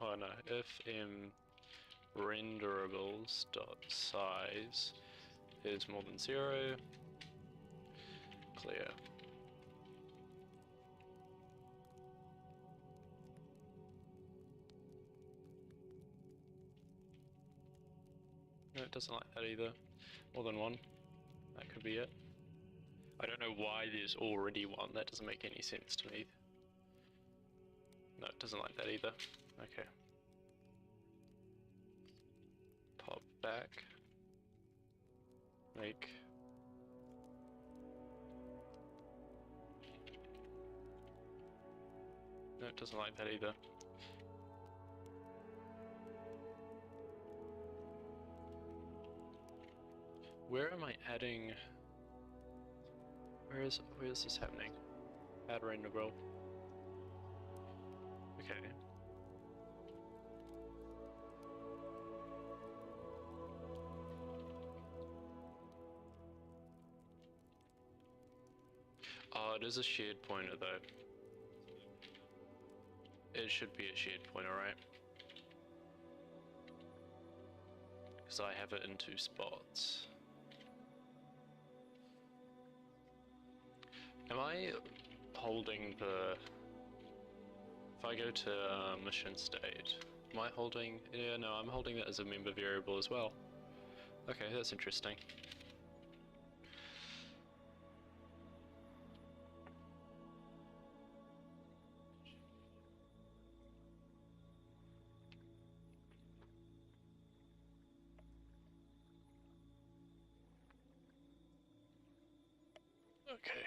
Oh no, if renderables dot size is more than 0, clear. No, it doesn't like that either. More than one. That could be it. I don't know why there's already one. That doesn't make any sense to me. No, it doesn't like that either. Okay. Pop back. Make. No, it doesn't like that either. Where am I adding? Where is this happening? Add renderable. Okay. Oh, it is a shared pointer though. It should be a shared pointer, right? Because I have it in 2 spots. Am I holding the... If I go to mission state, am I holding... Yeah, no, I'm holding it as a member variable as well. Okay, that's interesting. Okay,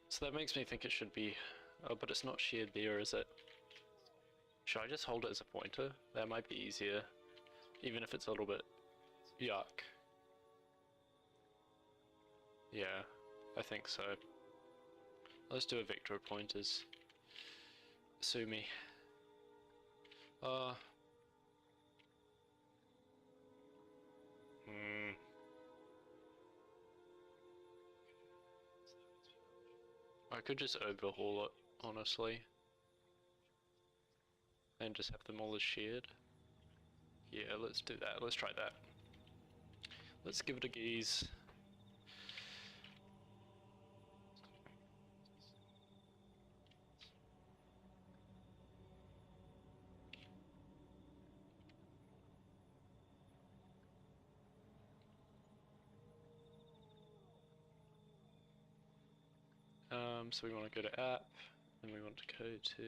so that makes me think it should be... Oh, but it's not shared there, is it? Should I just hold it as a pointer? That might be easier, even if it's a little bit yuck. Yeah, I think so. Let's do a vector of pointers. Sue me. I could just overhaul it, honestly. And just have them all as shared. Yeah, let's do that. Let's try that. Let's give it a gaze. So we want to go to app, and we want to go to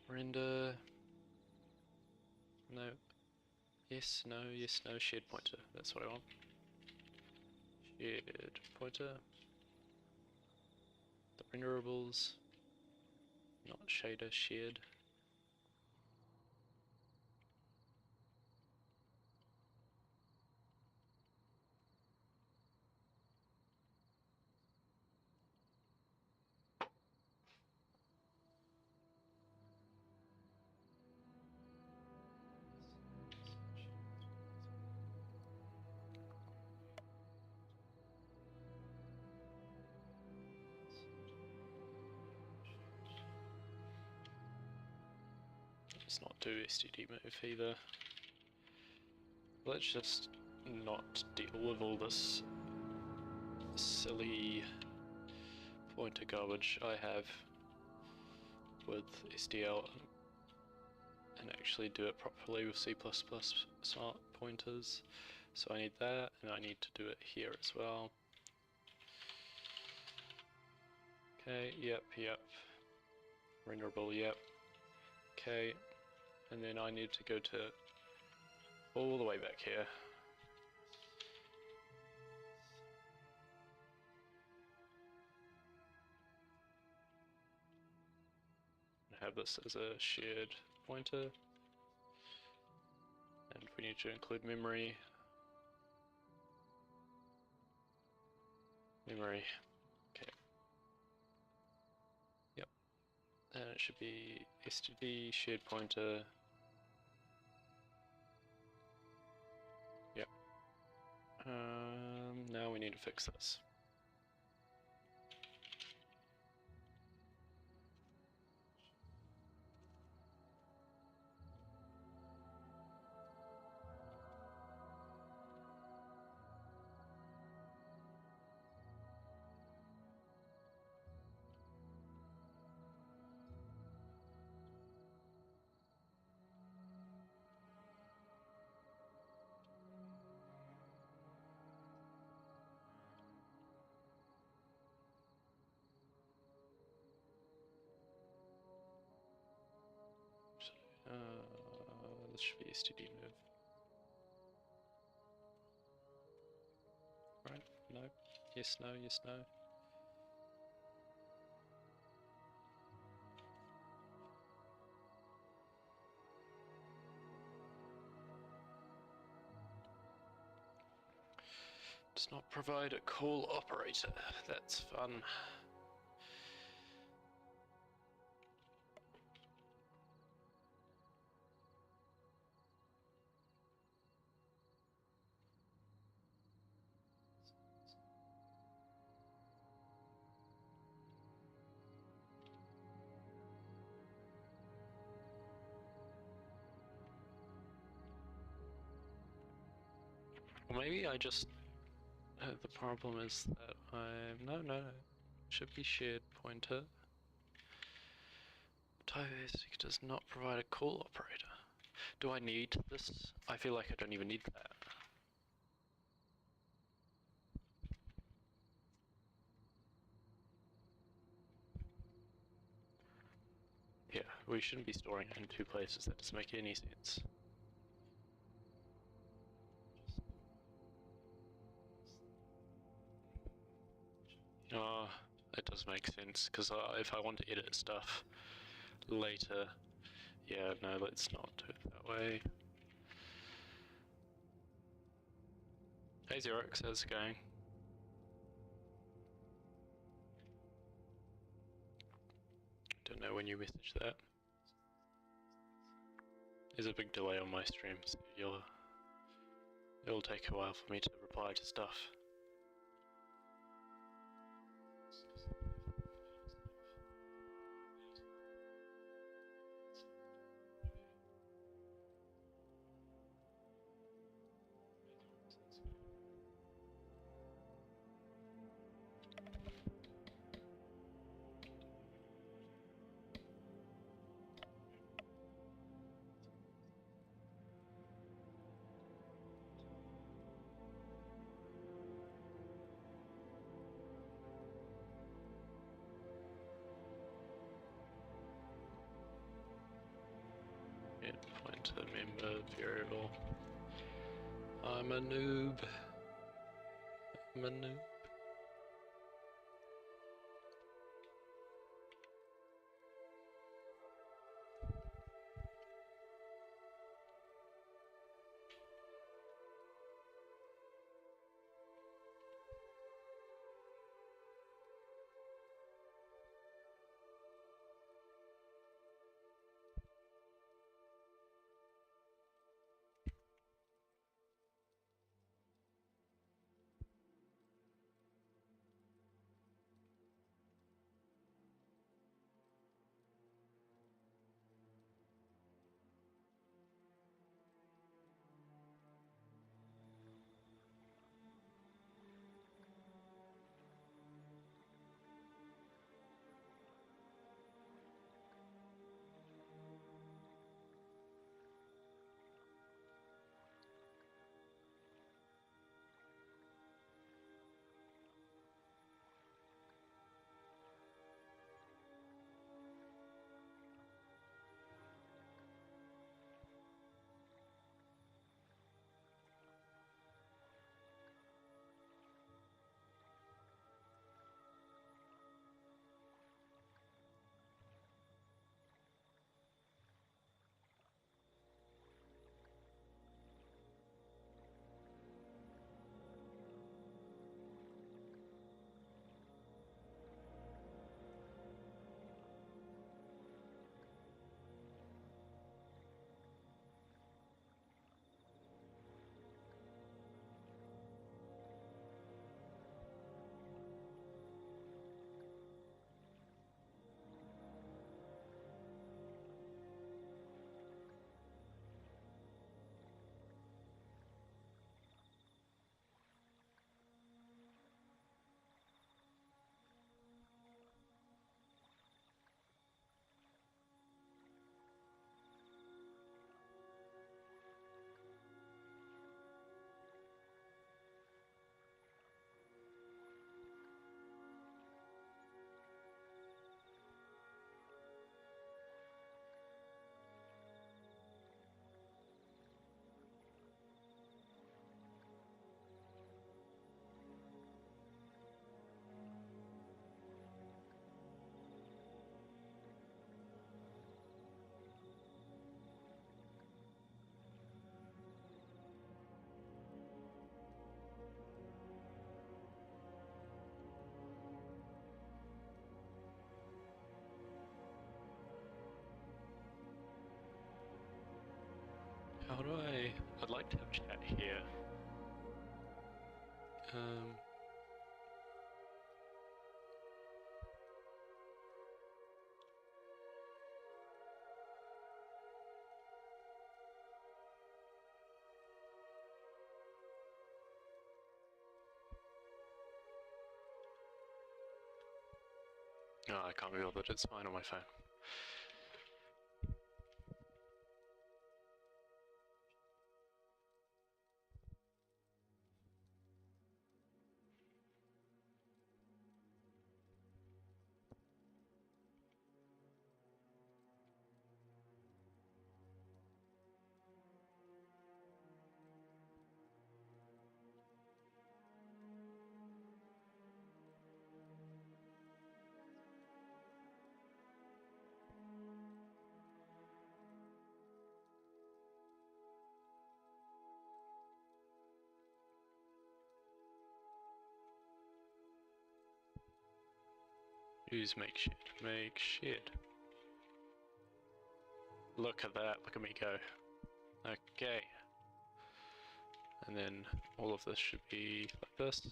render. No. Yes, no, yes, no, shared pointer. That's what I want. Shared pointer. The renderables. Not shader, shared. Let's not do STD move either. Let's just not deal with all this silly pointer garbage I have with SDL and actually do it properly with C++ smart pointers. So I need that, and I need to do it here as well. Okay, yep. Renderable, yep. Okay, and then I need to go to all the way back here. Have this as a shared pointer, and we need to include memory. Okay. Yep. And it should be std shared pointer. Yep. Now we need to fix this. This should be std move. Right? No. Yes, no, yes, no. Does not provide a call operator. That's fun. Or maybe I just... the problem is that I'm... No. should be shared pointer. Type basic does not provide a call operator. Do I need this? I feel like I don't even need that. Yeah, we shouldn't be storing it in two places. That doesn't make any sense. Oh, that does make sense, because if I want to edit stuff later, yeah, no, let's not do it that way. Hey Xerox, how's it going? Don't know when you messaged that. There's a big delay on my stream, so it'll take a while for me to reply to stuff. 8 pointer member variable. I'm a noob. I'm a noob. How do I'd like to have chat here. No, I can't be bothered, it's fine on my phone. Use make shit. Look at that, look at me go. Okay. And then all of this should be like this.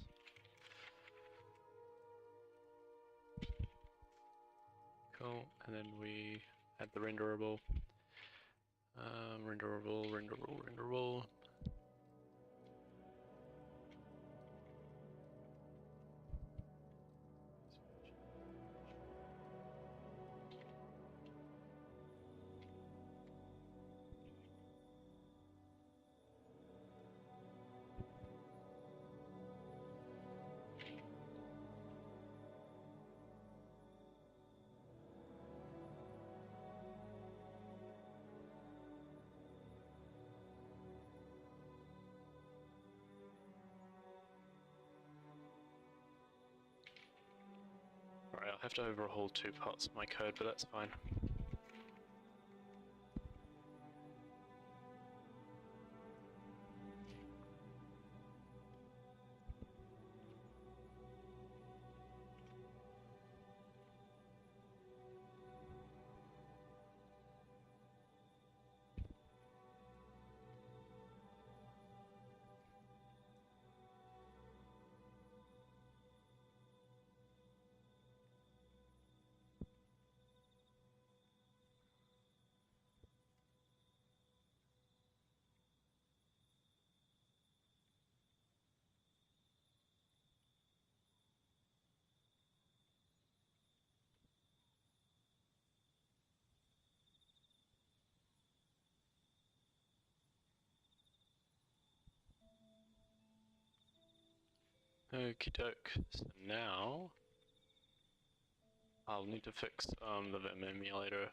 Cool, and then we add the renderable. Renderable. Alright, I'll have to overhaul 2 parts of my code, but that's fine. Okie doke, so now I'll need to fix the Vim emulator,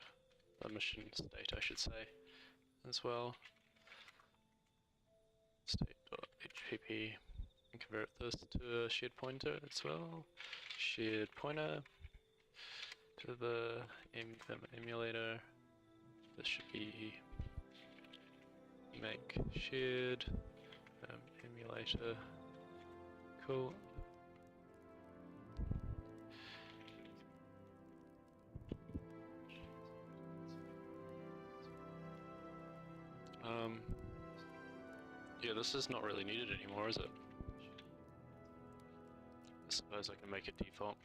the mission state I should say, as well. State.hpp, and convert this to a shared pointer as well. Shared pointer to the Vim emulator. This should be make shared emulator. Cool. Yeah, this is not really needed anymore, is it? I suppose I can make it default.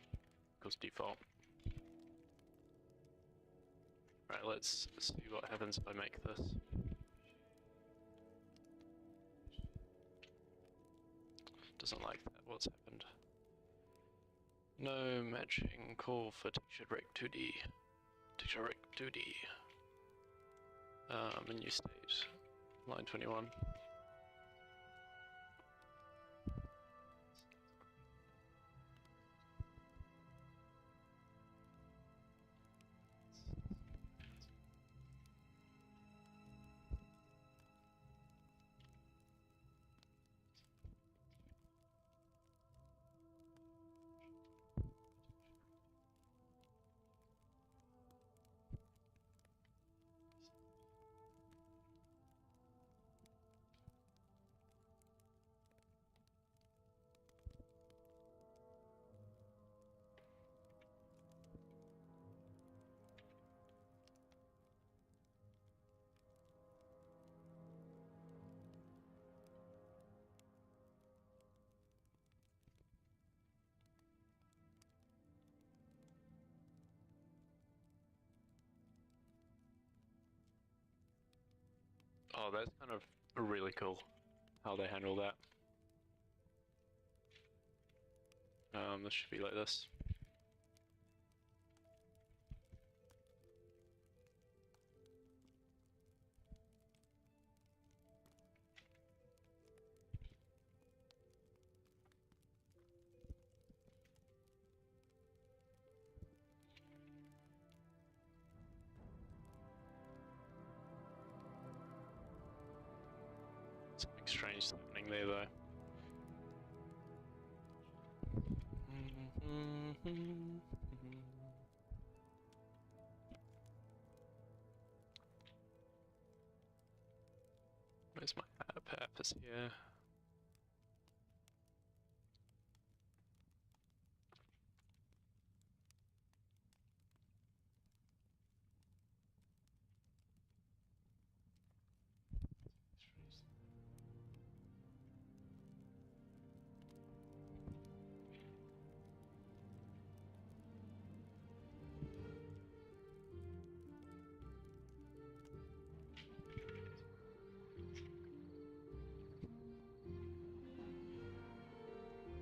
Equals default. Right, let's see what happens if I make this. Doesn't like that. What's happened? No matching call for texture rec 2D. Texture rec 2D. Menu state. Line 21. Oh, that's kind of really cool how they handle that. This should be like this. Something strange is happening there though. Where's my app? App is here.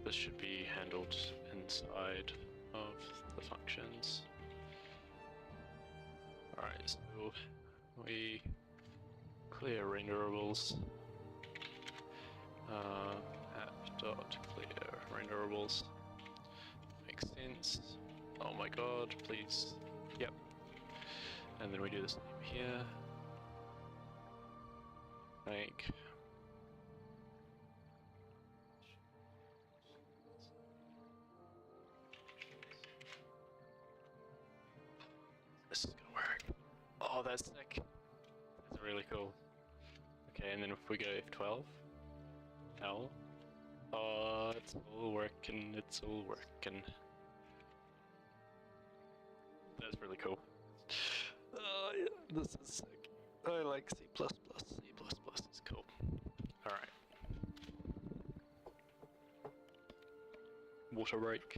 This should be handled inside of the functions. Alright, so we clear renderables. App.clear renderables. Makes sense. Oh my god, please. Yep. And then we do the same here. Make. This is gonna work. Oh, that's sick. That's really cool. Okay, and then if we go F12, L. Oh, it's all working, it's all working. That's really cool. Oh yeah, this is sick. I like C++. C++ is cool. Alright. Water break.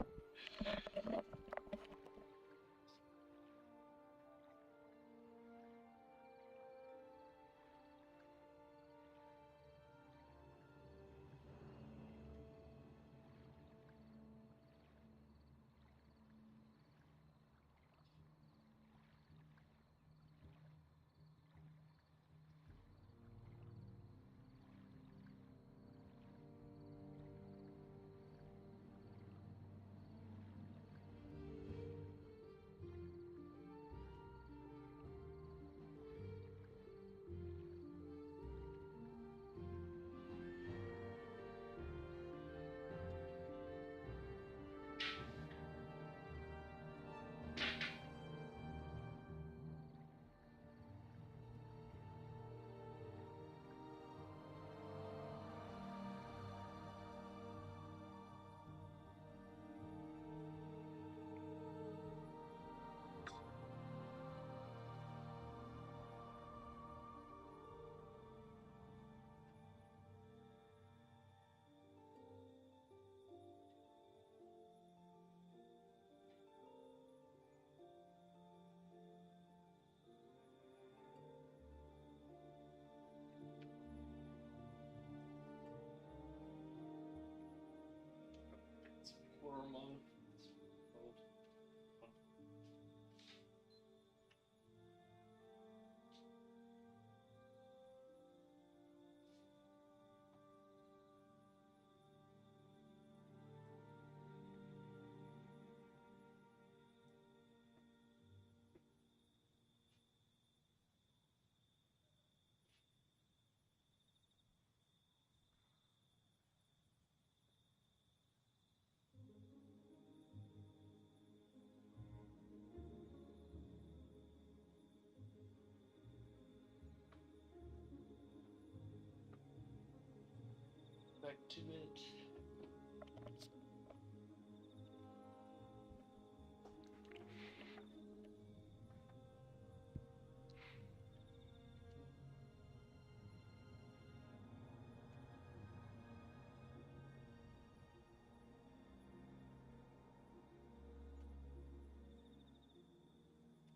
Back to it.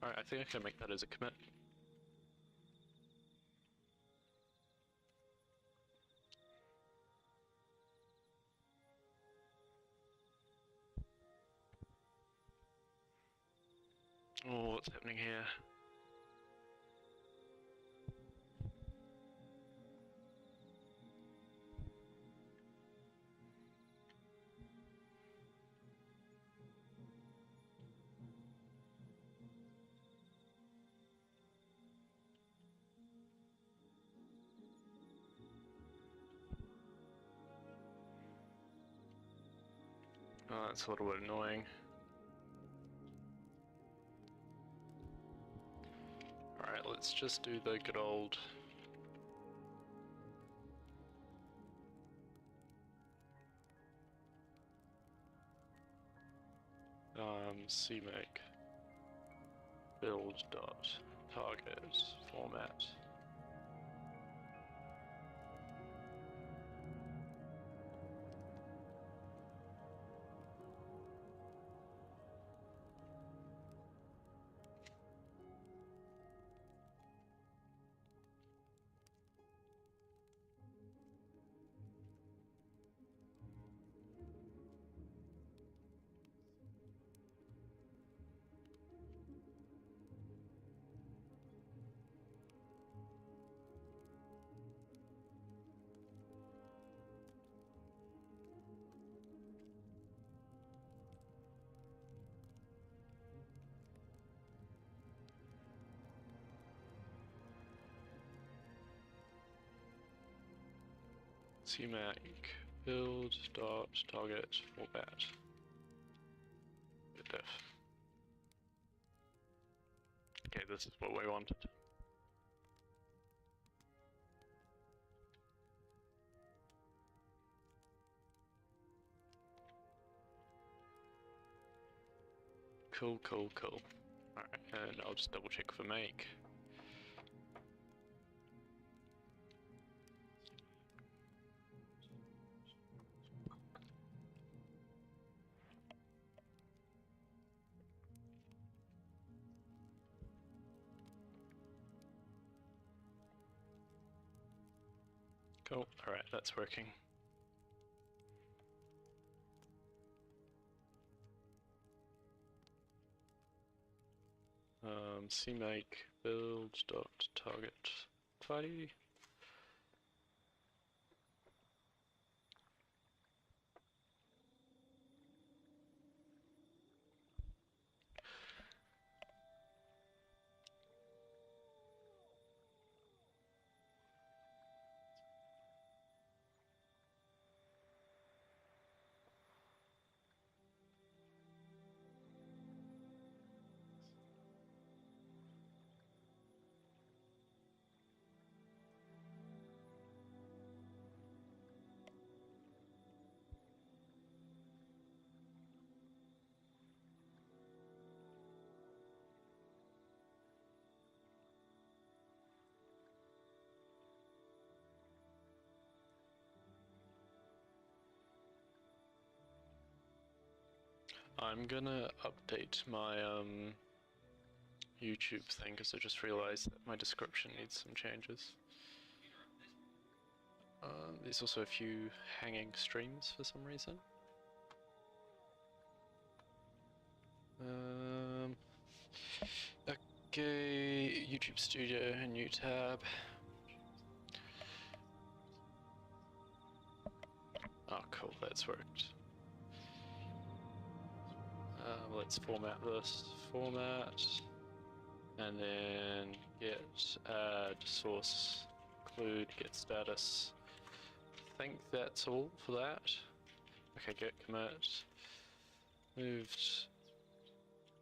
Alright, I think I can make that as a commit. Oh, what's happening here? Oh, that's a little bit annoying. Alright, let's just do the good old CMake build dot target format. CMake build dot target format. Def. Okay, this is what we wanted. Cool. Alright, and I'll just double check for make. Cool, alright, that's working. CMake build dot target tidy. I'm gonna update my YouTube thing because I just realized that my description needs some changes. There's also a few hanging streams for some reason. Okay, YouTube Studio, a new tab. Oh cool, that's worked. Let's format this, and then get add source, include get status. I think that's all for that. Okay, get commit, moved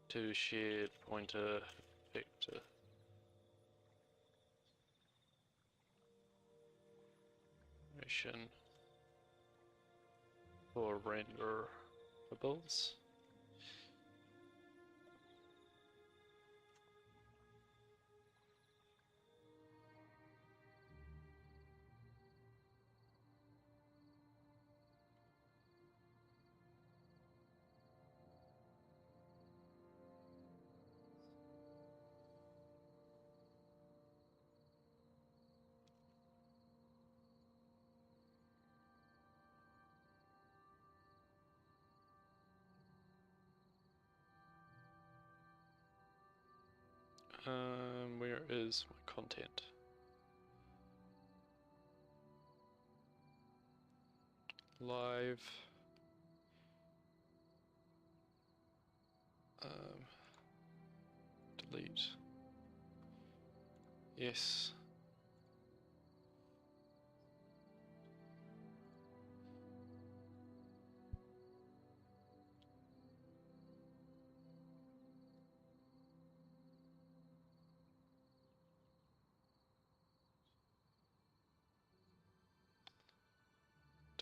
to shared pointer vector. For renderables. Where is my content? Live. Delete. Yes.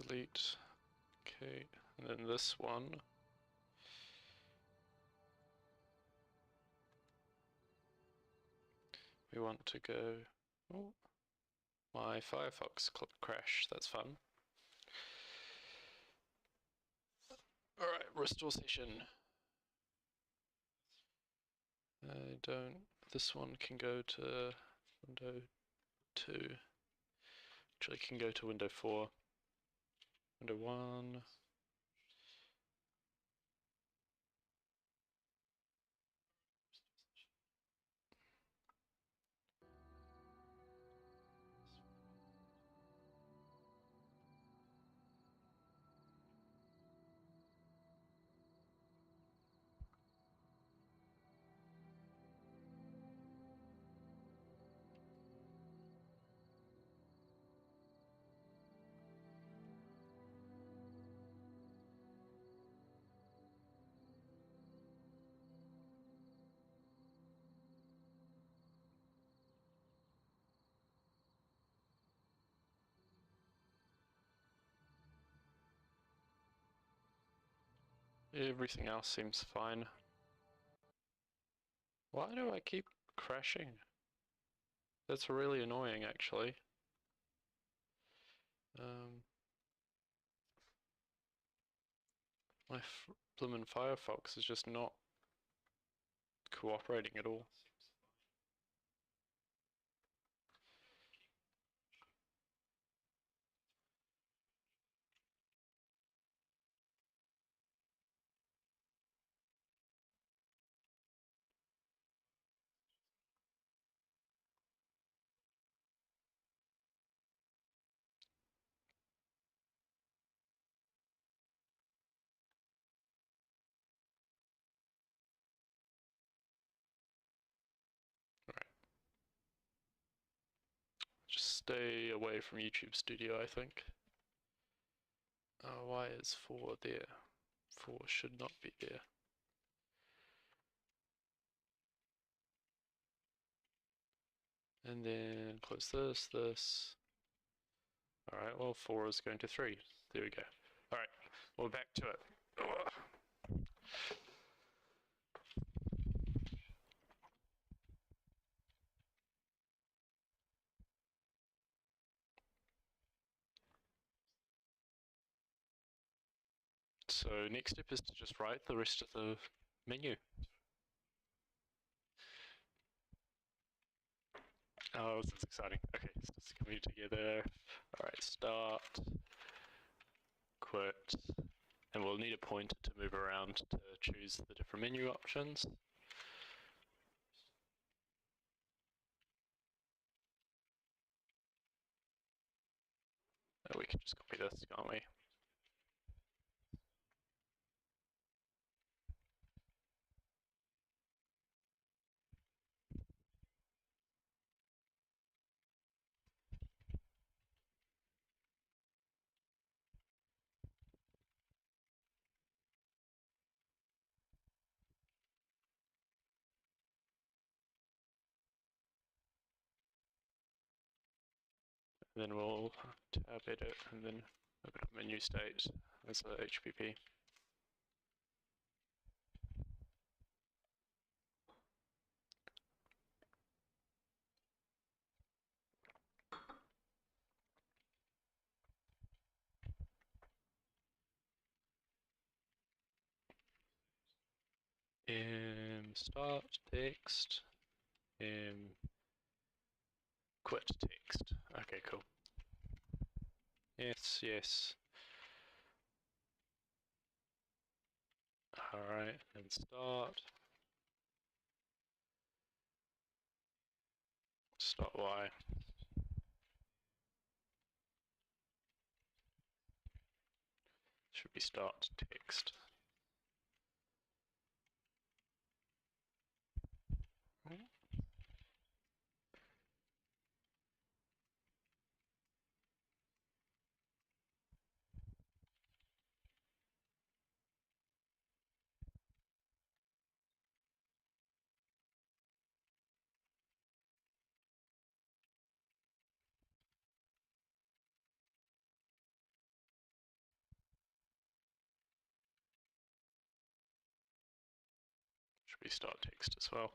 delete. Okay, and then this one. We want to go. Oh, my Firefox crashed. That's fun. All right, restore session. I don't. This one can go to window 2. Actually, can go to window 4. Window 1. Everything else seems fine. Why do I keep crashing? That's really annoying, actually. My bloomin' Firefox is just not cooperating at all. Just stay away from YouTube Studio, I think. Why is 4 there? 4 should not be there. And then close this. Alright, well 4 is going to 3. There we go. Alright, we're back to it. So next step is to just write the rest of the menu. Oh, this is exciting. Okay, so it's coming together. Alright, start, quit, and we'll need a pointer to move around to choose the different menu options. We can just copy this, can't we? And then we'll tab edit and then open up menu state as a HPP. Start text, quit text. Okay, cool. Yes, yes. Alright, and start. Start Y. Should be start text. Should be start text as well.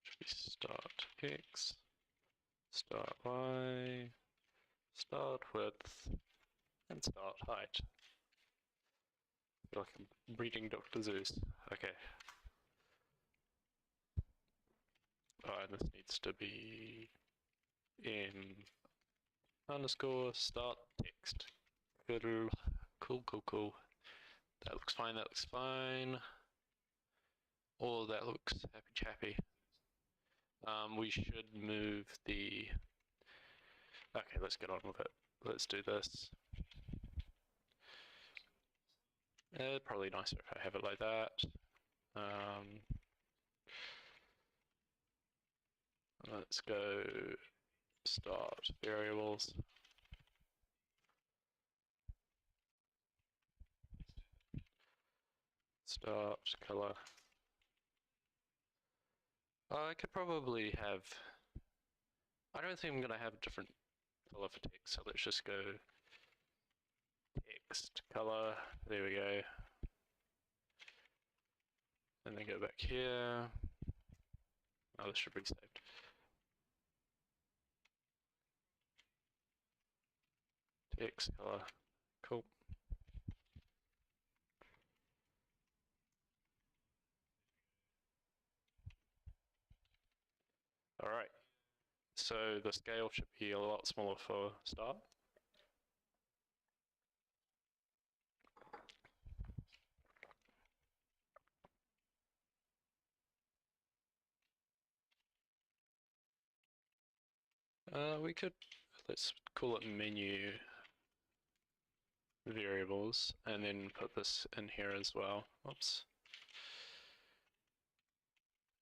Should be start X, start Y, start width, and start height. I feel like I'm reading Dr. Zeus. Okay. And this needs to be in underscore start text. Cool. That looks fine, that looks fine. All that looks happy chappy. We should move the... Okay, let's get on with it. Let's do this. Probably nicer if I have it like that. Let's go start variables. Start color. I could probably have... I don't think I'm going to have a different color for text, so let's just go text color. There we go. And then go back here. Oh, this should be saved. Text color. Cool. Alright. So the scale should be a lot smaller for start. We could, let's call it menu variables and then put this in here as well. Oops.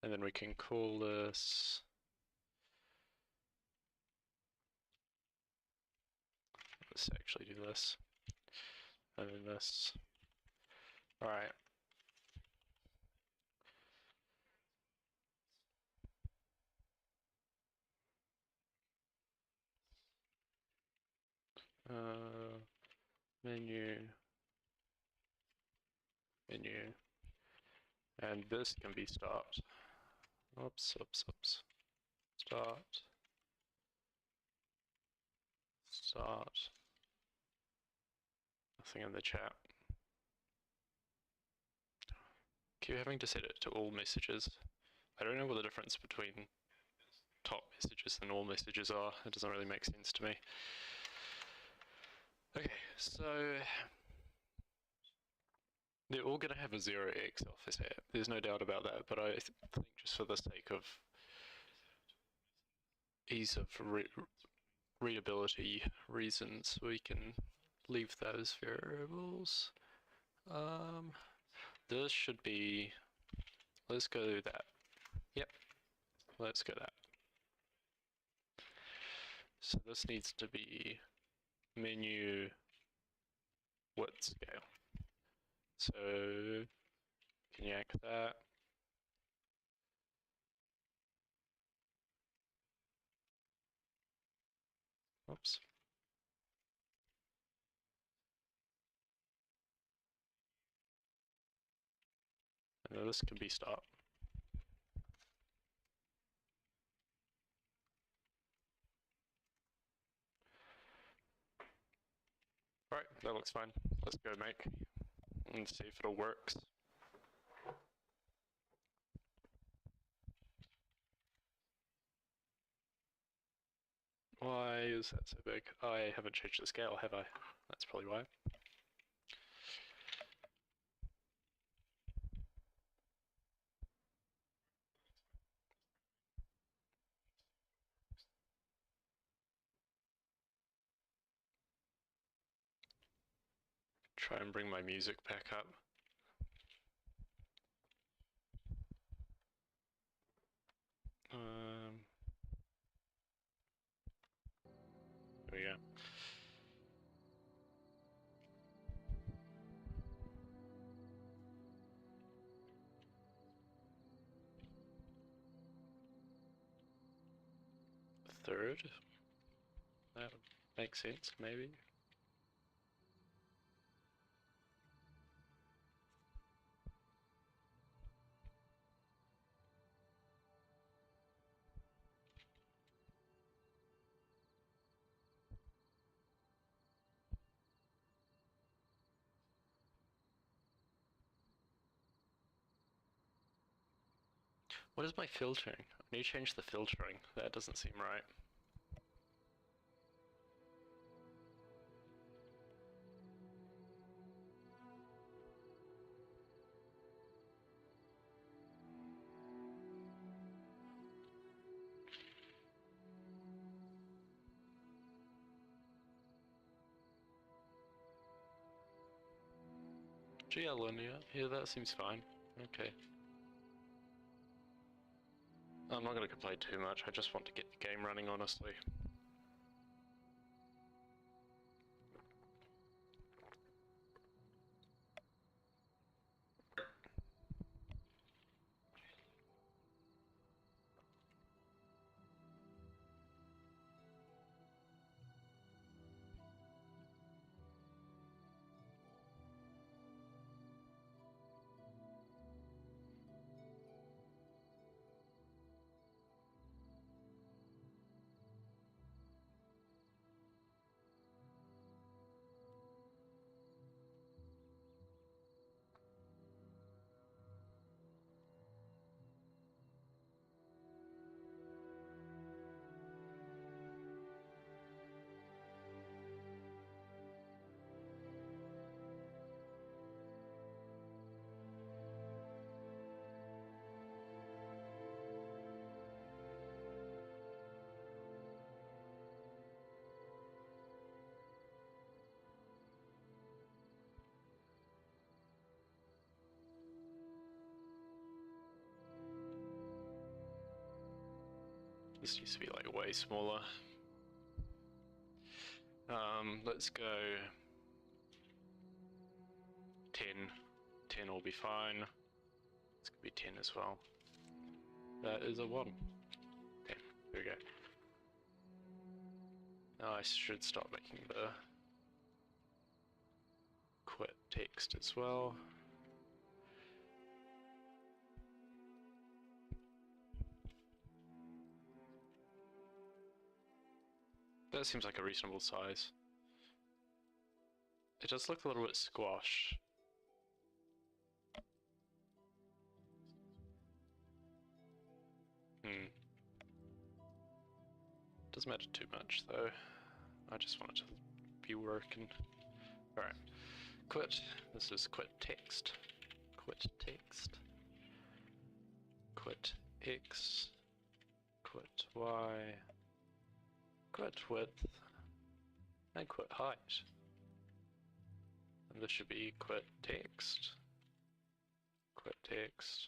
And then we can call this let's actually do this and then this. Alright. Menu, and this can be start. Oops. Start. Nothing in the chat. Keep having to set it to all messages. I don't know what the difference between top messages and all messages are. It doesn't really make sense to me. Okay, so they're all going to have a 0x offset. There's no doubt about that, but I think just for the sake of ease of readability reasons, we can leave those variables. This should be, let's go that. Yep, let's go that. So this needs to be menu width scale. So can you act that? Oops. And then this can be start. Alright, that looks fine. Let's go make and see if it all works. Why is that so big? I haven't changed the scale, have I? That's probably why. Try and bring my music back up. There we go. third. That would make sense, maybe. What is my filtering? I need to change the filtering. That doesn't seem right. GL linear, yeah, that seems fine. Okay. I'm not going to complain too much, I just want to get the game running, honestly. This used to be like way smaller. Let's go 10. 10 will be fine. This could be 10 as well. That is a 1. 10. There we go. Now I should start making the quit text as well. That seems like a reasonable size. It does look a little bit squashed. Doesn't matter too much though. I just want it to be working. Alright. Quit. This is quit text. Quit text. Quit X. Quit Y. Quit width. And quit height. And this should be quit text. Quit text.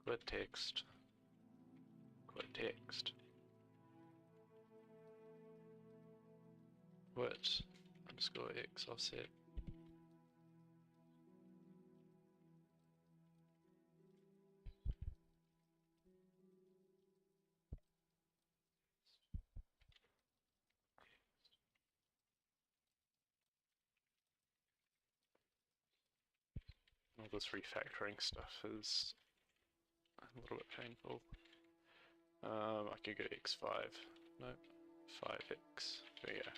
Quit text. Quit text. Quit underscore X offset. All this refactoring stuff is a little bit painful. I could go X5. No, 5X. There we go.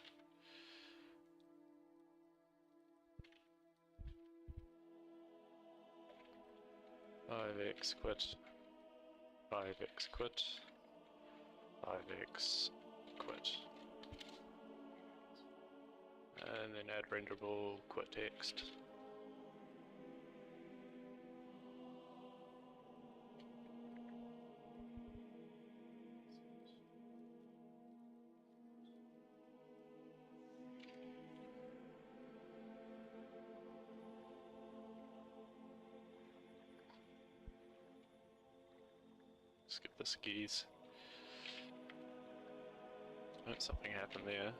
Five X quit. 5X quit. 5X quit. And then add renderable quit text. Skip the skis. Oh, something happened there.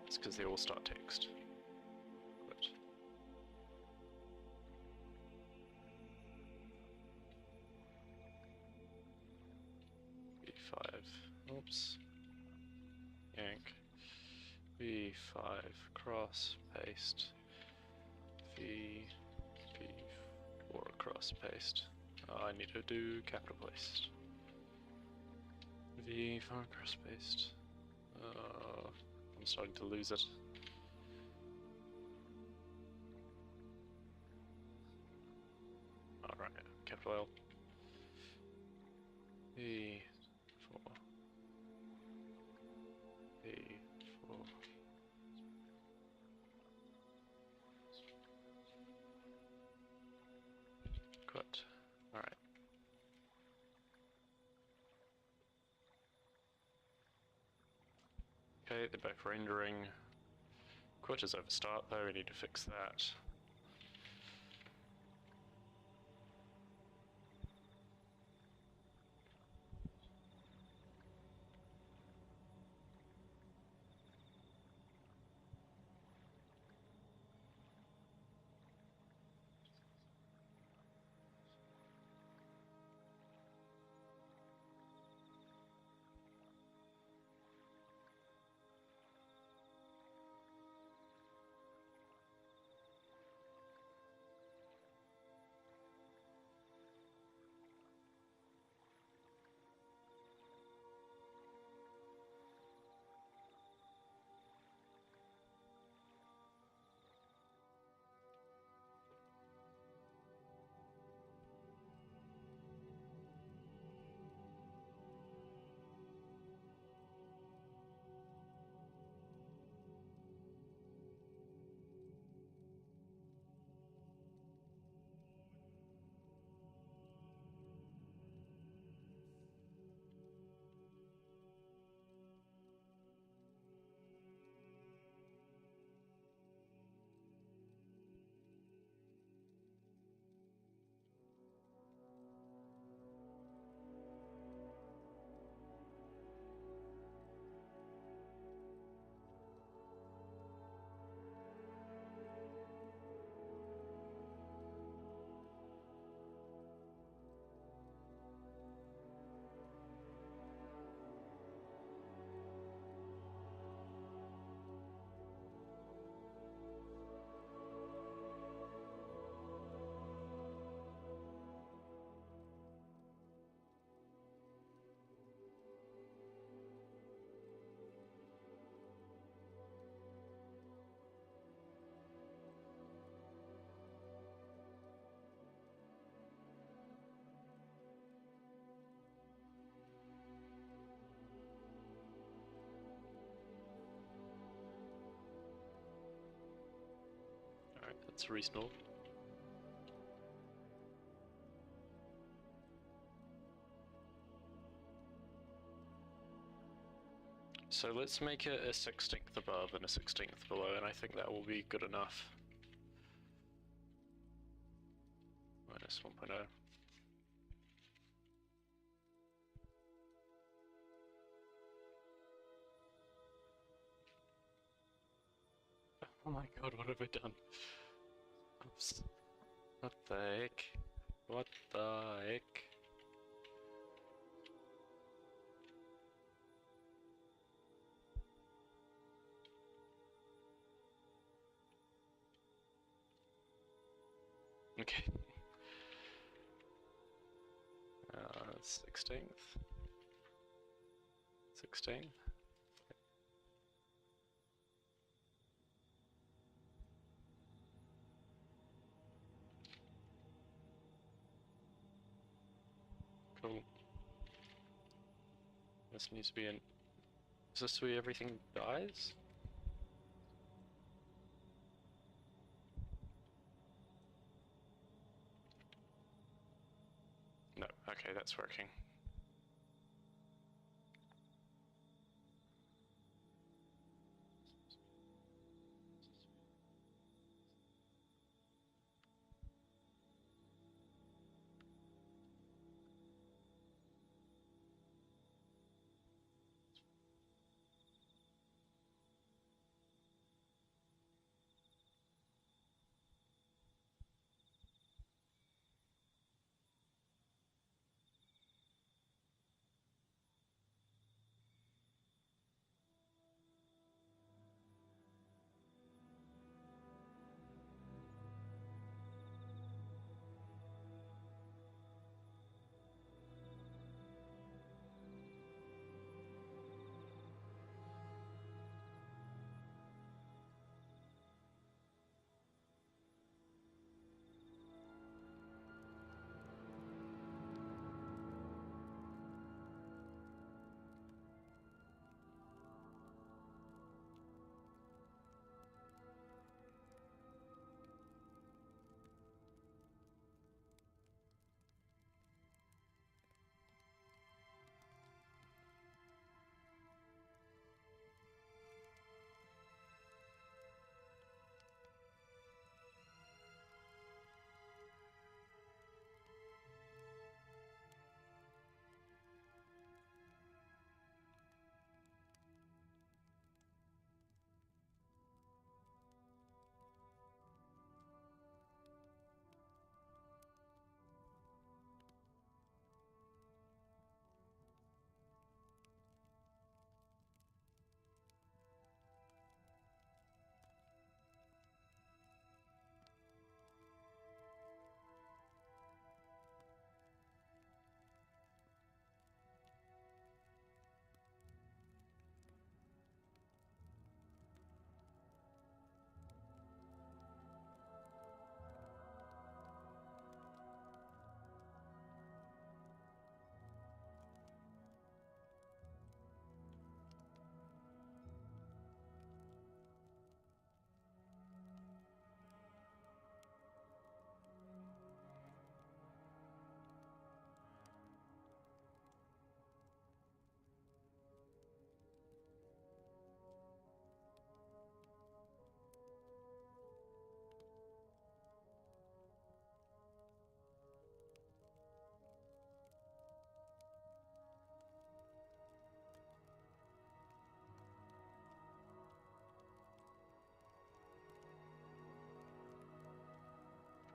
It's because they all start text. Quit. B5 oops, yank, v5 cross paste, v4 cross paste. I need to do capital paste. V5 cross paste. I'm starting to lose it. Alright, capital L. V4. V4. Good. Alright. Okay, they're both rendering. Quit is overstart though, we need to fix that. Alright, that's reasonable. So let's make it a 16th above and a 16th below, and I think that will be good enough. Minus 1.0. Oh my god, what have I done? Oops. What the heck? What the heck? Okay. 16th. 16. Cool. This needs to be in. Is this where everything dies? No. Okay, that's working.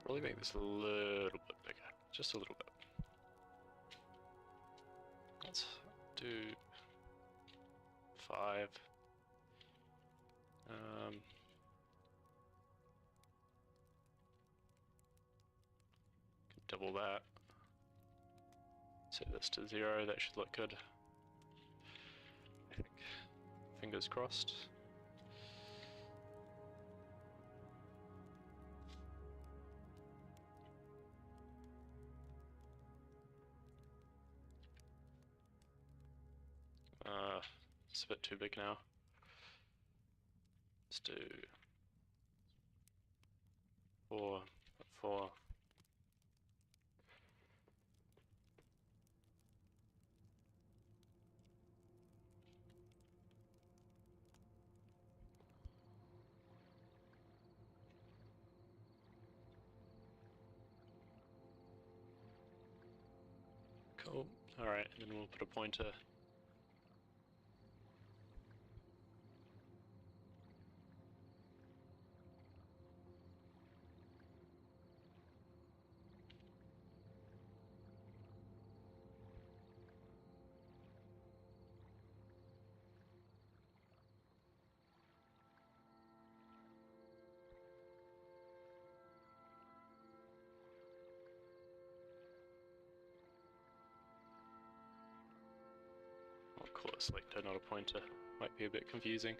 Probably make this a little bit bigger, just a little bit. Let's do 5. Double that. Set this to 0, that should look good. I think. Fingers crossed. It's a bit too big now. Let's do 4, 4. Cool. Alright, and then we'll put a pointer. I'll call it selector, not a pointer. Might be a bit confusing.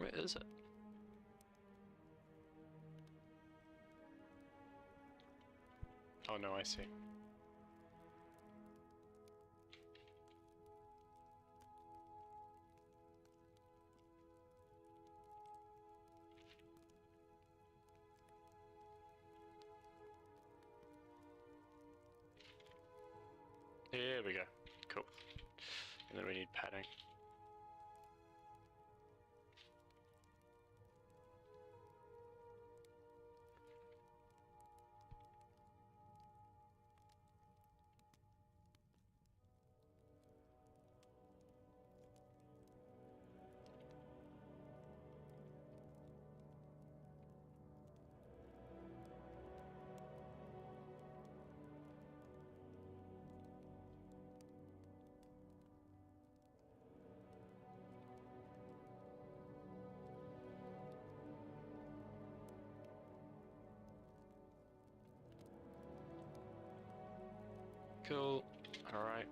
Where is it? Oh no, I see. There we go. Cool. And then we need padding. Cool. Alright.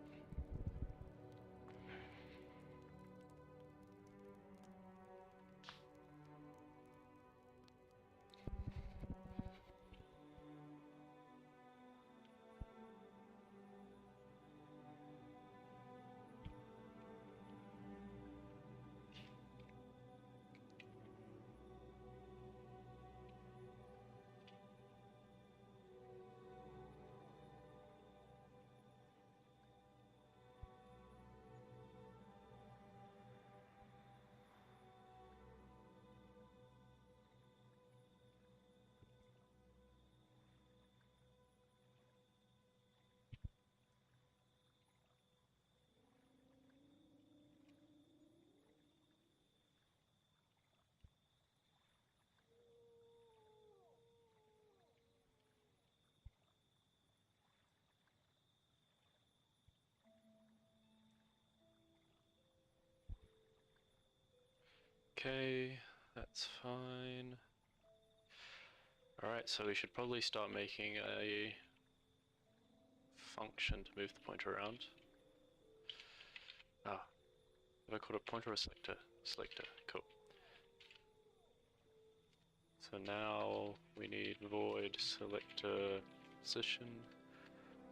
Okay, that's fine. Alright, so we should probably start making a function to move the pointer around. Ah, have I called it pointer or selector? Selector, cool. So now we need void selector position,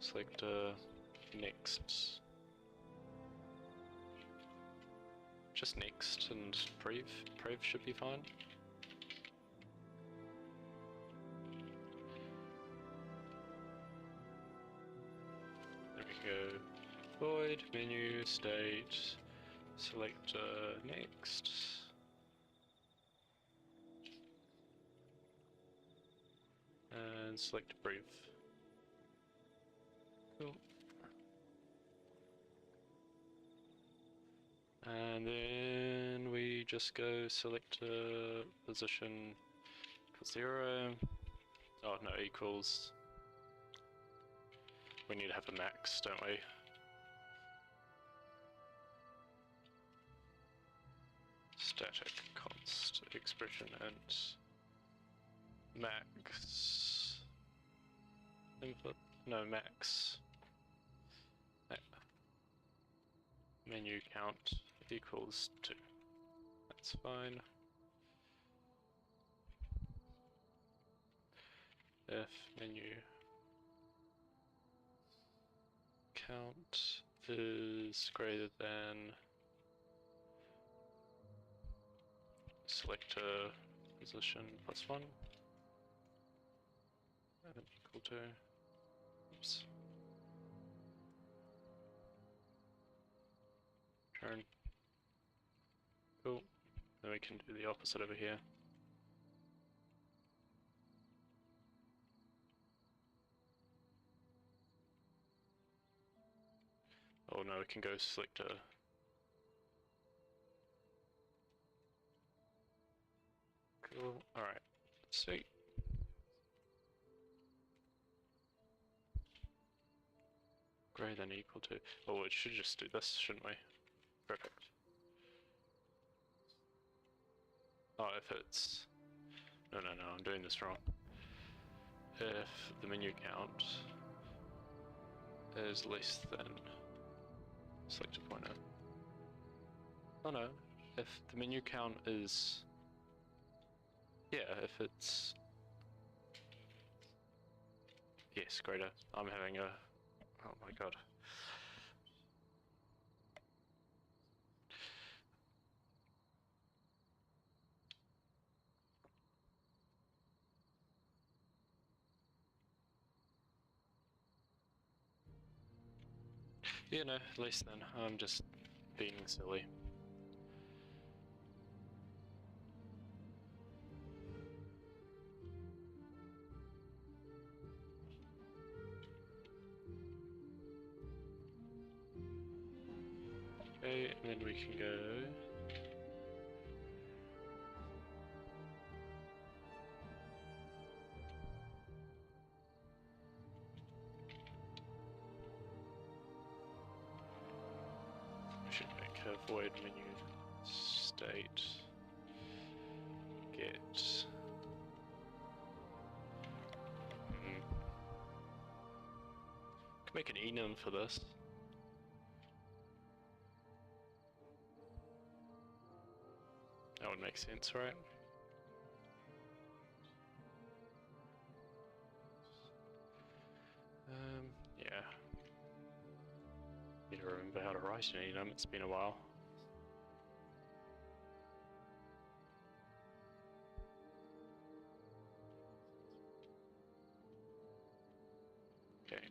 selector next. Just next and prev should be fine. There we go. Void menu state selector next. And select brief. Cool. And then we just go select position equals 0. Oh no, equals. We need to have a max, don't we? Static const expression and max input. No, max. Menu count equals 2. That's fine. If menu count is greater than selector position plus 1 and equal to, oops, turn. Cool. Then we can do the opposite over here. Oh no, we can go selector. Cool. Alright. Sweet. Greater than equal to. Oh, it should just do this, shouldn't we? Perfect. Oh, if it's. No, I'm doing this wrong. If the menu count is less than selector pointer. Oh no, if the menu count is Yeah, if it's... Yes, greater. I'm having a... Oh my god. Yeah, no, less than. I'm just being silly. Okay, and then we can go... We should make a void menu state get... Can make an enum for this. That would make sense, right? Yeah. Need to remember how to write an enum, it's been a while. Okay.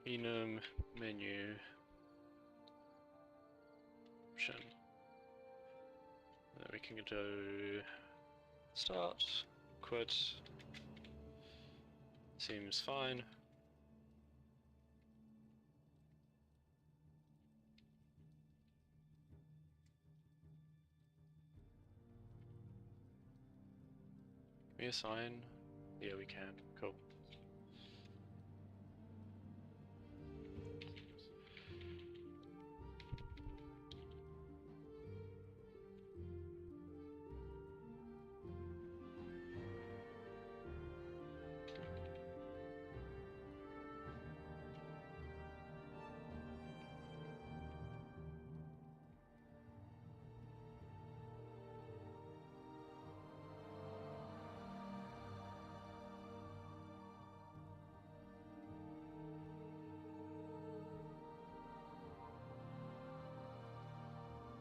Enum menu option. Then we can do start, quit. Seems fine. Can we assign? Yeah, we can. Cool.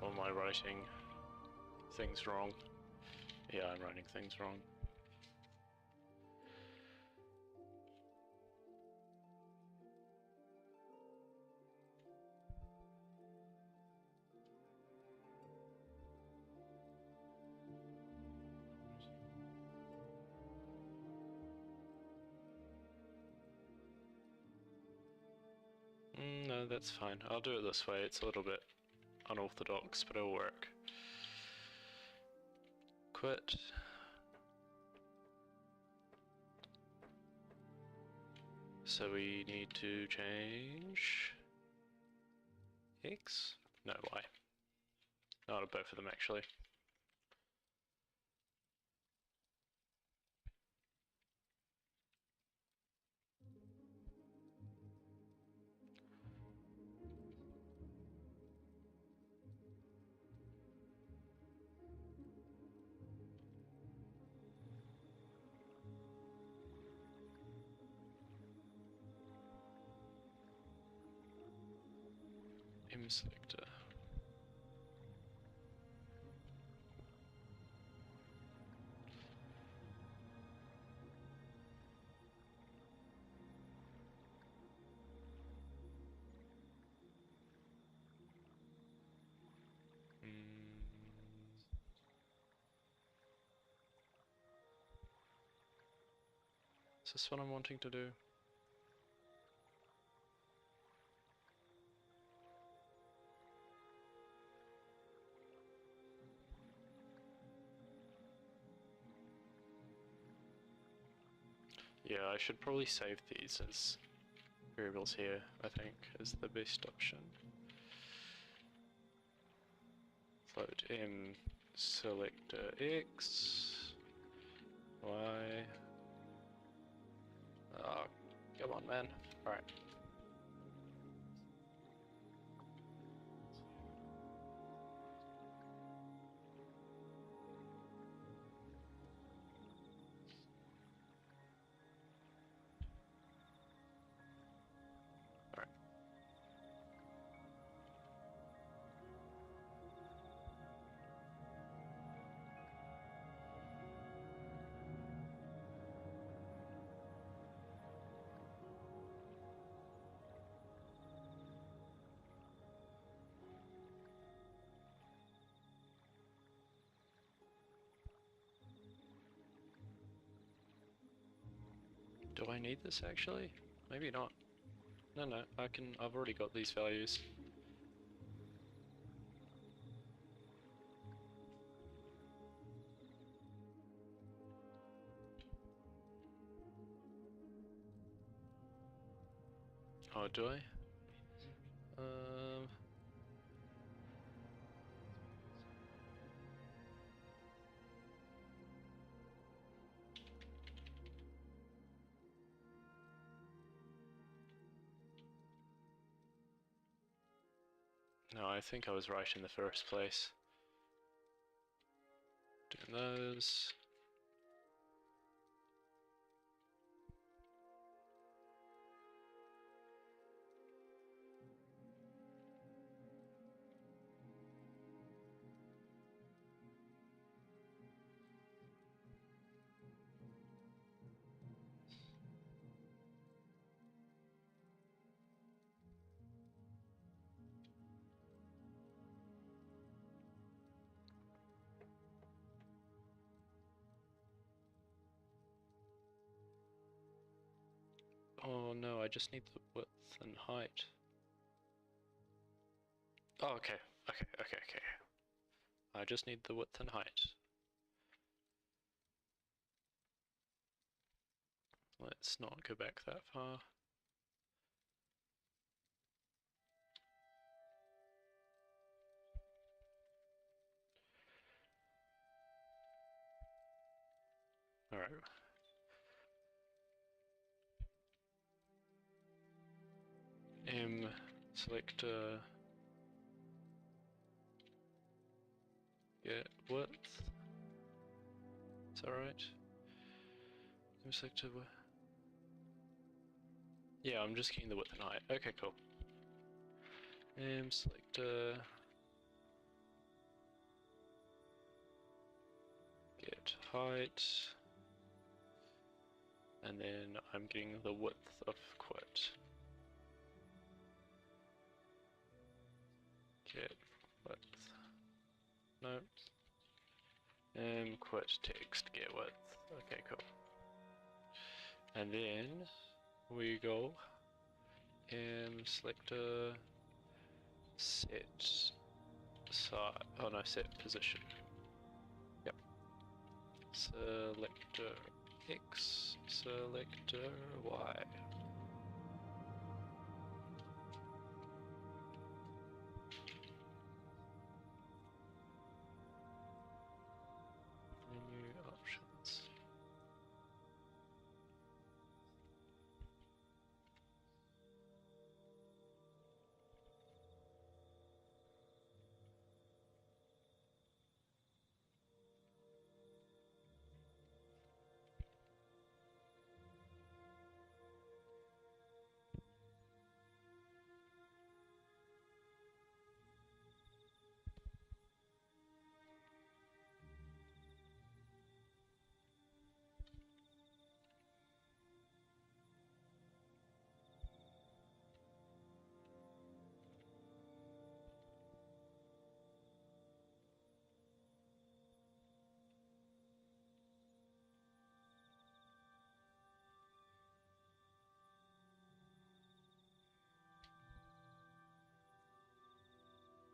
Or am I writing things wrong? Yeah, I'm writing things wrong. No, that's fine. I'll do it this way. It's a little bit unorthodox, but it'll work. Quit. So we need to change X? No, Y. Not a both of them actually. Selector. Is this what I'm wanting to do? Yeah, I should probably save these as variables here, I think, is the best option. Float M selector X, Y. Oh, come on, man. Alright. Do I need this actually? Maybe not. No, I've already got these values. Oh, do I? No, I think I was right in the first place. Doing those. Oh no, I just need the width and height. Oh, okay. I just need the width and height. Let's not go back that far. Alright. Select get width. Is that right? Select yeah, I'm just getting the width and height. Okay, cool. Select get height, and then I'm getting the width of quit. Get width. No. Quit text get width. Okay, cool. And then we go select set side. Oh no, set position. Yep. Selector X, selector Y. Menu options.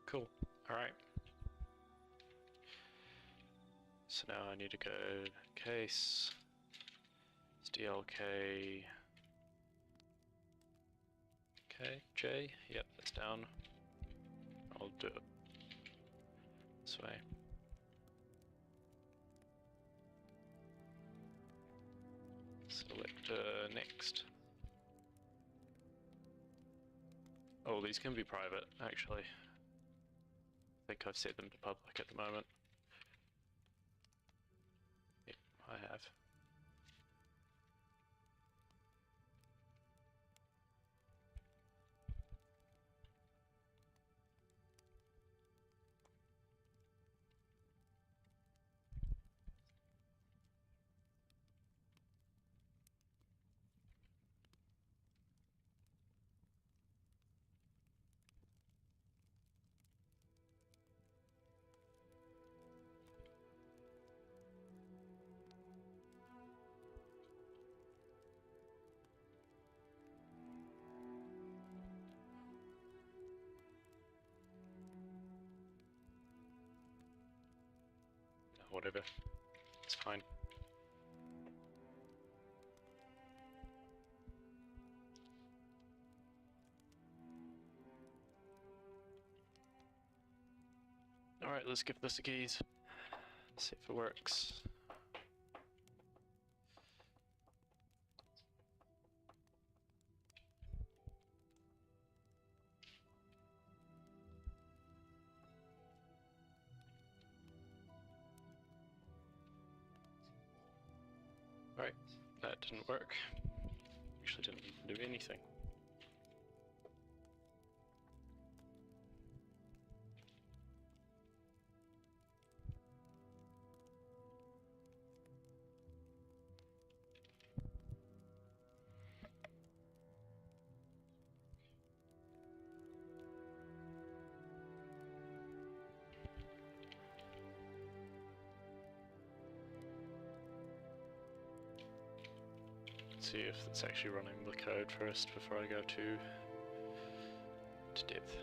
Cool. Alright. So now I need to go case SDLK J. Yep, that's down. I'll do it this way. Select next. Oh, these can be private, actually. I think I've set them to public at the moment. Yep, I have. whatever. It's fine. Alright, let's give this a keys. See if it works. Right, that didn't work. Actually didn't do anything. See if it's actually running the code first before I go to depth.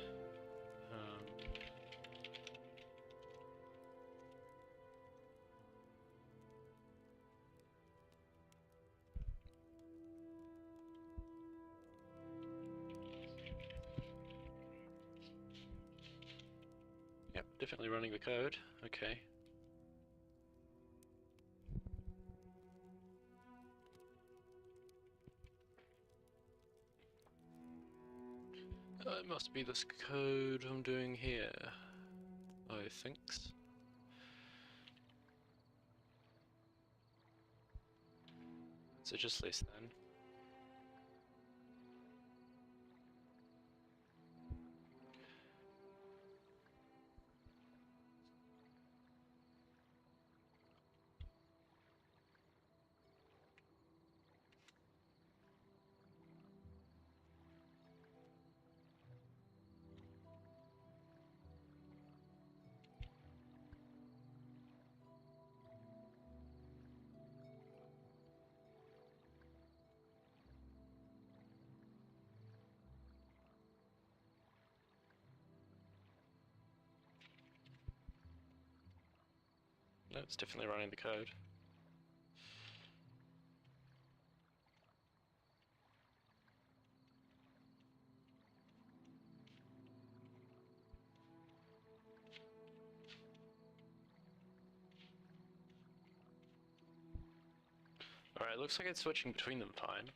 Yep, definitely running the code. Okay. It must be this code I'm doing here, I think. So just less than. No, it's definitely running the code. Alright, looks like it's switching between them fine.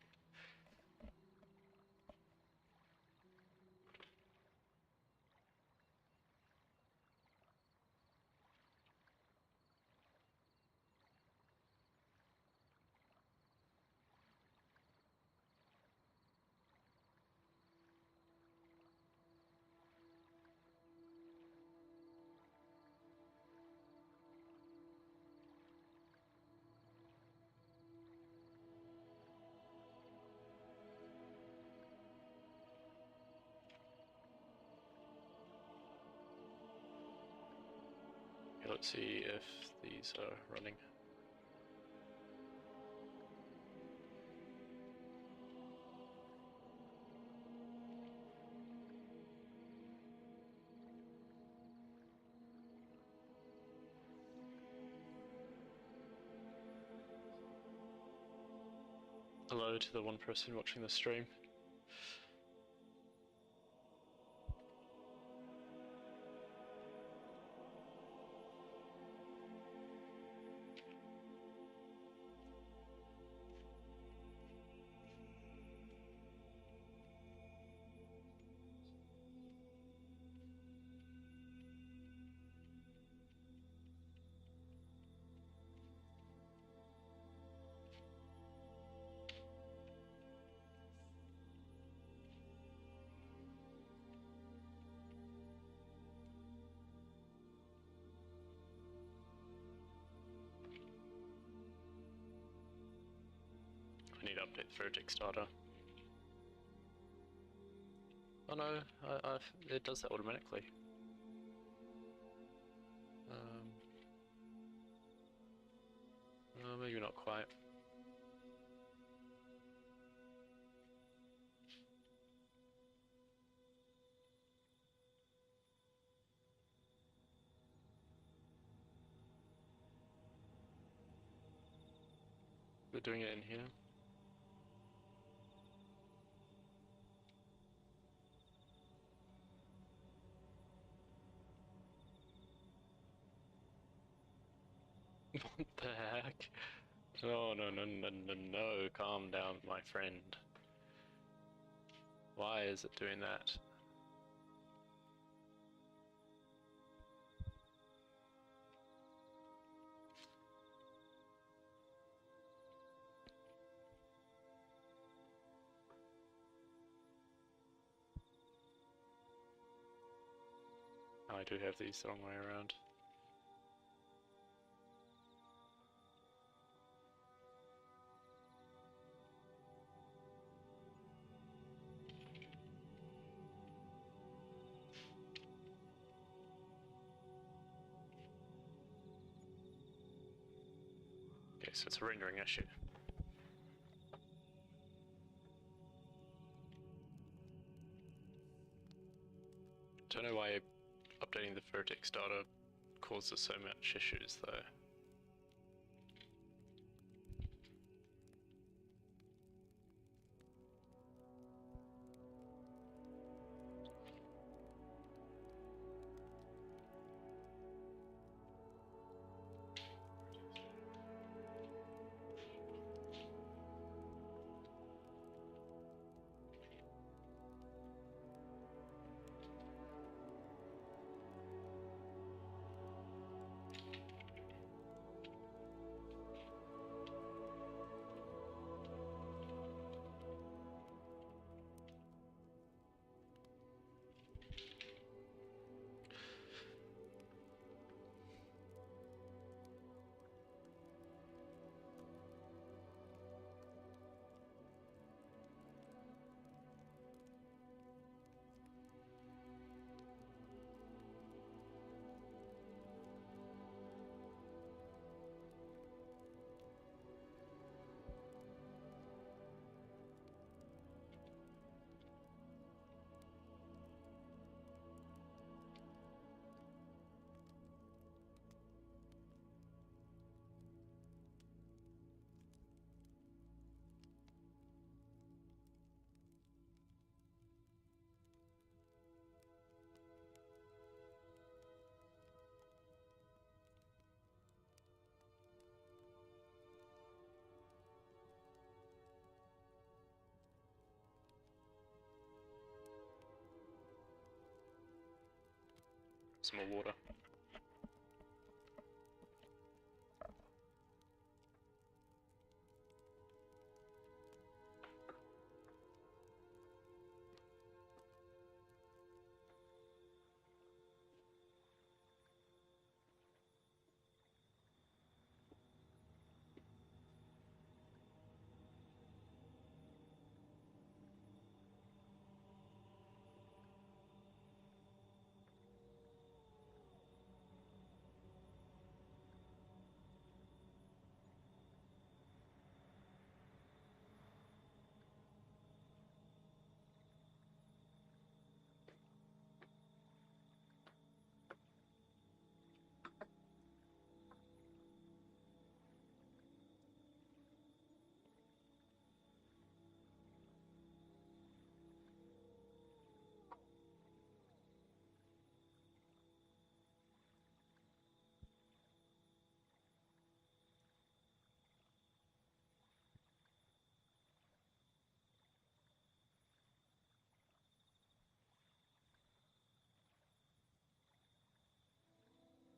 Okay, let's see if these are running. Hello to the one person watching the stream. I need to update the vertex data. Oh no, it does that automatically. Maybe not quite. We're doing it in here. What the heck? No, no, no, no, no, no. Calm down, my friend. Why is it doing that? I do have these the wrong way around. Okay, so it's a rendering issue. Don't know why updating the vertex data causes so much issues though. Some more water.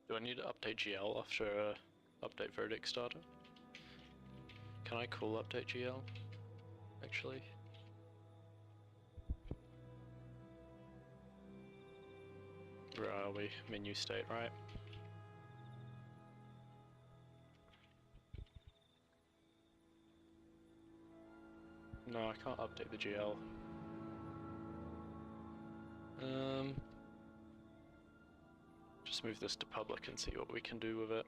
Do I need to update GL after update vertex data? Can I call update GL, actually? Where are we? Menu state, right? No, I can't update the GL. Just move this to public and see what we can do with it.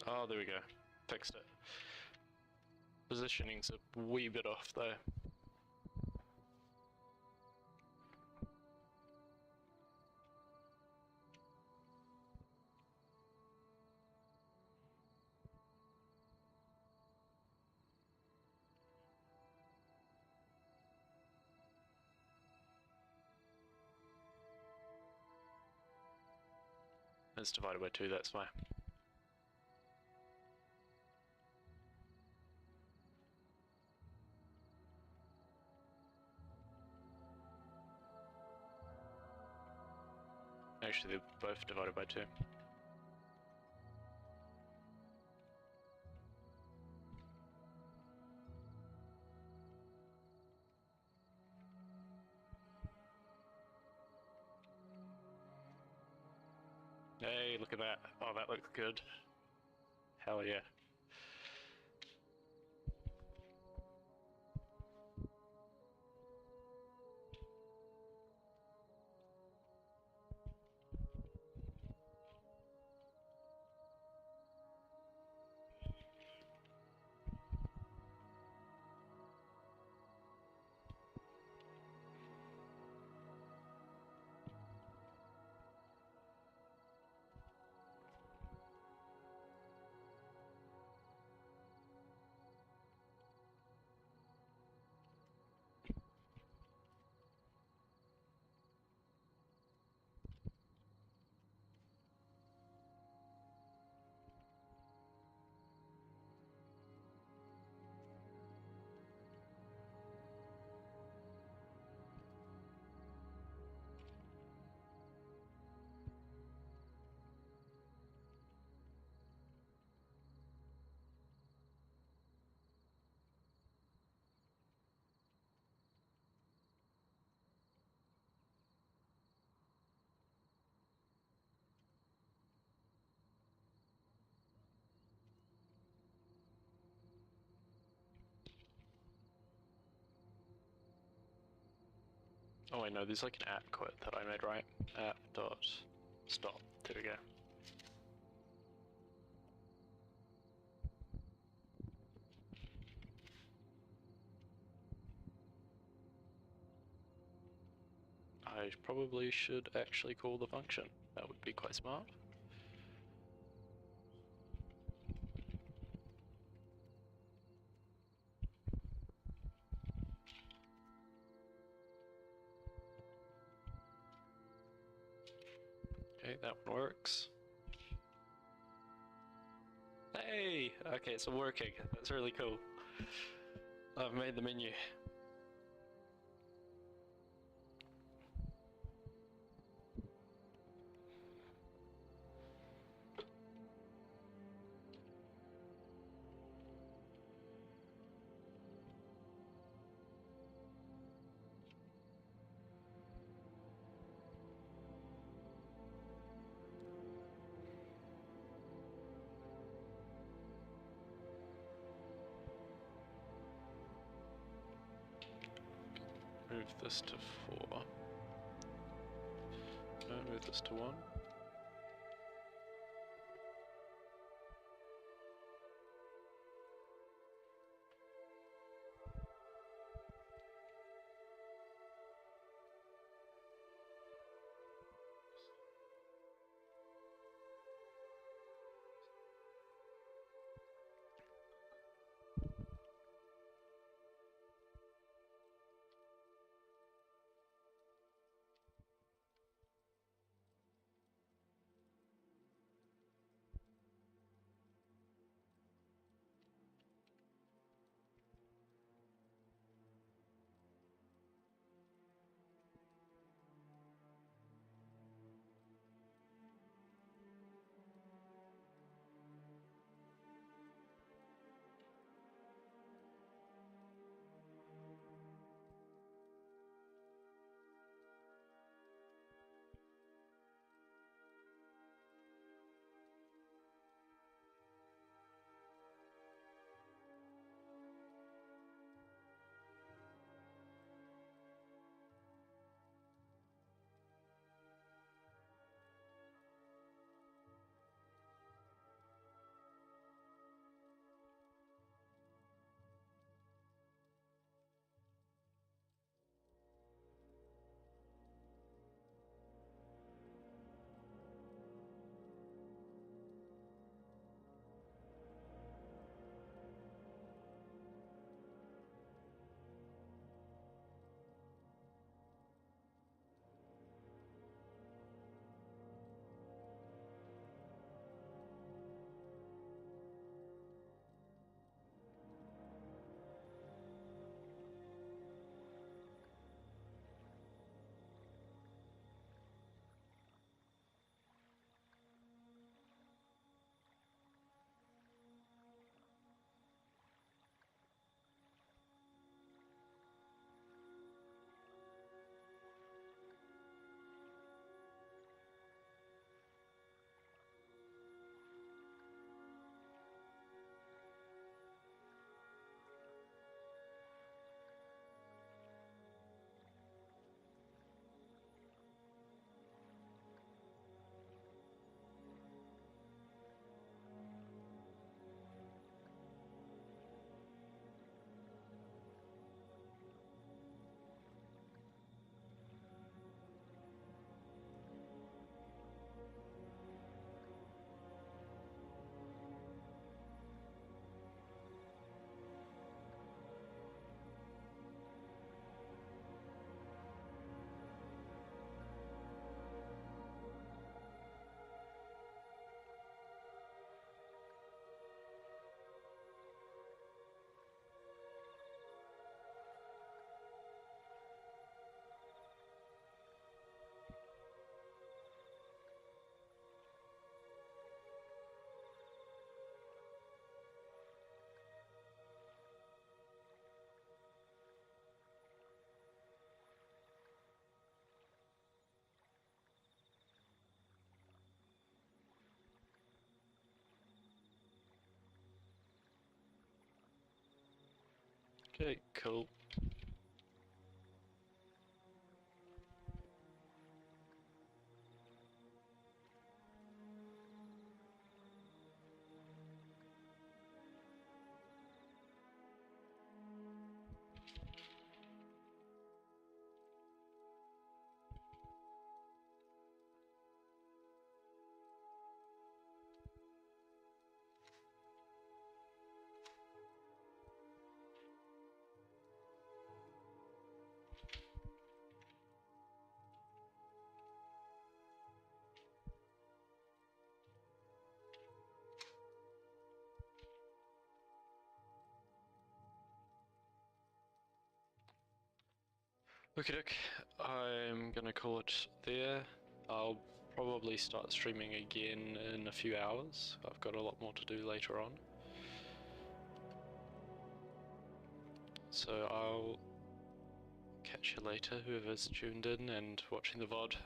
Oh, there we go. Fixed it. Positioning's a wee bit off though. It's divided by 2, that's why. Actually, they're both divided by 2. Hey, look at that. Oh, that looks good. Hell yeah. Oh wait, no, there's like an app quit that I made, right? App.stop. There we go. I probably should actually call the function. That would be quite smart. Okay, that one works. Hey! Okay, it's working. That's really cool. I've made the menu. Move this to 4. No, move this to 1. Okay, cool. Okay, I'm gonna call it there. I'll probably start streaming again in a few hours. I've got a lot more to do later on. So I'll catch you later, whoever's tuned in and watching the VOD.